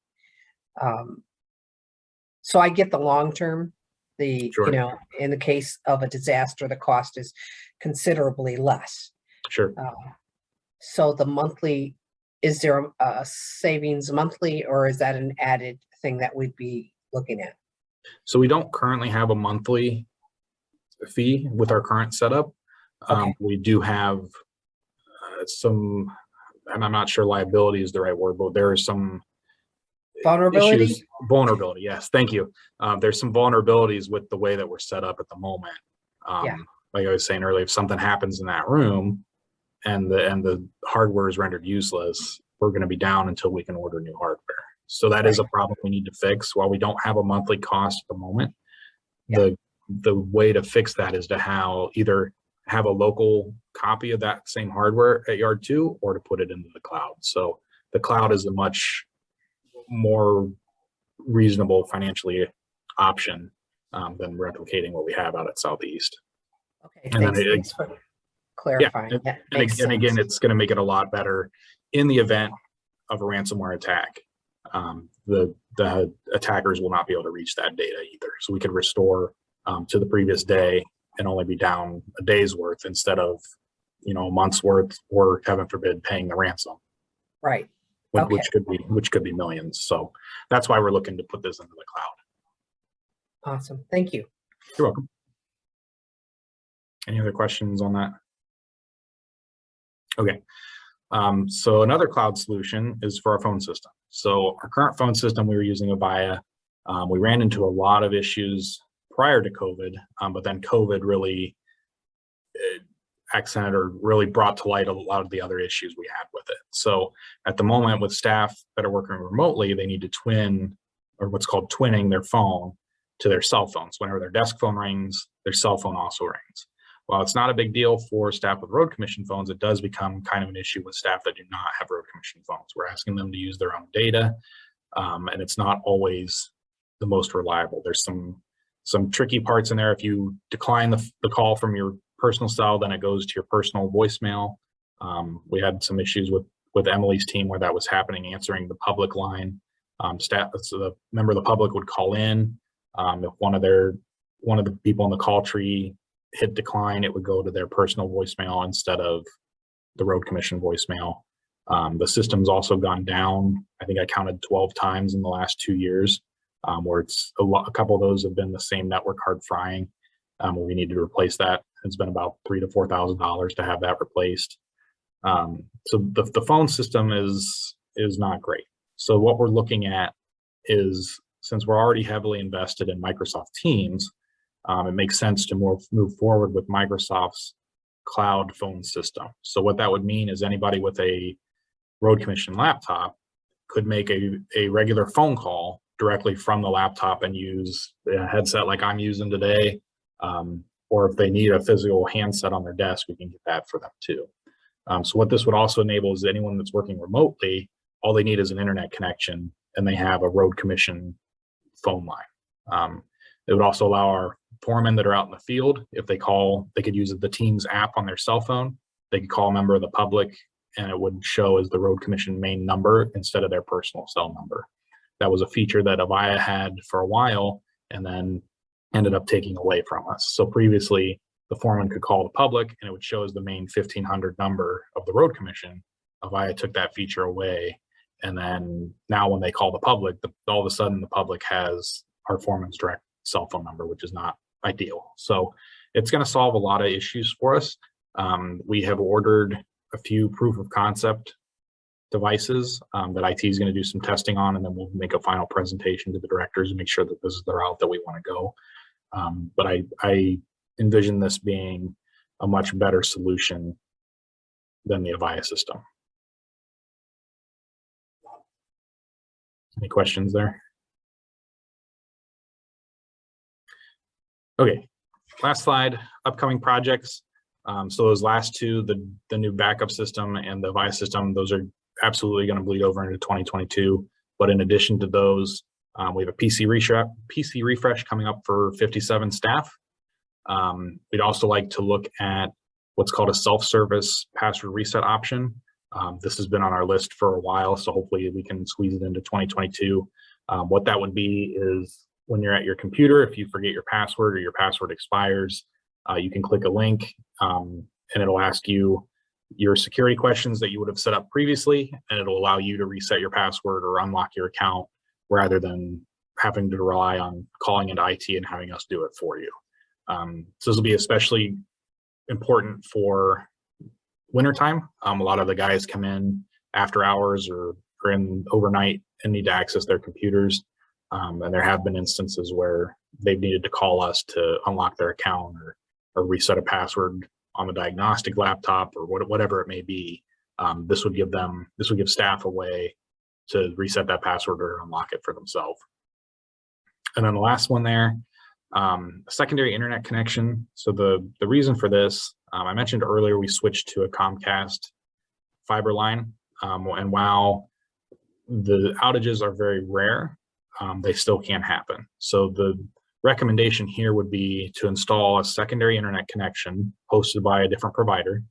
So I get the long term. Sure. You know, in the case of a disaster, the cost is considerably less. Sure. So the monthly, is there a savings monthly, or is that an added thing that we'd be looking at? So we don't currently have a monthly fee with our current setup. We do have some, and I'm not sure liability is the right word, but there are some vulnerability issues. Vulnerability, yes, thank you. There's some vulnerabilities with the way that we're set up at the moment. Like I was saying earlier, if something happens in that room and the hardware is rendered useless, we're going to be down until we can order new hardware. So that is a problem we need to fix. While we don't have a monthly cost at the moment, the way to fix that is to either have a local copy of that same hardware at Yard 2 or to put it into the cloud. So the cloud is a much more reasonable financially option than replicating what we have out at Southeast. Okay, and thanks for clarifying. Yeah, and again, it's going to make it a lot better in the event of a ransomware attack. The attackers will not be able to reach that data either. So we could restore to the previous day and only be down a day's worth instead of, a month's worth, or heaven forbid, paying the ransom. Right. Which could be millions. So that's why we're looking to put this into the cloud. Awesome. Thank you. You're welcome. Any other questions on that? Okay. So another cloud solution is for our phone system. So our current phone system, we were using Avaya. We ran into a lot of issues prior to COVID, but then COVID really accented or really brought to light a lot of the other issues we had with it. So at the moment, with staff that are working remotely, they need to twin, or what's called twinning, their phone to their cell phones. Whenever their desk phone rings, their cell phone also rings. While it's not a big deal for staff with road commission phones, it does become kind of an issue with staff that do not have road commission phones. We're asking them to use their own data, and it's not always the most reliable. There's some tricky parts in there. If you decline the call from your personal cell, then it goes to your personal voicemail. We had some issues with Emily's team where that was happening, answering the public line. So the member of the public would call in. If one of the people in the call tree hit decline, it would go to their personal voicemail instead of the road commission voicemail. The system's also gone down. I think I counted 12 times in the last 2 years, where it's a couple of those have been the same network hard frying. We need to replace that. It's been about $3,000 to $4,000 to have that replaced. So the phone system is not great. So what we're looking at is, since we're already heavily invested in Microsoft Teams, it makes sense to move forward with Microsoft's cloud phone system. So what that would mean is anybody with a road commission laptop could make a regular phone call directly from the laptop and use a headset like I'm using today. Or if they need a physical handset on their desk, we can get that for them too. So what this would also enable is anyone that's working remotely all they need is an internet connection, and they have a road commission phone line. It would also allow our foremen that are out in the field, if they call, they could use the Teams app on their cell phone. They could call a member of the public, and it would show as the road commission main number instead of their personal cell number. That was a feature that Avaya had for a while and then ended up taking away from us. So previously, the foreman could call the public and it would show as the main 1500 number of the road commission. Avaya took that feature away. And then now when they call the public, all of a sudden the public has our foreman's direct cell phone number, which is not ideal. So it's going to solve a lot of issues for us. We have ordered a few proof of concept devices that IT is going to do some testing on, and then we'll make a final presentation to the directors and make sure that this is the route that we want to go. But I envision this being a much better solution than the Avaya system. Any questions there? Okay, last slide, upcoming projects. So those last two, the new backup system and the Avaya system, those are absolutely going to bleed over into 2022. But in addition to those, we have a PC refresh coming up for 57 staff. We'd also like to look at what's called a self-service password reset option. This has been on our list for a while, so hopefully we can squeeze it into 2022. What that would be is when you're at your computer, if you forget your password or your password expires, you can click a link and it'll ask you your security questions that you would have set up previously, and it'll allow you to reset your password or unlock your account rather than having to rely on calling into IT and having us do it for you. So this will be especially important for wintertime. A lot of the guys come in after hours or in overnight and need to access their computers. And there have been instances where they've needed to call us to unlock their account or reset a password on the diagnostic laptop or whatever it may be. This would give staff a way to reset that password or unlock it for themselves. And then the last one there, secondary internet connection. So the reason for this, I mentioned earlier, we switched to a Comcast fiber line. And while the outages are very rare, they still can happen. So the recommendation here would be to install a secondary internet connection hosted by a different provider.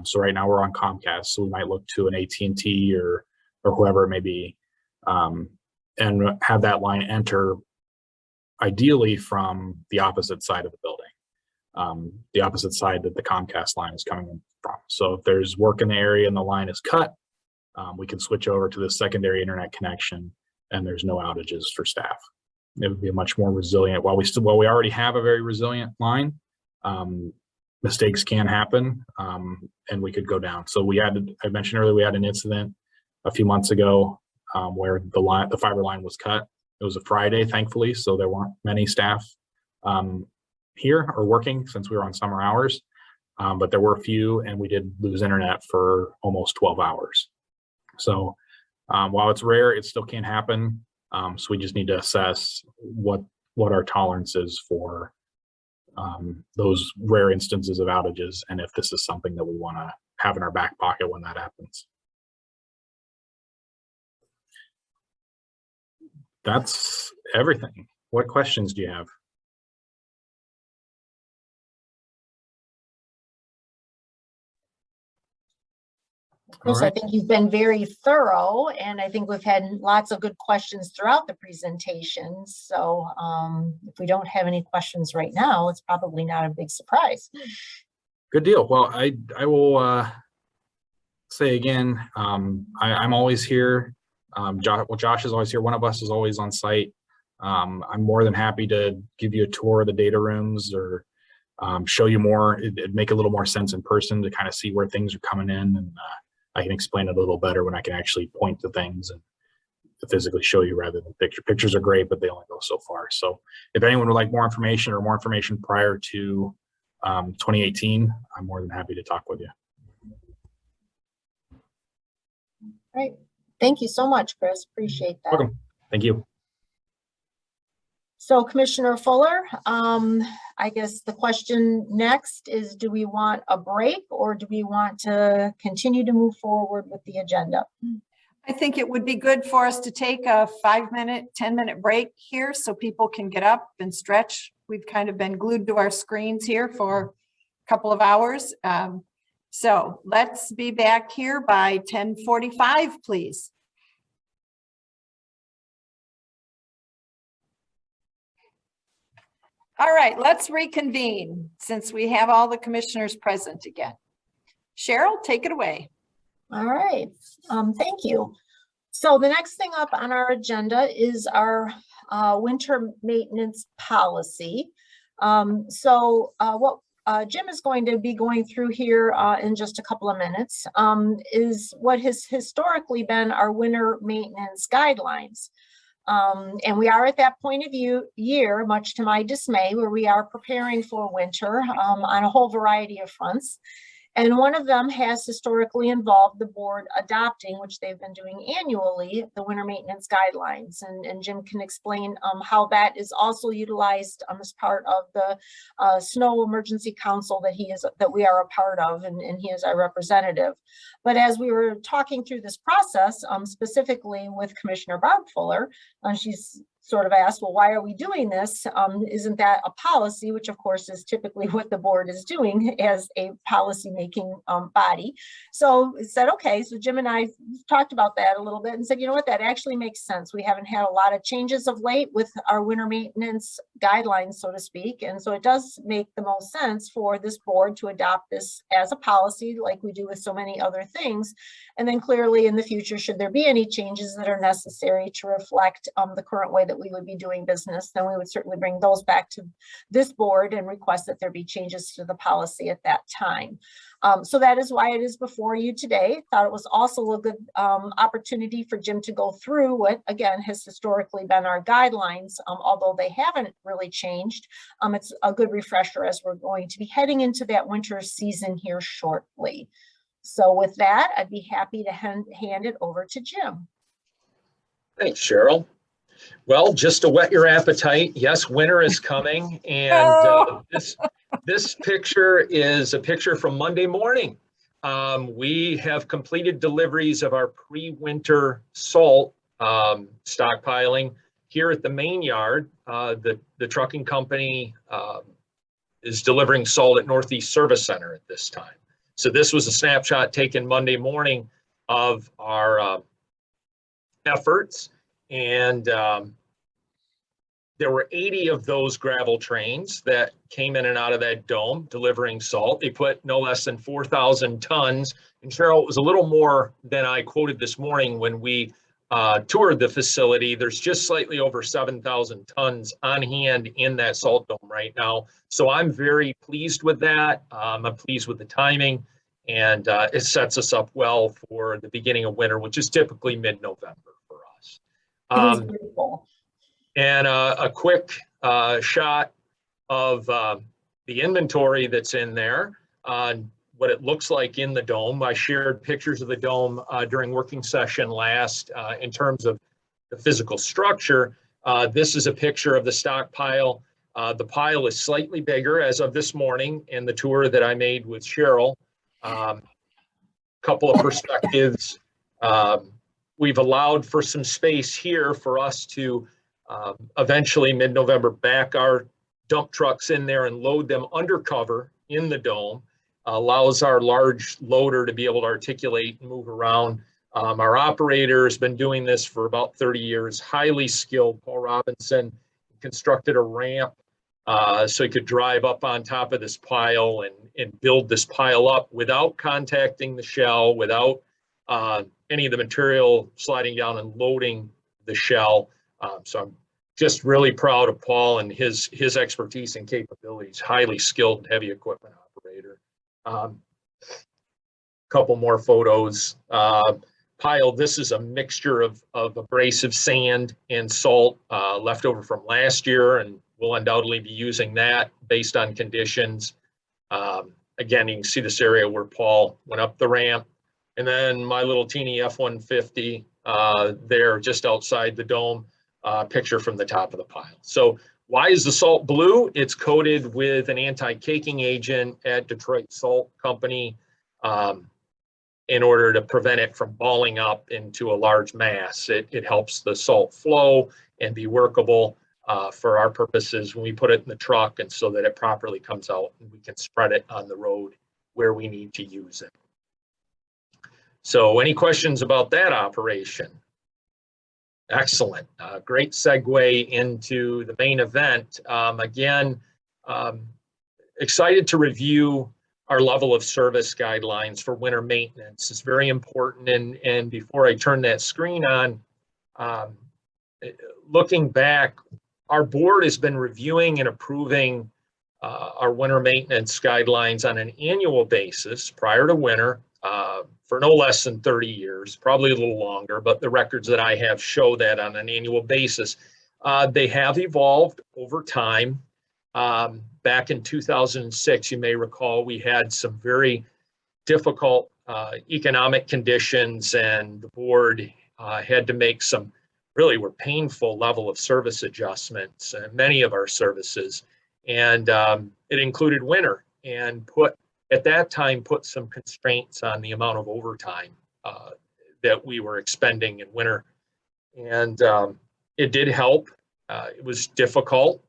So right now we're on Comcast, so we might look to an AT&T or whoever it may be, and have that line enter ideally from the opposite side of the building, the opposite side that the Comcast line is coming in from. So if there's work in the area and the line is cut, we can switch over to the secondary internet connection and there's no outages for staff. It would be a much more resilient, while we already have a very resilient line, mistakes can happen, and we could go down. So I mentioned earlier, we had an incident a few months ago where the fiber line was cut. It was a Friday, thankfully, so there weren't many staff here or working since we were on summer hours, but there were a few, and we did lose internet for almost 12 hours. So while it's rare, it still can happen. So we just need to assess what our tolerance is for those rare instances of outages, and if this is something that we want to have in our back pocket when that happens. That's everything. What questions do you have? Chris, I think you've been very thorough, and I think we've had lots of good questions throughout the presentation. So if we don't have any questions right now, it's probably not a big surprise. Good deal. Well, I will say again, I'm always here. Josh is always here. One of us is always on site. I'm more than happy to give you a tour of the data rooms or show you more. It'd make a little more sense in person to kind of see where things are coming in, and I can explain it a little better when I can actually point to things and physically show you rather than picture. Pictures are great, but they only go so far. So if anyone would like more information or more information prior to 2018, I'm more than happy to talk with you. Great. Thank you so much, Chris. Appreciate that. Welcome. Thank you. So Commissioner Fuller, I guess the question next is, do we want a break or do we want to continue to move forward with the agenda? I think it would be good for us to take a 5-minute, 10-minute break here so people can get up and stretch. We've kind of been glued to our screens here for a couple of hours. So let's be back here by 10:45, please. All right, let's reconvene since we have all the commissioners present again. Cheryl, take it away. All right, thank you. So the next thing up on our agenda is our winter maintenance policy. What Jim is going to be going through here in just a couple of minutes is what has historically been our winter maintenance guidelines. And we are at that point of year, much to my dismay, where we are preparing for winter on a whole variety of fronts. And one of them has historically involved the board adopting, which they've been doing annually, the winter maintenance guidelines. And Jim can explain how that is also utilized as part of the Snow Emergency Council that we are a part of, and he is our representative. But as we were talking through this process, specifically with Commissioner Barb Fuller, she's sort of asked, well, why are we doing this? Isn't that a policy, which of course is typically what the board is doing as a policy making body. So it said, okay, so Jim and I talked about that a little bit and said, you know what, that actually makes sense. We haven't had a lot of changes of late with our winter maintenance guidelines, so to speak. And so it does make the most sense for this board to adopt this as a policy like we do with so many other things. And then clearly in the future, should there be any changes that are necessary to reflect the current way that we would be doing business, then we would certainly bring those back to this board and request that there be changes to the policy at that time. So that is why it is before you today. Thought it was also a good opportunity for Jim to go through what, again, has historically been our guidelines, although they haven't really changed. It's a good refresher as we're going to be heading into that winter season here shortly. So with that, I'd be happy to hand it over to Jim. Thanks, Cheryl. Well, just to whet your appetite, yes, winter is coming, and this picture is a picture from Monday morning. We have completed deliveries of our pre-winter salt stockpiling here at the main yard. The trucking company is delivering salt at Northeast Service Center at this time. So this was a snapshot taken Monday morning of our efforts. And there were 80 of those gravel trains that came in and out of that dome delivering salt. They put no less than 4,000 tons. And Cheryl, it was a little more than I quoted this morning when we toured the facility. There's just slightly over 7,000 tons on hand in that salt dome right now. So I'm very pleased with that. I'm pleased with the timing, and it sets us up well for the beginning of winter, which is typically mid-November. And a quick shot of the inventory that's in there, what it looks like in the dome. I shared pictures of the dome during working session last in terms of the physical structure. This is a picture of the stockpile. The pile is slightly bigger as of this morning in the tour that I made with Cheryl. Couple of perspectives. We've allowed for some space here for us to eventually mid-November back our dump trucks in there and load them undercover in the dome. Allows our large loader to be able to articulate and move around. Our operator has been doing this for about 30 years, highly skilled. Paul Robinson constructed a ramp so he could drive up on top of this pile and build this pile up without contacting the shell, without any of the material sliding down and loading the shell. So I'm just really proud of Paul and his expertise and capabilities. Highly skilled heavy equipment operator. Couple more photos. Pile, this is a mixture of abrasive sand and salt left over from last year, and we'll undoubtedly be using that based on conditions. Again, you can see this area where Paul went up the ramp. And then my little teeny F-150 there just outside the dome, picture from the top of the pile. So why is the salt blue? It's coated with an anti-caking agent at Detroit Salt Company. in order to prevent it from balling up into a large mass. It helps the salt flow and be workable for our purposes when we put it in the truck, and so that it properly comes out and we can spread it on the road where we need to use it. So any questions about that operation? Excellent. Great segue into the main event. Again, excited to review our level of service guidelines for winter maintenance. It's very important. And before I turn that screen on, looking back, our board has been reviewing and approving our winter maintenance guidelines on an annual basis prior to winter for no less than 30 years, probably a little longer, but the records that I have show that on an annual basis. They have evolved over time. Back in 2006, you may recall, we had some very difficult economic conditions, and the board had to make some really were painful level of service adjustments in many of our services. And it included winter, and at that time put some constraints on the amount of overtime that we were expending in winter. And it did help. It was difficult.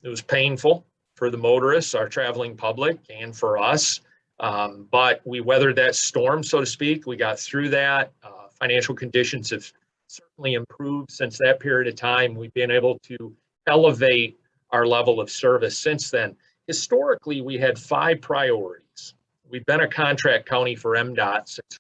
It was painful for the motorists, our traveling public, and for us. But we weathered that storm, so to speak. We got through that. Financial conditions have certainly improved since that period of time. We've been able to elevate our level of service since then. Historically, we had 5 priorities. We've been a contract county for MDOT since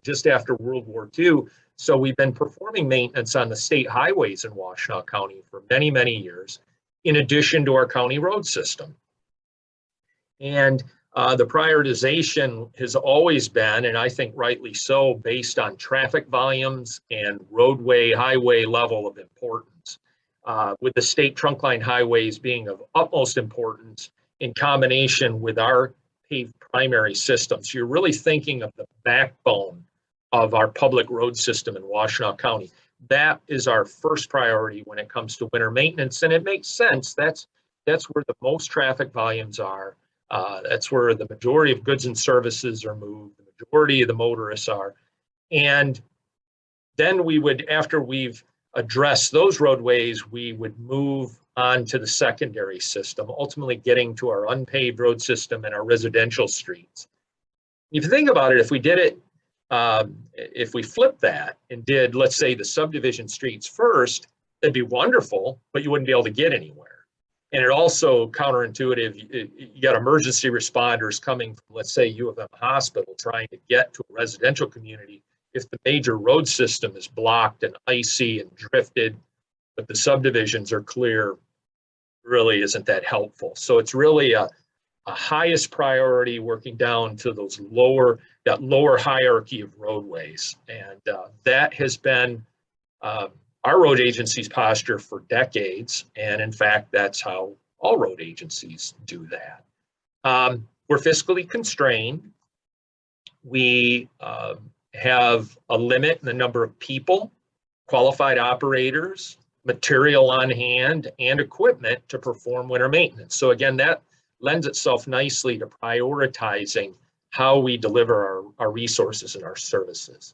just after World War II. So we've been performing maintenance on the state highways in Washtenaw County for many, many years, in addition to our county road system. And the prioritization has always been, and I think rightly so, based on traffic volumes and roadway, highway level of importance, with the state trunk line highways being of utmost importance in combination with our paved primary system. So you're really thinking of the backbone of our public road system in Washtenaw County. That is our first priority when it comes to winter maintenance, and it makes sense. That's where the most traffic volumes are. That's where the majority of goods and services are moved, the majority of the motorists are. And then we would, after we've addressed those roadways, we would move on to the secondary system, ultimately getting to our unpaved road system and our residential streets. If you think about it, if we did it, if we flipped that and did, let's say, the subdivision streets first, that'd be wonderful, but you wouldn't be able to get anywhere. And it also counterintuitive, you got emergency responders coming from, let's say, U of M Hospital trying to get to a residential community. If the major road system is blocked and icy and drifted, but the subdivisions are clear, really isn't that helpful. So it's really a highest priority working down to those that lower hierarchy of roadways. And that has been our road agency's posture for decades. And in fact, that's how all road agencies do that. We're fiscally constrained. We have a limit in the number of people, qualified operators, material on hand, and equipment to perform winter maintenance. So again, that lends itself nicely to prioritizing how we deliver our resources and our services.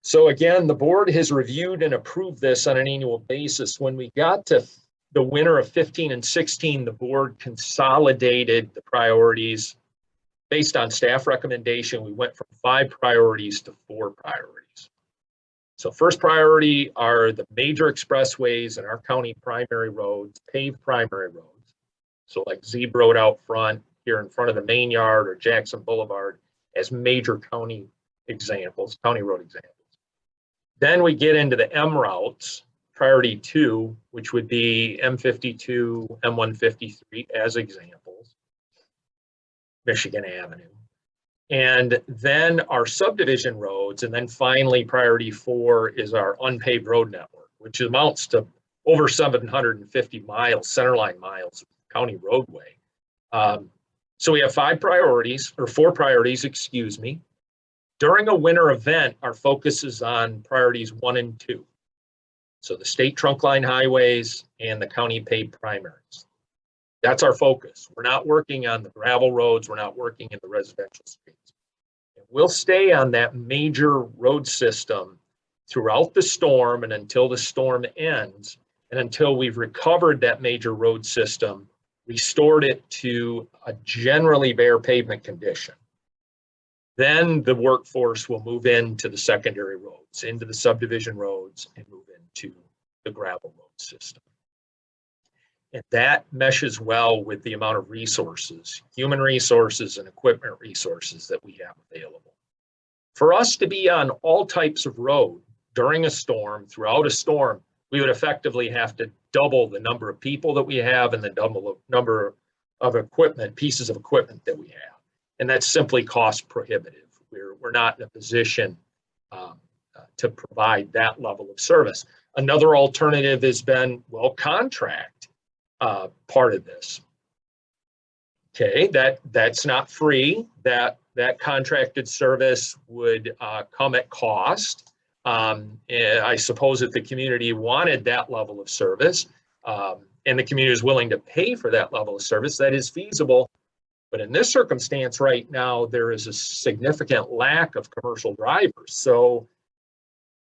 So again, the board has reviewed and approved this on an annual basis. When we got to the winter of 15 and 16, the board consolidated the priorities based on staff recommendation. We went from 5 priorities to 4 priorities. So first priority are the major expressways and our county primary roads, paved primary roads. So like Zeeb Road out front, here in front of the main yard, or Jackson Boulevard as major county examples, county road examples. Then we get into the M routes, priority 2, which would be M52, M153 as examples, Michigan Avenue. And then our subdivision roads, and then finally priority 4 is our unpaved road network, which amounts to over 750 miles, centerline miles of county roadway. So we have 5 priorities, or 4 priorities, excuse me. During a winter event, our focus is on priorities 1 and 2. So the state trunk line highways and the county paved primaries. That's our focus. We're not working on the gravel roads. We're not working in the residential streets. We'll stay on that major road system throughout the storm and until the storm ends, and until we've recovered that major road system, restored it to a generally bare pavement condition. Then the workforce will move into the secondary roads, into the subdivision roads, and move into the gravel road system. And that meshes well with the amount of resources, human resources and equipment resources that we have available. For us to be on all types of road during a storm, throughout a storm, we would effectively have to double the number of people that we have and the double number of equipment, pieces of equipment that we have. And that's simply cost prohibitive. We're not in a position to provide that level of service. Another alternative has been, well, contract part of this. Okay, that's not free. That contracted service would come at cost. I suppose if the community wanted that level of service and the community is willing to pay for that level of service, that is feasible. But in this circumstance right now, there is a significant lack of commercial drivers. So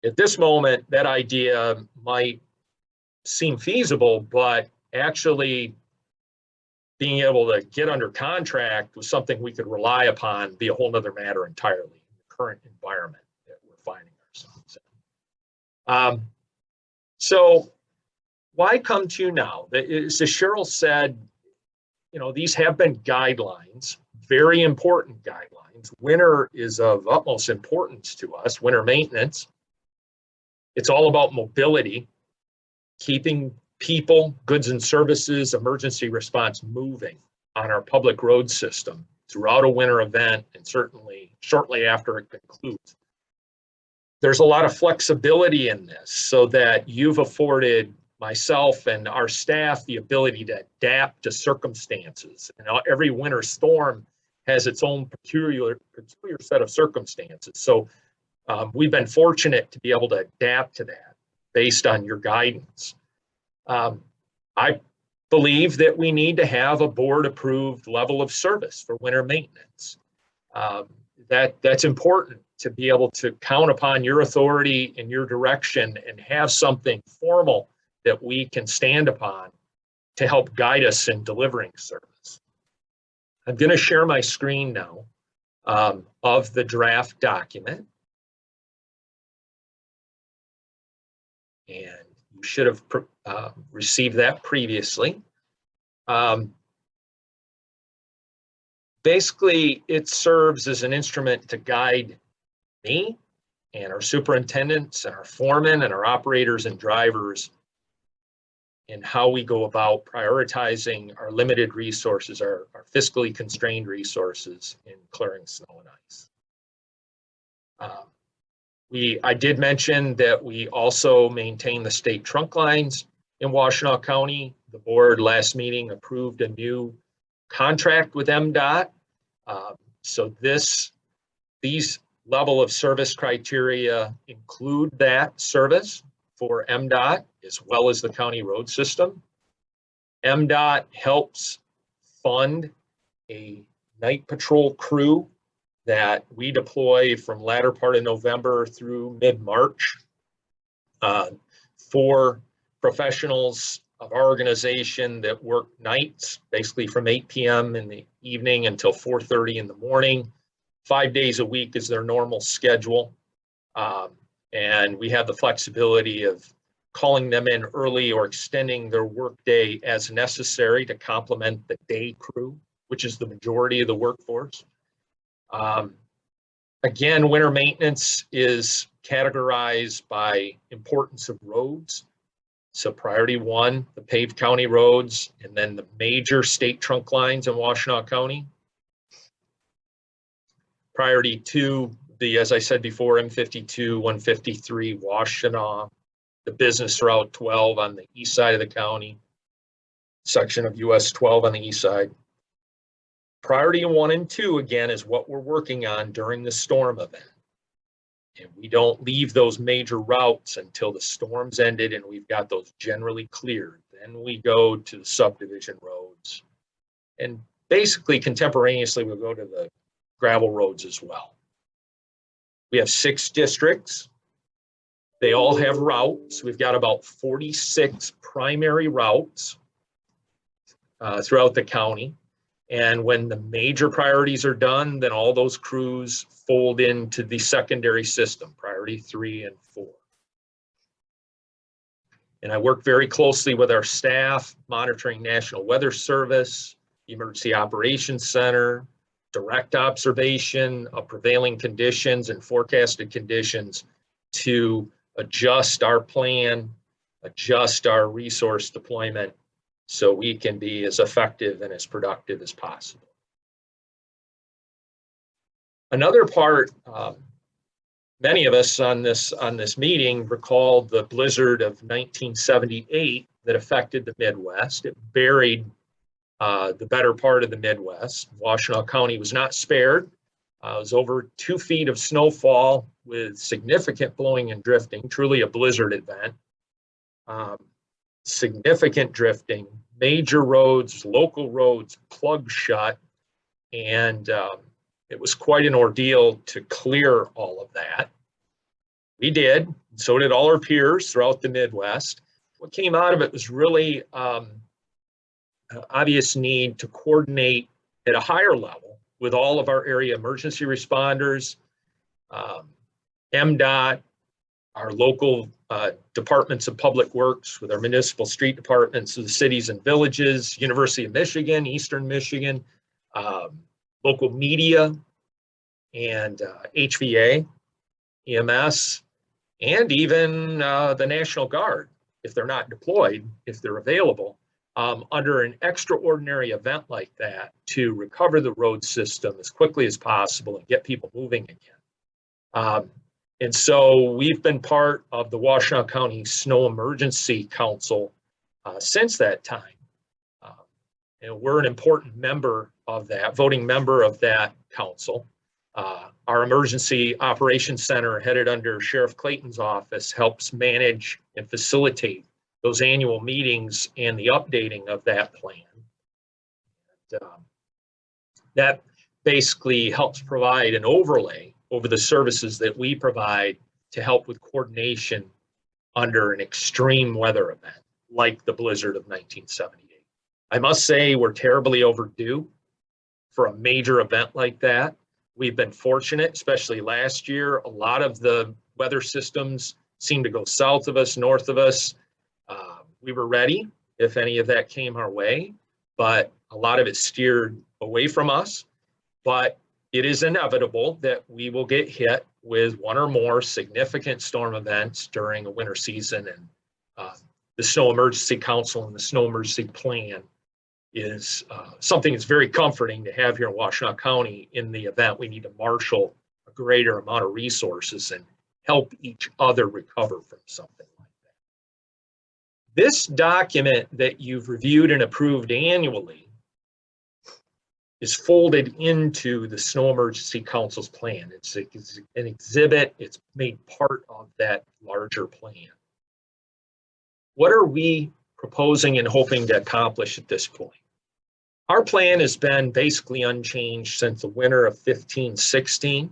at this moment, that idea might seem feasible, but actually being able to get under contract was something we could rely upon, be a whole nother matter entirely in the current environment that we're finding ourselves in. So why come to now? As Cheryl said, you know, these have been guidelines, very important guidelines. Winter is of utmost importance to us, winter maintenance. It's all about mobility, keeping people, goods and services, emergency response moving on our public road system throughout a winter event and certainly shortly after it concludes. There's a lot of flexibility in this so that you've afforded myself and our staff the ability to adapt to circumstances. And every winter storm has its own peculiar set of circumstances. So we've been fortunate to be able to adapt to that based on your guidance. I believe that we need to have a board-approved level of service for winter maintenance. That's important to be able to count upon your authority and your direction and have something formal that we can stand upon to help guide us in delivering service. I'm going to share my screen now of the draft document. And you should have received that previously. Basically, it serves as an instrument to guide me and our superintendents and our foremen and our operators and drivers in how we go about prioritizing our limited resources, our fiscally constrained resources in clearing snow and ice. I did mention that we also maintain the state trunk lines in Washtenaw County. The board last meeting approved a new contract with MDOT. So these level of service criteria include that service for MDOT as well as the county road system. MDOT helps fund a night patrol crew that we deploy from latter part of November through mid-March for professionals of our organization that work nights, basically from 8 p.m. in the evening until 4:30 in the morning. 5 days a week is their normal schedule. And we have the flexibility of calling them in early or extending their workday as necessary to complement the day crew, which is the majority of the workforce. Again, winter maintenance is categorized by importance of roads. So priority 1, the paved county roads, and then the major state trunk lines in Washtenaw County. Priority 2, as I said before, M52, 153, Washtenaw, the business route 12 on the east side of the county, section of US 12 on the east side. Priority 1 and 2, again, is what we're working on during the storm event. And we don't leave those major routes until the storm's ended and we've got those generally cleared. Then we go to the subdivision roads. And basically contemporaneously, we'll go to the gravel roads as well. We have 6 districts. They all have routes. We've got about 46 primary routes throughout the county. And when the major priorities are done, then all those crews fold into the secondary system, priority 3 and 4. And I work very closely with our staff, monitoring National Weather Service, Emergency Operations Center, direct observation of prevailing conditions and forecasted conditions to adjust our plan, adjust our resource deployment so we can be as effective and as productive as possible. Another part, many of us on this meeting recall the blizzard of 1978 that affected the Midwest. It buried the better part of the Midwest. Washtenaw County was not spared. It was over 2 feet of snowfall with significant blowing and drifting, truly a blizzard event. Significant drifting, major roads, local roads plugged shut, and it was quite an ordeal to clear all of that. We did, and so did all our peers throughout the Midwest. What came out of it was really obvious need to coordinate at a higher level with all of our area emergency responders, MDOT, our local departments of public works, with our municipal street departments of the cities and villages, University of Michigan, Eastern Michigan, local media, and HVA, EMS, and even the National Guard, if they're not deployed, if they're available, under an extraordinary event like that, to recover the road system as quickly as possible and get people moving again. And so we've been part of the Washtenaw County Snow Emergency Council since that time. And we're an important member of that, voting member of that council. Our Emergency Operations Center, headed under Sheriff Clayton's office, helps manage and facilitate those annual meetings and the updating of that plan. And, that basically helps provide an overlay over the services that we provide to help with coordination under an extreme weather event like the blizzard of 1978. I must say we're terribly overdue for a major event like that. We've been fortunate, especially last year. A lot of the weather systems seemed to go south of us, north of us. We were ready if any of that came our way, but a lot of it steered away from us. But it is inevitable that we will get hit with one or more significant storm events during a winter season. And the Snow Emergency Council and the Snow Emergency Plan is something that's very comforting to have here in Washtenaw County. In the event we need to marshal a greater amount of resources and help each other recover from something like that. This document that you've reviewed and approved annually is folded into the Snow Emergency Council's plan. It's an exhibit. It's made part of that larger plan. What are we proposing and hoping to accomplish at this point? Our plan has been basically unchanged since the winter of 15-16.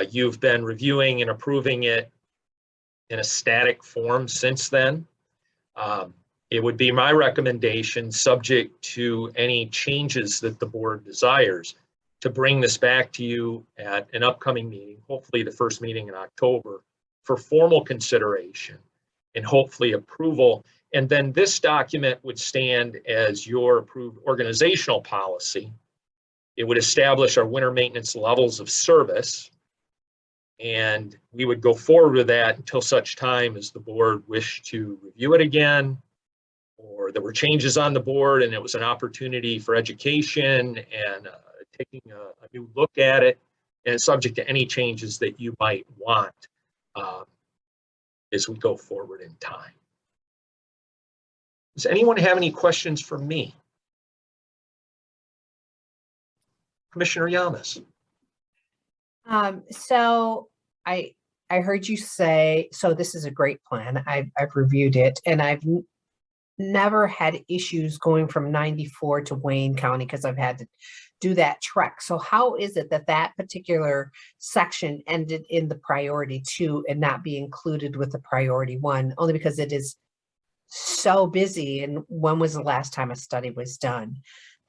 You've been reviewing and approving it in a static form since then. It would be my recommendation, subject to any changes that the board desires, to bring this back to you at an upcoming meeting, hopefully the first meeting in October, for formal consideration and hopefully approval. And then this document would stand as your approved organizational policy. It would establish our winter maintenance levels of service, and we would go forward with that until such time as the board wished to review it again, or there were changes on the board and it was an opportunity for education and taking a new look at it, and subject to any changes that you might want as we go forward in time. Does anyone have any questions for me? Commissioner Yamas. So I heard you say, so this is a great plan. I've reviewed it, and I've never had issues going from 94 to Wayne County because I've had to do that trek. So how is it that that particular section ended in the priority 2 and not be included with the priority 1? Only because it is so busy. And when was the last time a study was done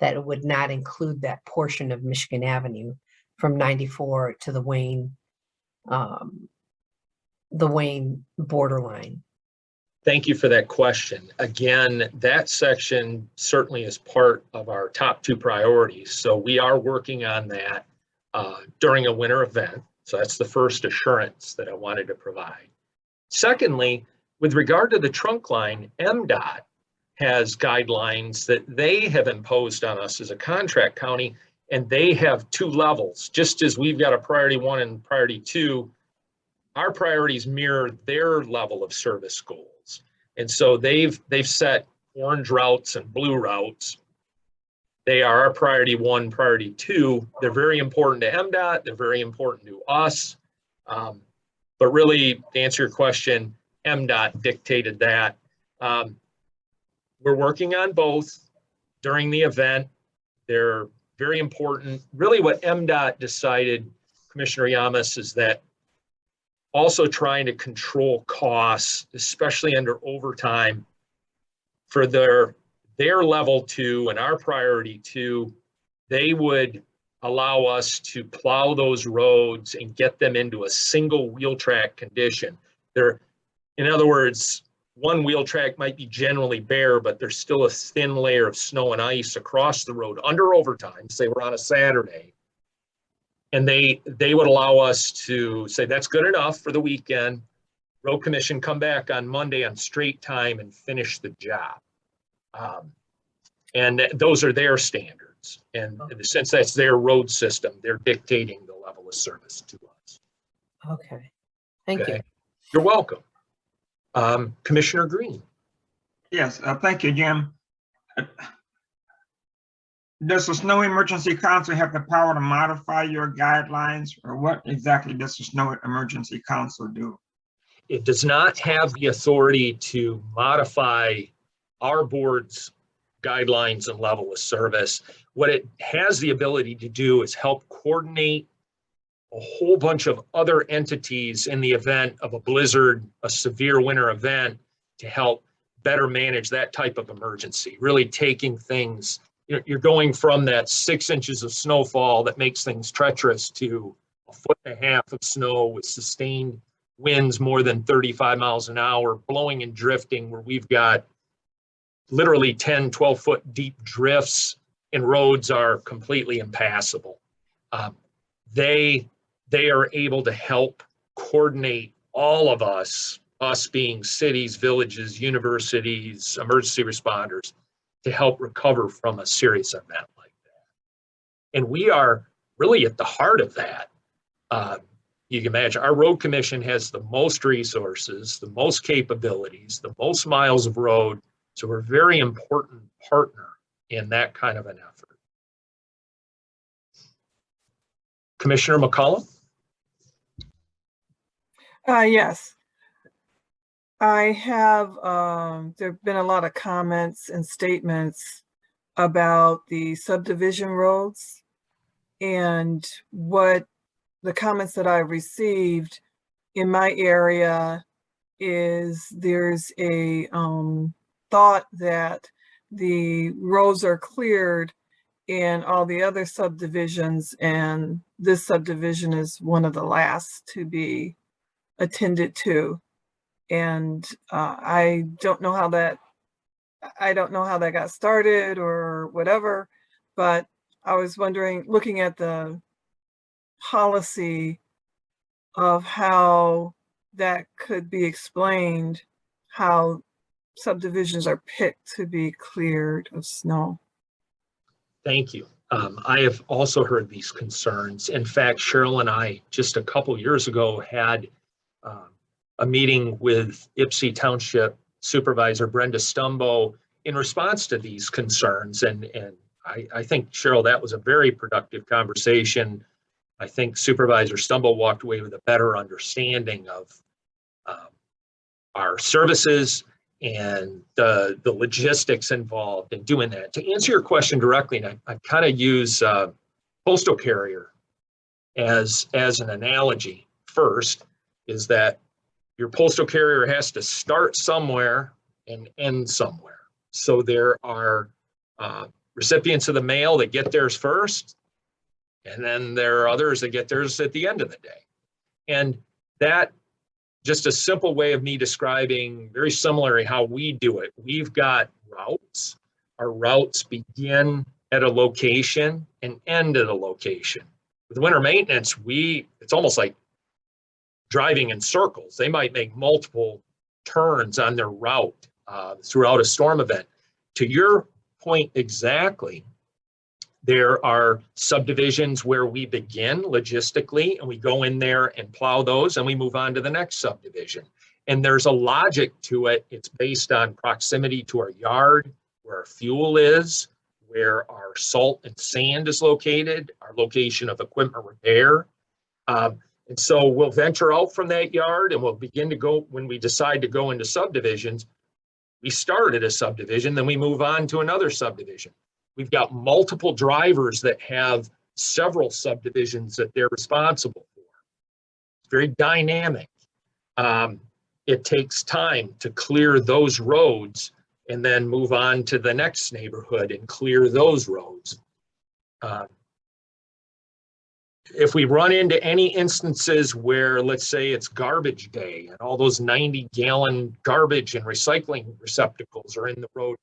that it would not include that portion of Michigan Avenue from 94 to the Wayne borderline? Thank you for that question. Again, that section certainly is part of our top 2 priorities. So we are working on that during a winter event. So that's the first assurance that I wanted to provide. Secondly, with regard to the trunk line, MDOT has guidelines that they have imposed on us as a contract county, and they have 2 levels. Just as we've got a priority 1 and priority 2, our priorities mirror their level of service goals. And so they've set orange routes and blue routes. They are our priority 1, priority 2. They're very important to MDOT. They're very important to us. But really, to answer your question, MDOT dictated that. We're working on both during the event. They're very important. Really what MDOT decided, Commissioner Yamas, is that also trying to control costs, especially under overtime, for their level 2 and our priority 2, they would allow us to plow those roads and get them into a single wheel track condition. In other words, one wheel track might be generally bare, but there's still a thin layer of snow and ice across the road under overtime, say we're on a Saturday. And they would allow us to say, that's good enough for the weekend. Road Commission, come back on Monday on straight time and finish the job. And those are their standards. And since that's their road system, they're dictating the level of service to us. Okay, thank you. You're welcome. Commissioner Green. Yes, thank you, Jim. Does the Snow Emergency Council have the power to modify your guidelines, or what exactly does the Snow Emergency Council do? It does not have the authority to modify our board's guidelines and level of service. What it has the ability to do is help coordinate a whole bunch of other entities in the event of a blizzard, a severe winter event, to help better manage that type of emergency, really taking things. You're going from that 6 inches of snowfall that makes things treacherous to 1.5 feet of snow with sustained winds more than 35 miles an hour, blowing and drifting, where we've got literally 10, 12-foot deep drifts and roads are completely impassable. They are able to help coordinate all of us being cities, villages, universities, emergency responders, to help recover from a serious event like that. And we are really at the heart of that. You can imagine our road commission has the most resources, the most capabilities, the most miles of road. So we're a very important partner in that kind of an effort. Commissioner McCollum? Yes. I have, there have been a lot of comments and statements about the subdivision roads, and what the comments that I've received in my area is there's a thought that the roads are cleared in all the other subdivisions, and this subdivision is one of the last to be attended to. And I don't know how that got started or whatever, but I was wondering, looking at the policy of how that could be explained, how subdivisions are picked to be cleared of snow. Thank you. I have also heard these concerns. In fact, Cheryl and I, just a couple years ago, had a meeting with Ypsi Township Supervisor Brenda Stumbo in response to these concerns. And I think, Cheryl, that was a very productive conversation. I think Supervisor Stumbo walked away with a better understanding of our services and the logistics involved in doing that. To answer your question directly, and I kind of use postal carrier as an analogy first, is that your postal carrier has to start somewhere and end somewhere. So there are recipients of the mail that get theirs first, and then there are others that get theirs at the end of the day. And that, just a simple way of me describing very similarly how we do it. We've got routes. Our routes begin at a location and end at a location. With winter maintenance, it's almost like driving in circles. They might make multiple turns on their route throughout a storm event. To your point exactly, there are subdivisions where we begin logistically and we go in there and plow those and we move on to the next subdivision. And there's a logic to it. It's based on proximity to our yard, where our fuel is, where our salt and sand is located, our location of equipment repair. And so we'll venture out from that yard and we'll begin to go, when we decide to go into subdivisions, we start at a subdivision, then we move on to another subdivision. We've got multiple drivers that have several subdivisions that they're responsible for. It's very dynamic. It takes time to clear those roads and then move on to the next neighborhood and clear those roads. If we run into any instances where, let's say it's garbage day and all those 90-gallon garbage and recycling receptacles are in the road,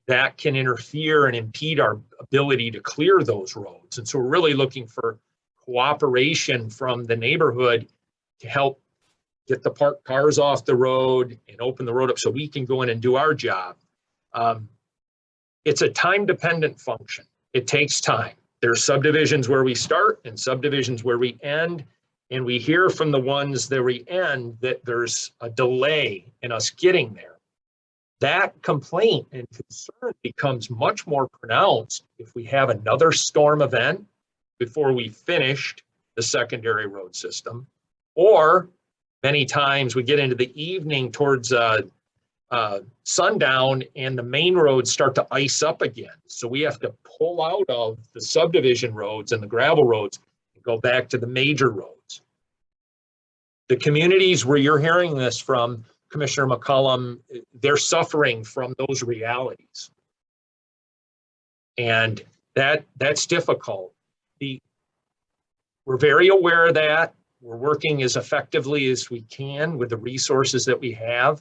that can interfere and impede our ability to clear those roads. And so we're really looking for cooperation from the neighborhood to help get the parked cars off the road and open the road up so we can go in and do our job. It's a time-dependent function. It takes time. There's subdivisions where we start and subdivisions where we end, and we hear from the ones that we end that there's a delay in us getting there. That complaint and concern becomes much more pronounced if we have another storm event before we finished the secondary road system, or many times we get into the evening towards sundown and the main roads start to ice up again. So we have to pull out of the subdivision roads and the gravel roads and go back to the major roads. The communities where you're hearing this from, Commissioner McCollum, they're suffering from those realities. And that's difficult. We're very aware of that. We're working as effectively as we can with the resources that we have.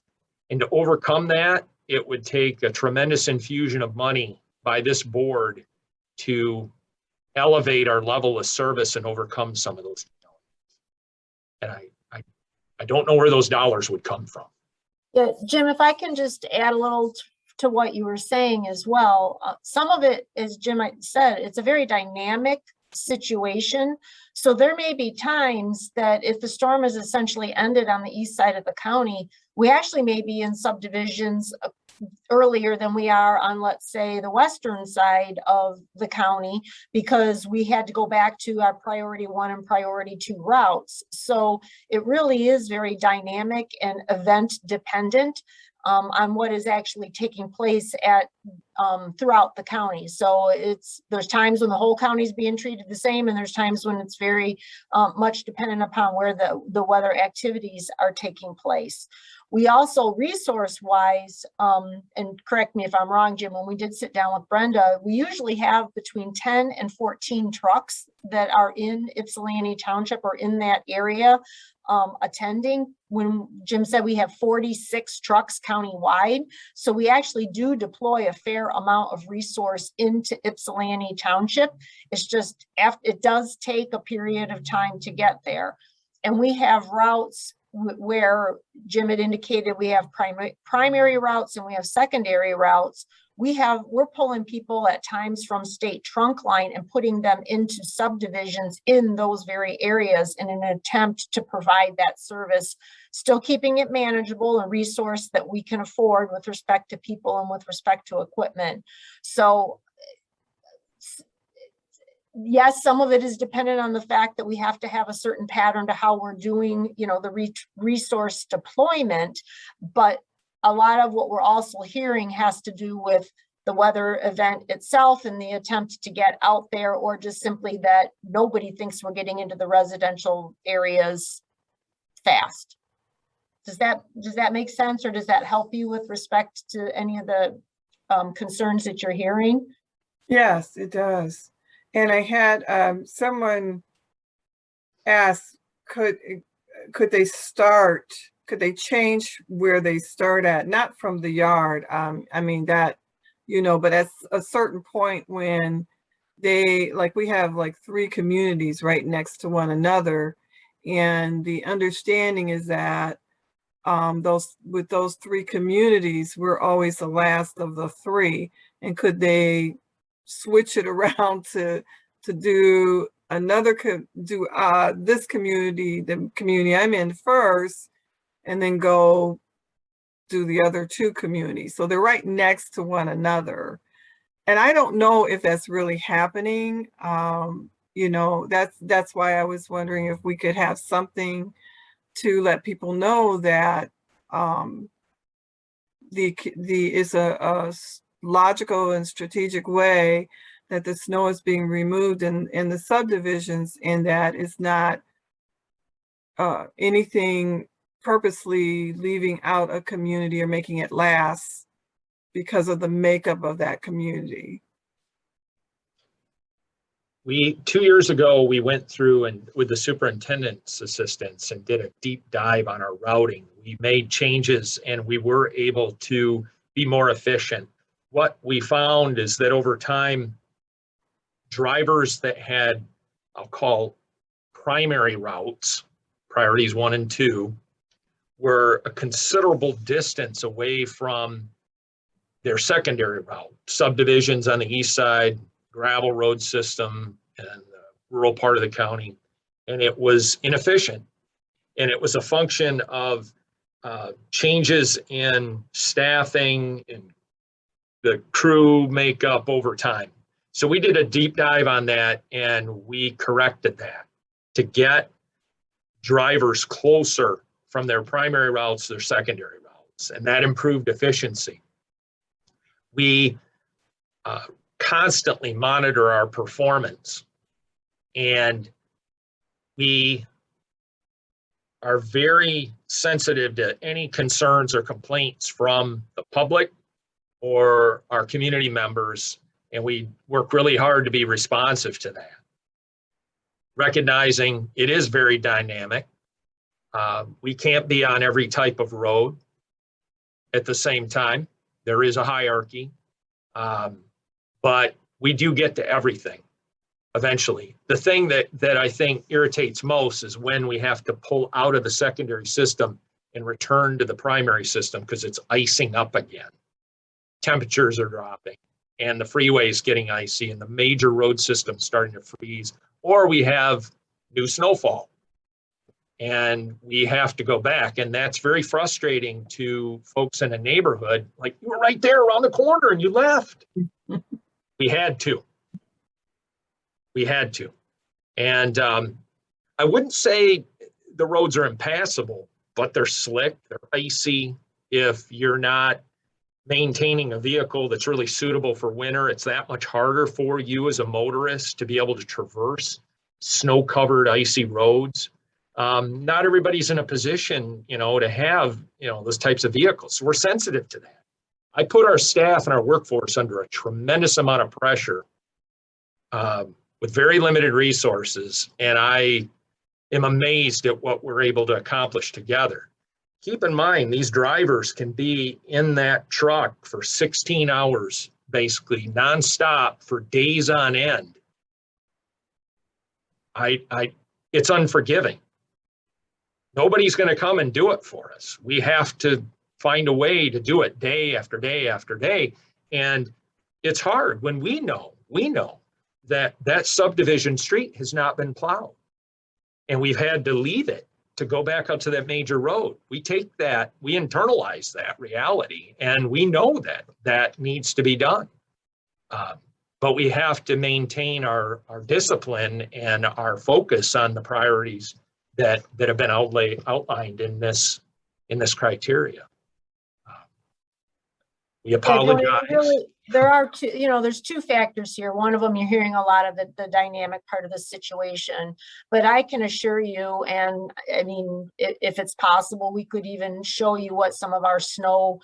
And to overcome that, it would take a tremendous infusion of money by this board to elevate our level of service and overcome some of those challenges. And I don't know where those dollars would come from. Yeah, Jim, if I can just add a little to what you were saying as well. Some of it, as Jim said, it's a very dynamic situation. So there may be times that if the storm is essentially ended on the east side of the county, we actually may be in subdivisions earlier than we are on, let's say, the western side of the county, because we had to go back to our priority 1 and priority 2 routes. So it really is very dynamic and event dependent on what is actually taking place at throughout the county. So there's times when the whole county is being treated the same, and there's times when it's very much dependent upon where the weather activities are taking place. We also, resource-wise, and correct me if I'm wrong, Jim, when we did sit down with Brenda, we usually have between 10 and 14 trucks that are in Ypsilanti Township or in that area attending. When Jim said we have 46 trucks countywide, so we actually do deploy a fair amount of resource into Ypsilanti Township. It's just, it does take a period of time to get there. And we have routes where Jim had indicated we have primary routes and we have secondary routes. We're pulling people at times from state trunk line and putting them into subdivisions in those very areas in an attempt to provide that service, still keeping it manageable and resource that we can afford with respect to people and with respect to equipment. So yes, some of it is dependent on the fact that we have to have a certain pattern to how we're doing, the resource deployment, but a lot of what we're also hearing has to do with the weather event itself and the attempt to get out there, or just simply that nobody thinks we're getting into the residential areas fast. Does that make sense, or does that help you with respect to any of the concerns that you're hearing? Yes, it does. And I had someone ask, could they change where they start at? Not from the yard. I mean that, but at a certain point when we have like 3 communities right next to one another. And the understanding is that with those 3 communities, we're always the last of the 3. And could they switch it around to do this community, the community I'm in first, and then go do the other 2 communities? So they're right next to one another. And I don't know if that's really happening. That's why I was wondering if we could have something to let people know that is a logical and strategic way that the snow is being removed in the subdivisions, and that is not anything purposely leaving out a community or making it last because of the makeup of that community. 2 years ago, we went through and with the superintendent's assistance and did a deep dive on our routing. We made changes and we were able to be more efficient. What we found is that over time, drivers that had, I'll call primary routes, priorities 1 and 2, were a considerable distance away from their secondary route. Subdivisions on the east side, gravel road system, and the rural part of the county. And it was inefficient. And it was a function of changes in staffing and the crew makeup over time. So we did a deep dive on that, and we corrected that to get drivers closer from their primary routes to their secondary routes, and that improved efficiency. We constantly monitor our performance, and we are very sensitive to any concerns or complaints from the public or our community members, and we work really hard to be responsive to that. Recognizing it is very dynamic. We can't be on every type of road at the same time. There is a hierarchy, but we do get to everything eventually. The thing that I think irritates most is when we have to pull out of the secondary system and return to the primary system because it's icing up again. Temperatures are dropping and the freeway is getting icy and the major road system starting to freeze, or we have new snowfall and we have to go back. And that's very frustrating to folks in a neighborhood. Like, you were right there around the corner and you left. We had to. And I wouldn't say the roads are impassable, but they're slick, they're icy. If you're not maintaining a vehicle that's really suitable for winter, it's that much harder for you as a motorist to be able to traverse snow-covered, icy roads. Not everybody's in a position, to have, those types of vehicles. So we're sensitive to that. I put our staff and our workforce under a tremendous amount of pressure with very limited resources, and I am amazed at what we're able to accomplish together. Keep in mind, these drivers can be in that truck for 16 hours, basically nonstop for days on end. It's unforgiving. Nobody's going to come and do it for us. We have to find a way to do it day after day after day. And it's hard when we know that subdivision street has not been plowed. And we've had to leave it to go back out to that major road. We take that, we internalize that reality, and we know that needs to be done. But we have to maintain our discipline and our focus on the priorities that have been outlined in this criteria. We Yeah, Tony, apologize. there are two, there's two factors here. One of them, you're hearing a lot of the dynamic part of the situation, but I can assure you, and I mean, if it's possible, we could even show you what some of our snow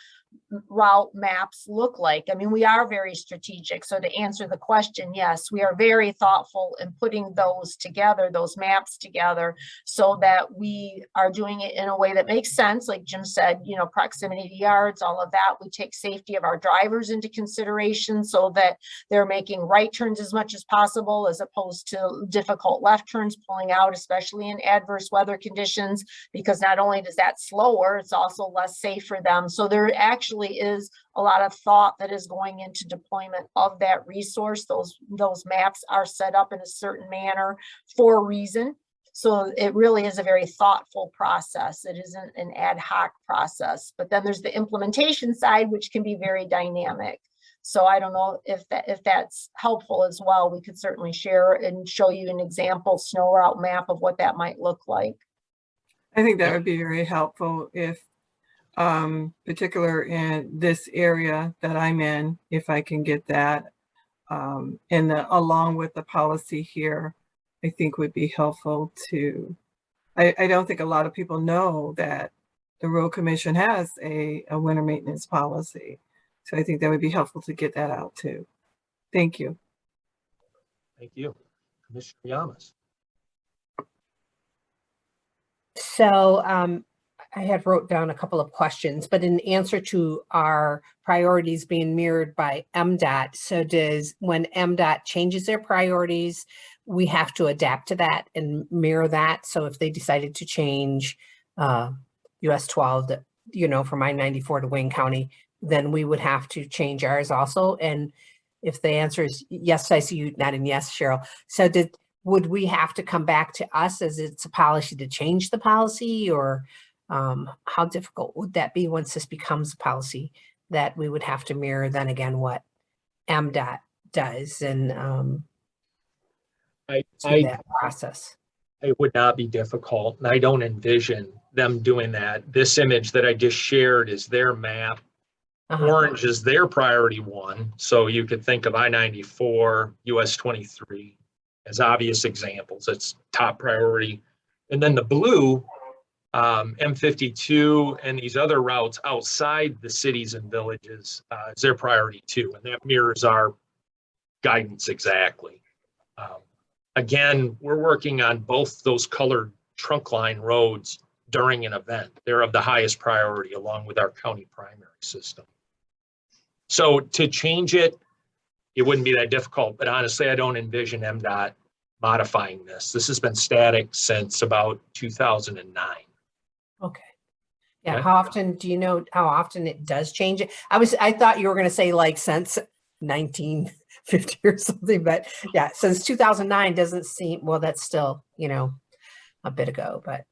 route maps look like. I mean, we are very strategic. So to answer the question, yes, we are very thoughtful in putting those together, those maps together, so that we are doing it in a way that makes sense. Like Jim said, proximity to yards, all of that. We take safety of our drivers into consideration so that they're making right turns as much as possible, as opposed to difficult left turns pulling out, especially in adverse weather conditions, because not only does that slower, it's also less safe for them. So there actually is a lot of thought that is going into deployment of that resource. Those maps are set up in a certain manner for a reason. So it really is a very thoughtful process. It isn't an ad hoc process. But then there's the implementation side, which can be very dynamic. So I don't know if that's helpful as well. We could certainly share and show you an example snow route map of what that might look like. I think that would be very helpful if, particular in this area that I'm in, if I can get that, and along with the policy here, I think would be helpful to, I don't think a lot of people know that the Road Commission has a winter maintenance policy. So I think that would be helpful to get that out too. Thank you. Thank you. Commissioner Yamas. So I had wrote down a couple of questions, but in answer to our priorities being mirrored by MDOT, so when MDOT changes their priorities, we have to adapt to that and mirror that. So if they decided to change US 12, from I-94 to Wayne County, then we would have to change ours also. And if the answer is yes, I see you nodding yes, Cheryl. So would we have to come back to us as it's a policy to change the policy, or how difficult would that be once this becomes a policy that we would have to mirror then again what MDOT does and that process? It would not be difficult, and I don't envision them doing that. This image that I just shared is their map. Orange is their priority one. So you could think of I-94, US 23 as obvious examples. It's top priority. And then the blue, M52 and these other routes outside the cities and villages is their priority too. And that mirrors our guidance exactly. Again, we're working on both those colored trunk line roads during an event. They're of the highest priority along with our county primary system. So to change it, it wouldn't be that difficult, but honestly, I don't envision MDOT modifying this. This has been static since about 2009. Okay. Yeah. Okay. How often do you know how often it does change it? I thought you were going to say like since 1950 or something, but yeah, since 2009 doesn't seem, well, that's still, a bit ago, but.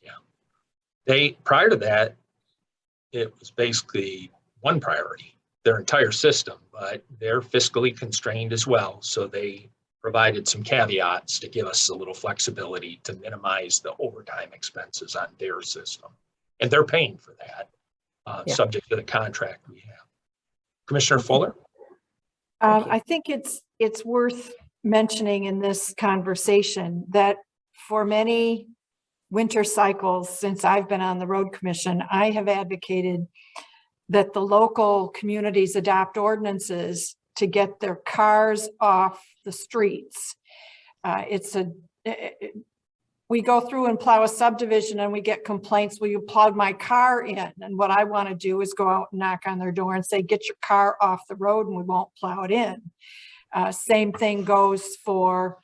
Yeah. Prior to that, it was basically one priority, their entire system, but they're fiscally constrained as well. So they provided some caveats to give us a little flexibility to minimize the overtime expenses on their system. And they're paying for that, subject to the contract we have. Commissioner Fuller? I think it's worth mentioning in this conversation that for many winter cycles since I've been on the Road Commission, I have advocated that the local communities adopt ordinances to get their cars off the streets. We go through and plow a subdivision and we get complaints, will you plowed my car in? And what I want to do is go out and knock on their door and say, get your car off the road and we won't plow it in. Same thing goes for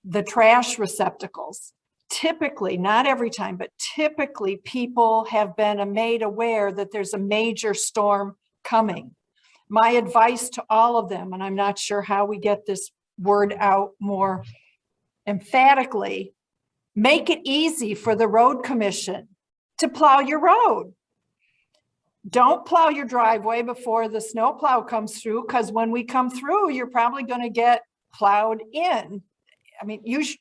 the trash receptacles. Typically, not every time, but typically people have been made aware that there's a major storm coming. My advice to all of them, and I'm not sure how we get this word out more emphatically, make it easy for the Road Commission to plow your road. Don't plow your driveway before the snow plow comes through, because when we come through, you're probably going to get plowed in. I mean, use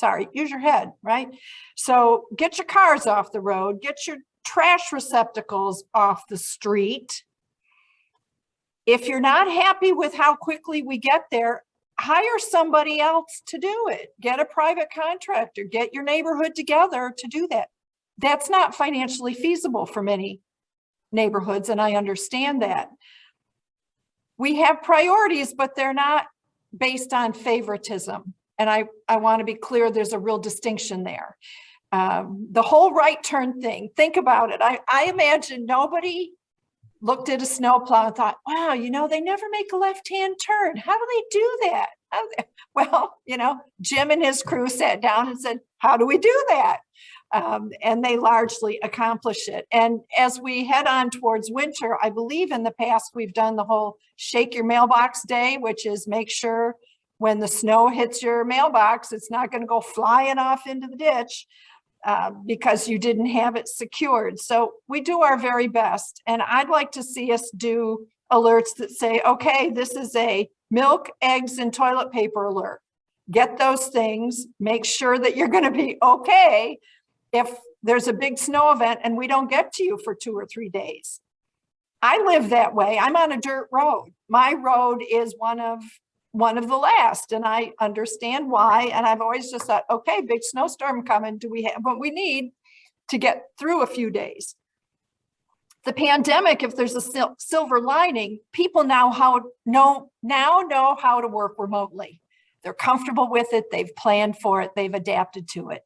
your head, right? So get your cars off the road, get your trash receptacles off the street. If you're not happy with how quickly we get there, hire somebody else to do it. Get a private contractor, get your neighborhood together to do that. That's not financially feasible for many neighborhoods, and I understand that. We have priorities, but they're not based on favoritism. And I want to be clear, there's a real distinction there. The whole right turn thing, think about it. I imagine nobody looked at a snowplow and thought, wow, you know, they never make a left-hand turn. How do they do that? Well, you know, Jim and his crew sat down and said, how do we do that? And they largely accomplish it. And as we head on towards winter, I believe in the past, we've done the whole shake your mailbox day, which is make sure when the snow hits your mailbox, it's not going to go flying off into the ditch because you didn't have it secured. So we do our very best. And I'd like to see us do alerts that say, okay, this is a milk, eggs, and toilet paper alert. Get those things, make sure that you're going to be okay if there's a big snow event and we don't get to you for 2 or 3 days. I live that way. I'm on a dirt road. My road is one of the last, and I understand why. And I've always just thought, okay, big snowstorm coming. Do we have what we need to get through a few days? The pandemic, if there's a silver lining, people now know how to work remotely. They're comfortable with it. They've planned for it. They've adapted to it.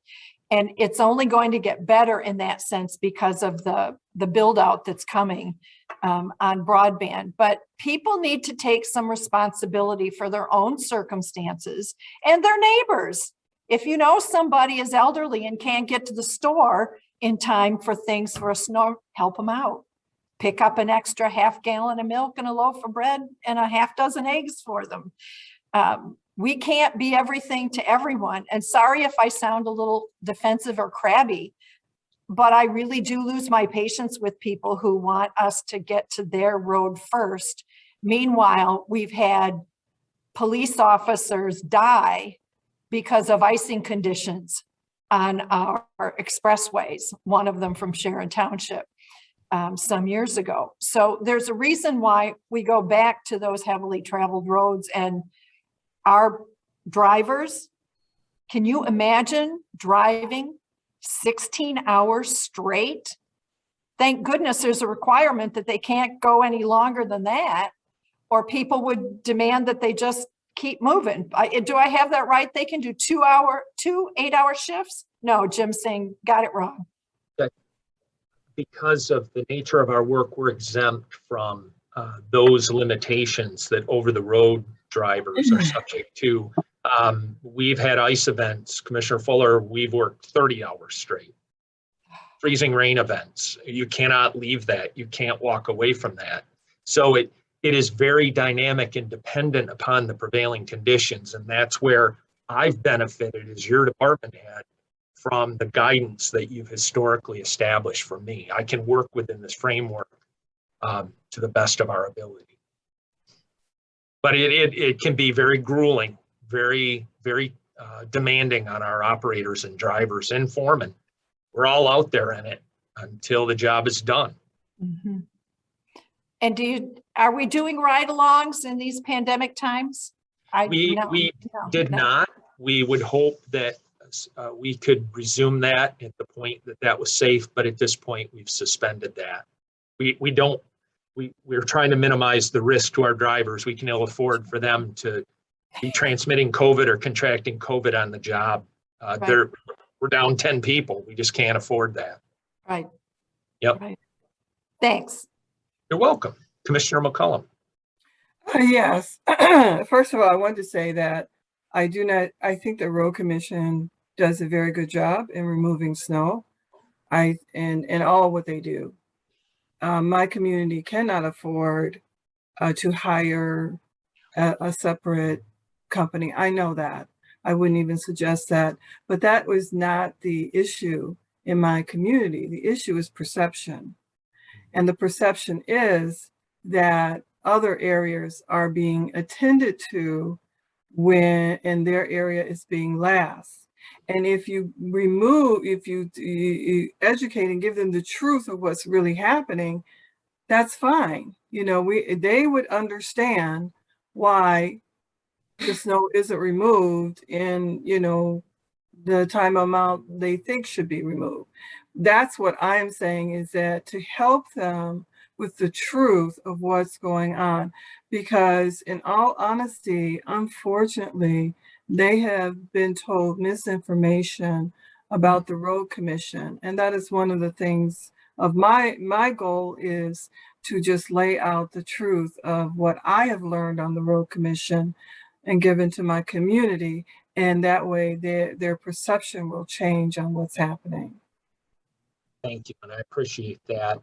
And it's only going to get better in that sense because of the build out that's coming on broadband. But people need to take some responsibility for their own circumstances and their neighbors. If you know somebody is elderly and can't get to the store in time for things for a snow, help them out. Pick up an extra half gallon of milk and a loaf of bread and a half dozen eggs for them. We can't be everything to everyone. And sorry if I sound a little defensive or crabby, but I really do lose my patience with people who want us to get to their road first. Meanwhile, we've had police officers die because of icing conditions on our expressways, one of them from Sharon Township some years ago. So there's a reason why we go back to those heavily traveled roads. And our drivers, can you imagine driving 16 hours straight? Thank goodness there's a requirement that they can't go any longer than that, or people would demand that they just keep moving. Do I have that right? They can do 2 8-hour shifts? No, Jim's saying, got it wrong. Because of the nature of our work, we're exempt from those limitations that over-the-road drivers are subject to. We've had ice events, Commissioner Fuller, we've worked 30 hours straight. Freezing rain events, you cannot leave that. You can't walk away from that. So it is very dynamic and dependent upon the prevailing conditions. And that's where I've benefited as your department head from the guidance that you've historically established for me. I can work within this framework to the best of our ability. But it can be very grueling, very, very demanding on our operators and drivers and foremen. We're all out there in it until the job is done. Mm-hmm. And are we doing ride-alongs in these pandemic times? We did not. We would hope that we could resume that at the point that was safe, but at this point we've suspended that. We're trying to minimize the risk to our drivers. We can ill afford for them to be transmitting COVID or contracting COVID on the job. Right. We're down 10 people. We just can't afford that. Right. Yep. Right. Thanks. You're welcome. Commissioner McCollum. Yes. First of all, I wanted to say that I think the Road Commission does a very good job in removing snow. And all what they do. My community cannot afford to hire a separate company. I know that. I wouldn't even suggest that. But that was not the issue in my community. The issue is perception. And the perception is that other areas are being attended to when in their area is being last. And if you educate and give them the truth of what's really happening, that's fine. You know, they would understand why the snow isn't removed in, you know, the time amount they think should be removed. That's what I'm saying, is that to help them with the truth of what's going on, because in all honesty, unfortunately, they have been told misinformation about the road commission. And that is one of the things of my goal, is to just lay out the truth of what I have learned on the road commission and given to my community. And that way their perception will change on what's happening. Thank you, and I appreciate that.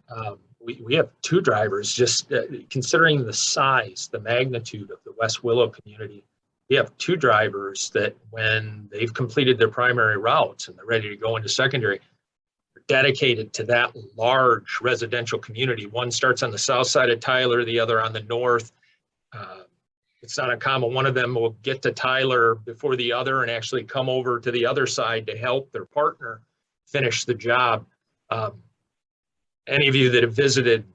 We have two drivers, just considering the size, the magnitude of the West Willow community. We have two drivers that when they've completed their primary routes and they're ready to go into secondary, are dedicated to that large residential community. One starts on the south side of Tyler, the other on the north. It's not uncommon. One of them will get to Tyler before the other and actually come over to the other side to help their partner finish the job. Any of you that have visited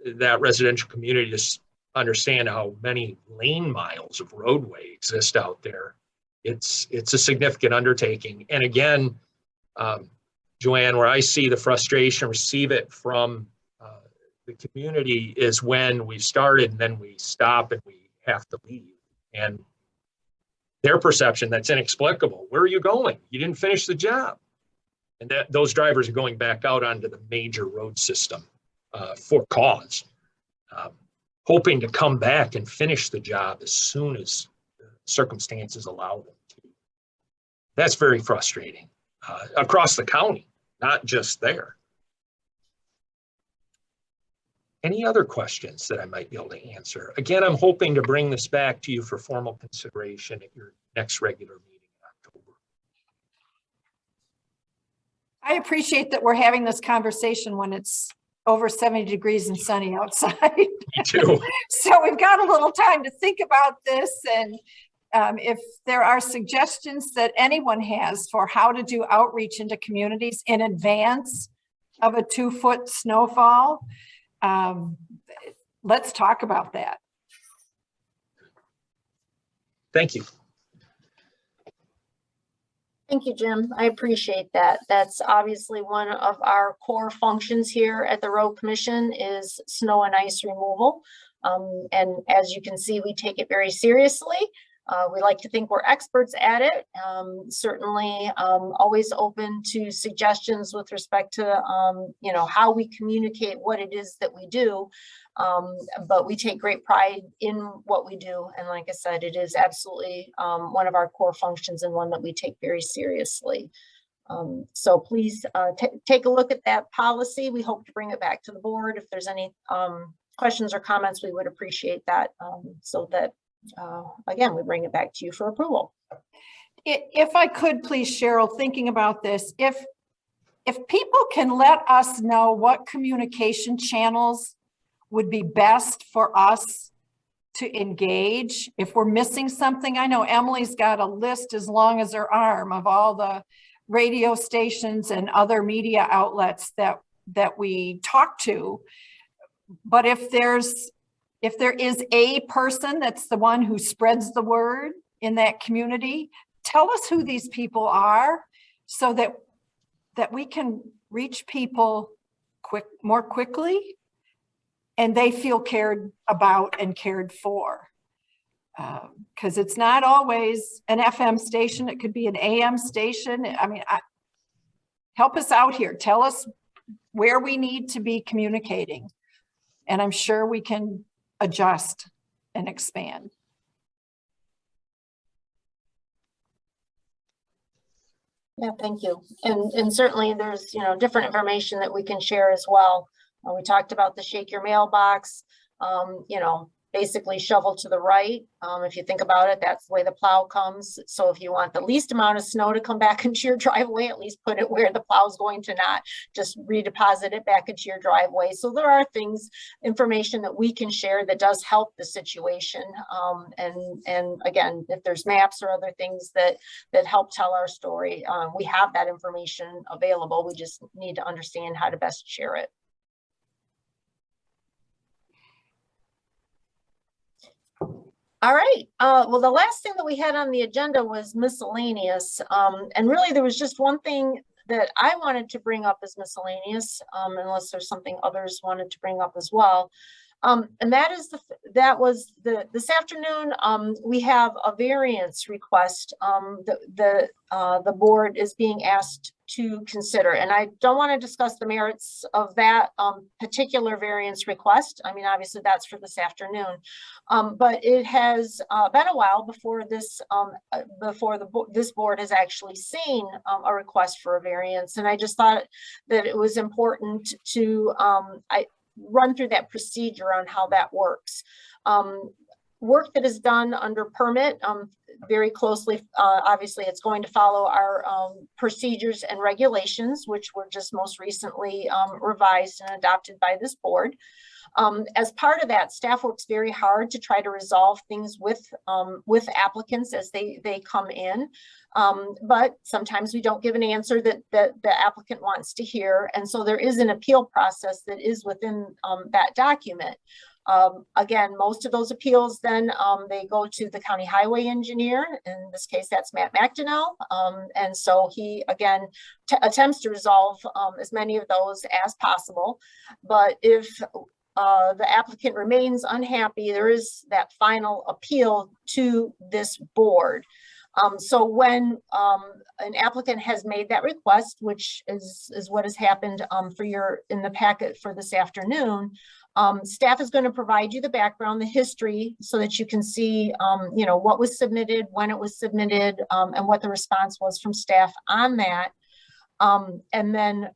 that residential community just understand how many lane miles of roadway exist out there. It's a significant undertaking. And again, Joanne, where I see the frustration, receive it from the community, is when we started and then we stop and we have to leave. And their perception, that's inexplicable. Where are you going? You didn't finish the job. And that those drivers are going back out onto the major road system for cause, hoping to come back and finish the job as soon as circumstances allow them to. That's very frustrating across the county, not just there. Any other questions that I might be able to answer? Again, I'm hoping to bring this back to you for formal consideration at your next regular meeting in October. I appreciate that we're having this conversation when it's over 70 degrees and sunny outside. Me too. So we've got a little time to think about this, and if there are suggestions that anyone has for how to do outreach into communities in advance of a 2-foot snowfall, let's talk about that. Thank you. Thank you, Jim. I appreciate that. That's obviously one of our core functions here at the Road Commission, is snow and ice removal. And as you can see, we take it very seriously. We like to think we're experts at it. Certainly always open to suggestions with respect to, you know, how we communicate what it is that we do. But we take great pride in what we do. And like I said, it is absolutely one of our core functions, and one that we take very seriously. So please take a look at that policy. We hope to bring it back to the board. If there's any questions or comments, we would appreciate that, so that again, we bring it back to you for approval. If I could please, Cheryl, thinking about this, if people can let us know what communication channels would be best for us to engage, if we're missing something. I know Emily's got a list as long as her arm of all the radio stations and other media outlets that we talk to. But if there is a person that's the one who spreads the word in that community, tell us who these people are, so that we can reach people more quickly, and they feel cared about and cared for. Because it's not always an FM station, it could be an AM station. I mean, help us out here. Tell us where we need to be communicating, and I'm sure we can adjust and expand. Yeah, thank you. And certainly there's, you know, different information that we can share as well. We talked about the shake your mailbox, you know, basically shovel to the right. If you think about it, that's the way the plow comes. So if you want the least amount of snow to come back into your driveway, at least put it where the plow is going to not just redeposit it back into your driveway. So there are things, information that we can share that does help the situation. And again, if there's maps or other things that help tell our story, we have that information available. We just need to understand how to best share it. All right, well, the last thing that we had on the agenda was miscellaneous. And really there was just one thing that I wanted to bring up as miscellaneous, unless there's something others wanted to bring up as well. And that is this afternoon, we have a variance request the board is being asked to consider. And I don't want to discuss the merits of that particular variance request. I mean, obviously that's for this afternoon. But it has been a while before this this board has actually seen a request for a variance. And I just thought that it was important to run through that procedure on how that works. Work that is done under permit very closely, obviously it's going to follow our procedures and regulations, which were just most recently revised and adopted by this board. As part of that, staff works very hard to try to resolve things with applicants as they come in. But sometimes we don't give an answer that the applicant wants to hear. And so there is an appeal process that is within that document. Again, most of those appeals then they go to the county highway engineer. In this case, that's Matt McDonnell. And so he, again, attempts to resolve as many of those as possible. But if the applicant remains unhappy, there is that final appeal to this board. So when an applicant has made that request, which is what has happened in the packet for this afternoon, staff is going to provide you the background, the history, so that you can see, what was submitted, when it was submitted, and what the response was from staff on that. And then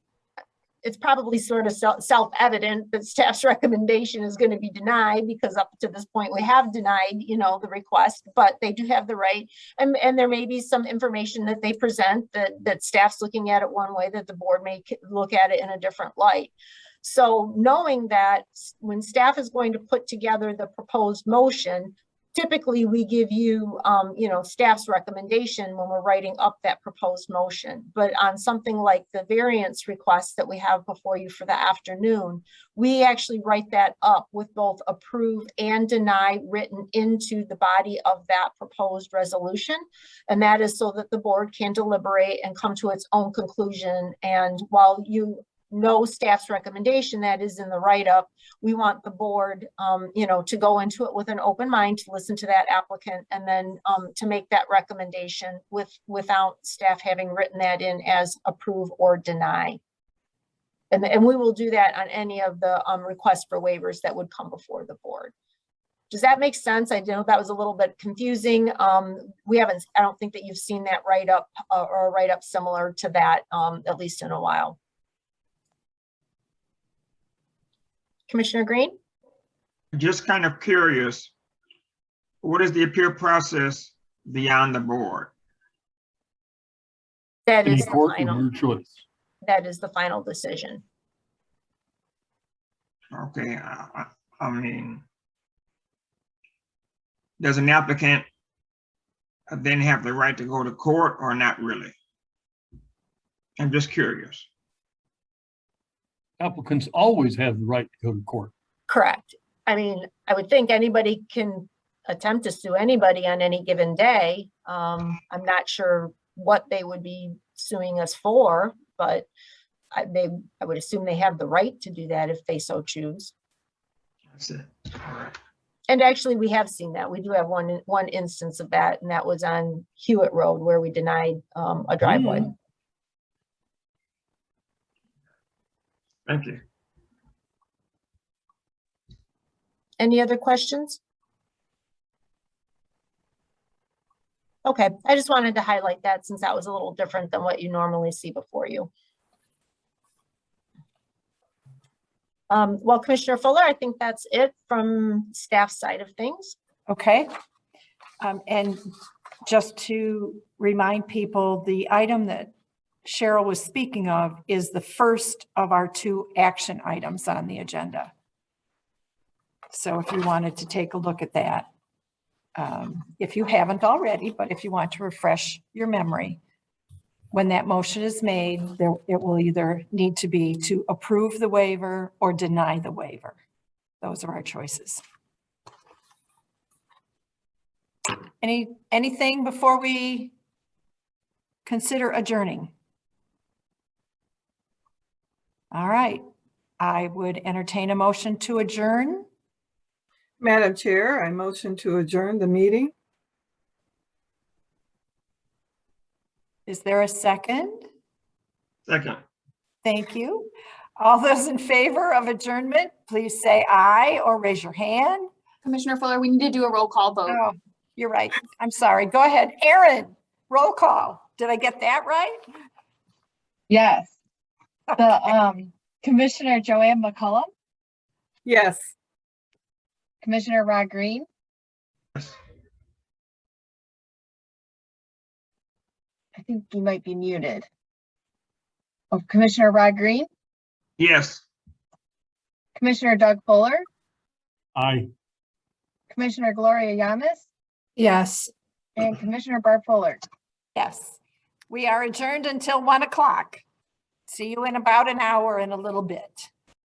it's probably sort of self-evident that staff's recommendation is going to be denied, because up to this point we have denied, the request, but they do have the right. And there may be some information that they present that staff's looking at it one way, that the board may look at it in a different light. So knowing that, when staff is going to put together the proposed motion, typically we give you, staff's recommendation when we're writing up that proposed motion. But on something like the variance request that we have before you for the afternoon, we actually write that up with both approve and deny written into the body of that proposed resolution. And that is so that the board can deliberate and come to its own conclusion. And while you know staff's recommendation that is in the write-up, we want the board to go into it with an open mind, to listen to that applicant, and then to make that recommendation without staff having written that in as approve or deny. And we will do that on any of the requests for waivers that would come before the board. Does that make sense? I know that was a little bit confusing. I don't think that you've seen that write-up or a write-up similar to that, at least in a while. Commissioner Green? Just kind of curious, what is the appeal process beyond the board? That Any is the court of final. your choice. That is the final decision. Okay, I mean, does an applicant then have the right to go to court or not really? I'm just curious. Applicants always have the right to go to court. Correct. I mean, I would think anybody can attempt to sue anybody on any given day. I'm not sure what they would be suing us for, but I would assume they have the right to do that if they so choose. That's it. All right. And actually, we have seen that. We do have one instance of that, and that was on Hewitt Road, where we denied a driveway. Thank you. Any other questions? Okay, I just wanted to highlight that, since that was a little different than what you normally see before you. Well, Commissioner Fuller, I think that's it from staff side of things. Okay. And just to remind people, the item that Cheryl was speaking of is the first of our 2 action items on the agenda. So if you wanted to take a look at that, if you haven't already, but if you want to refresh your memory, when that motion is made, it will either need to be to approve the waiver or deny the waiver. Those are our choices. Anything before we consider adjourning? All right, I would entertain a motion to adjourn. Madam Chair, I motion to adjourn the meeting. Is there a second? Second. Thank you. All those in favor of adjournment, please say aye or raise your hand. Commissioner Fuller, we need to do a roll call vote. Oh, you're right. I'm sorry. Go ahead. Aaron, roll call. Did I get that right? Yes. The Commissioner Joanne McCullum, Yes. Commissioner Rod Green, Yes. I think you might be muted. Oh, Commissioner Rod Green, Yes. Commissioner Doug Fuller, Aye. Commissioner Gloria Yamas, Yes. and Commissioner Barb Fuller. Yes. We are adjourned until 1 o'clock. See you in about an hour and a little bit.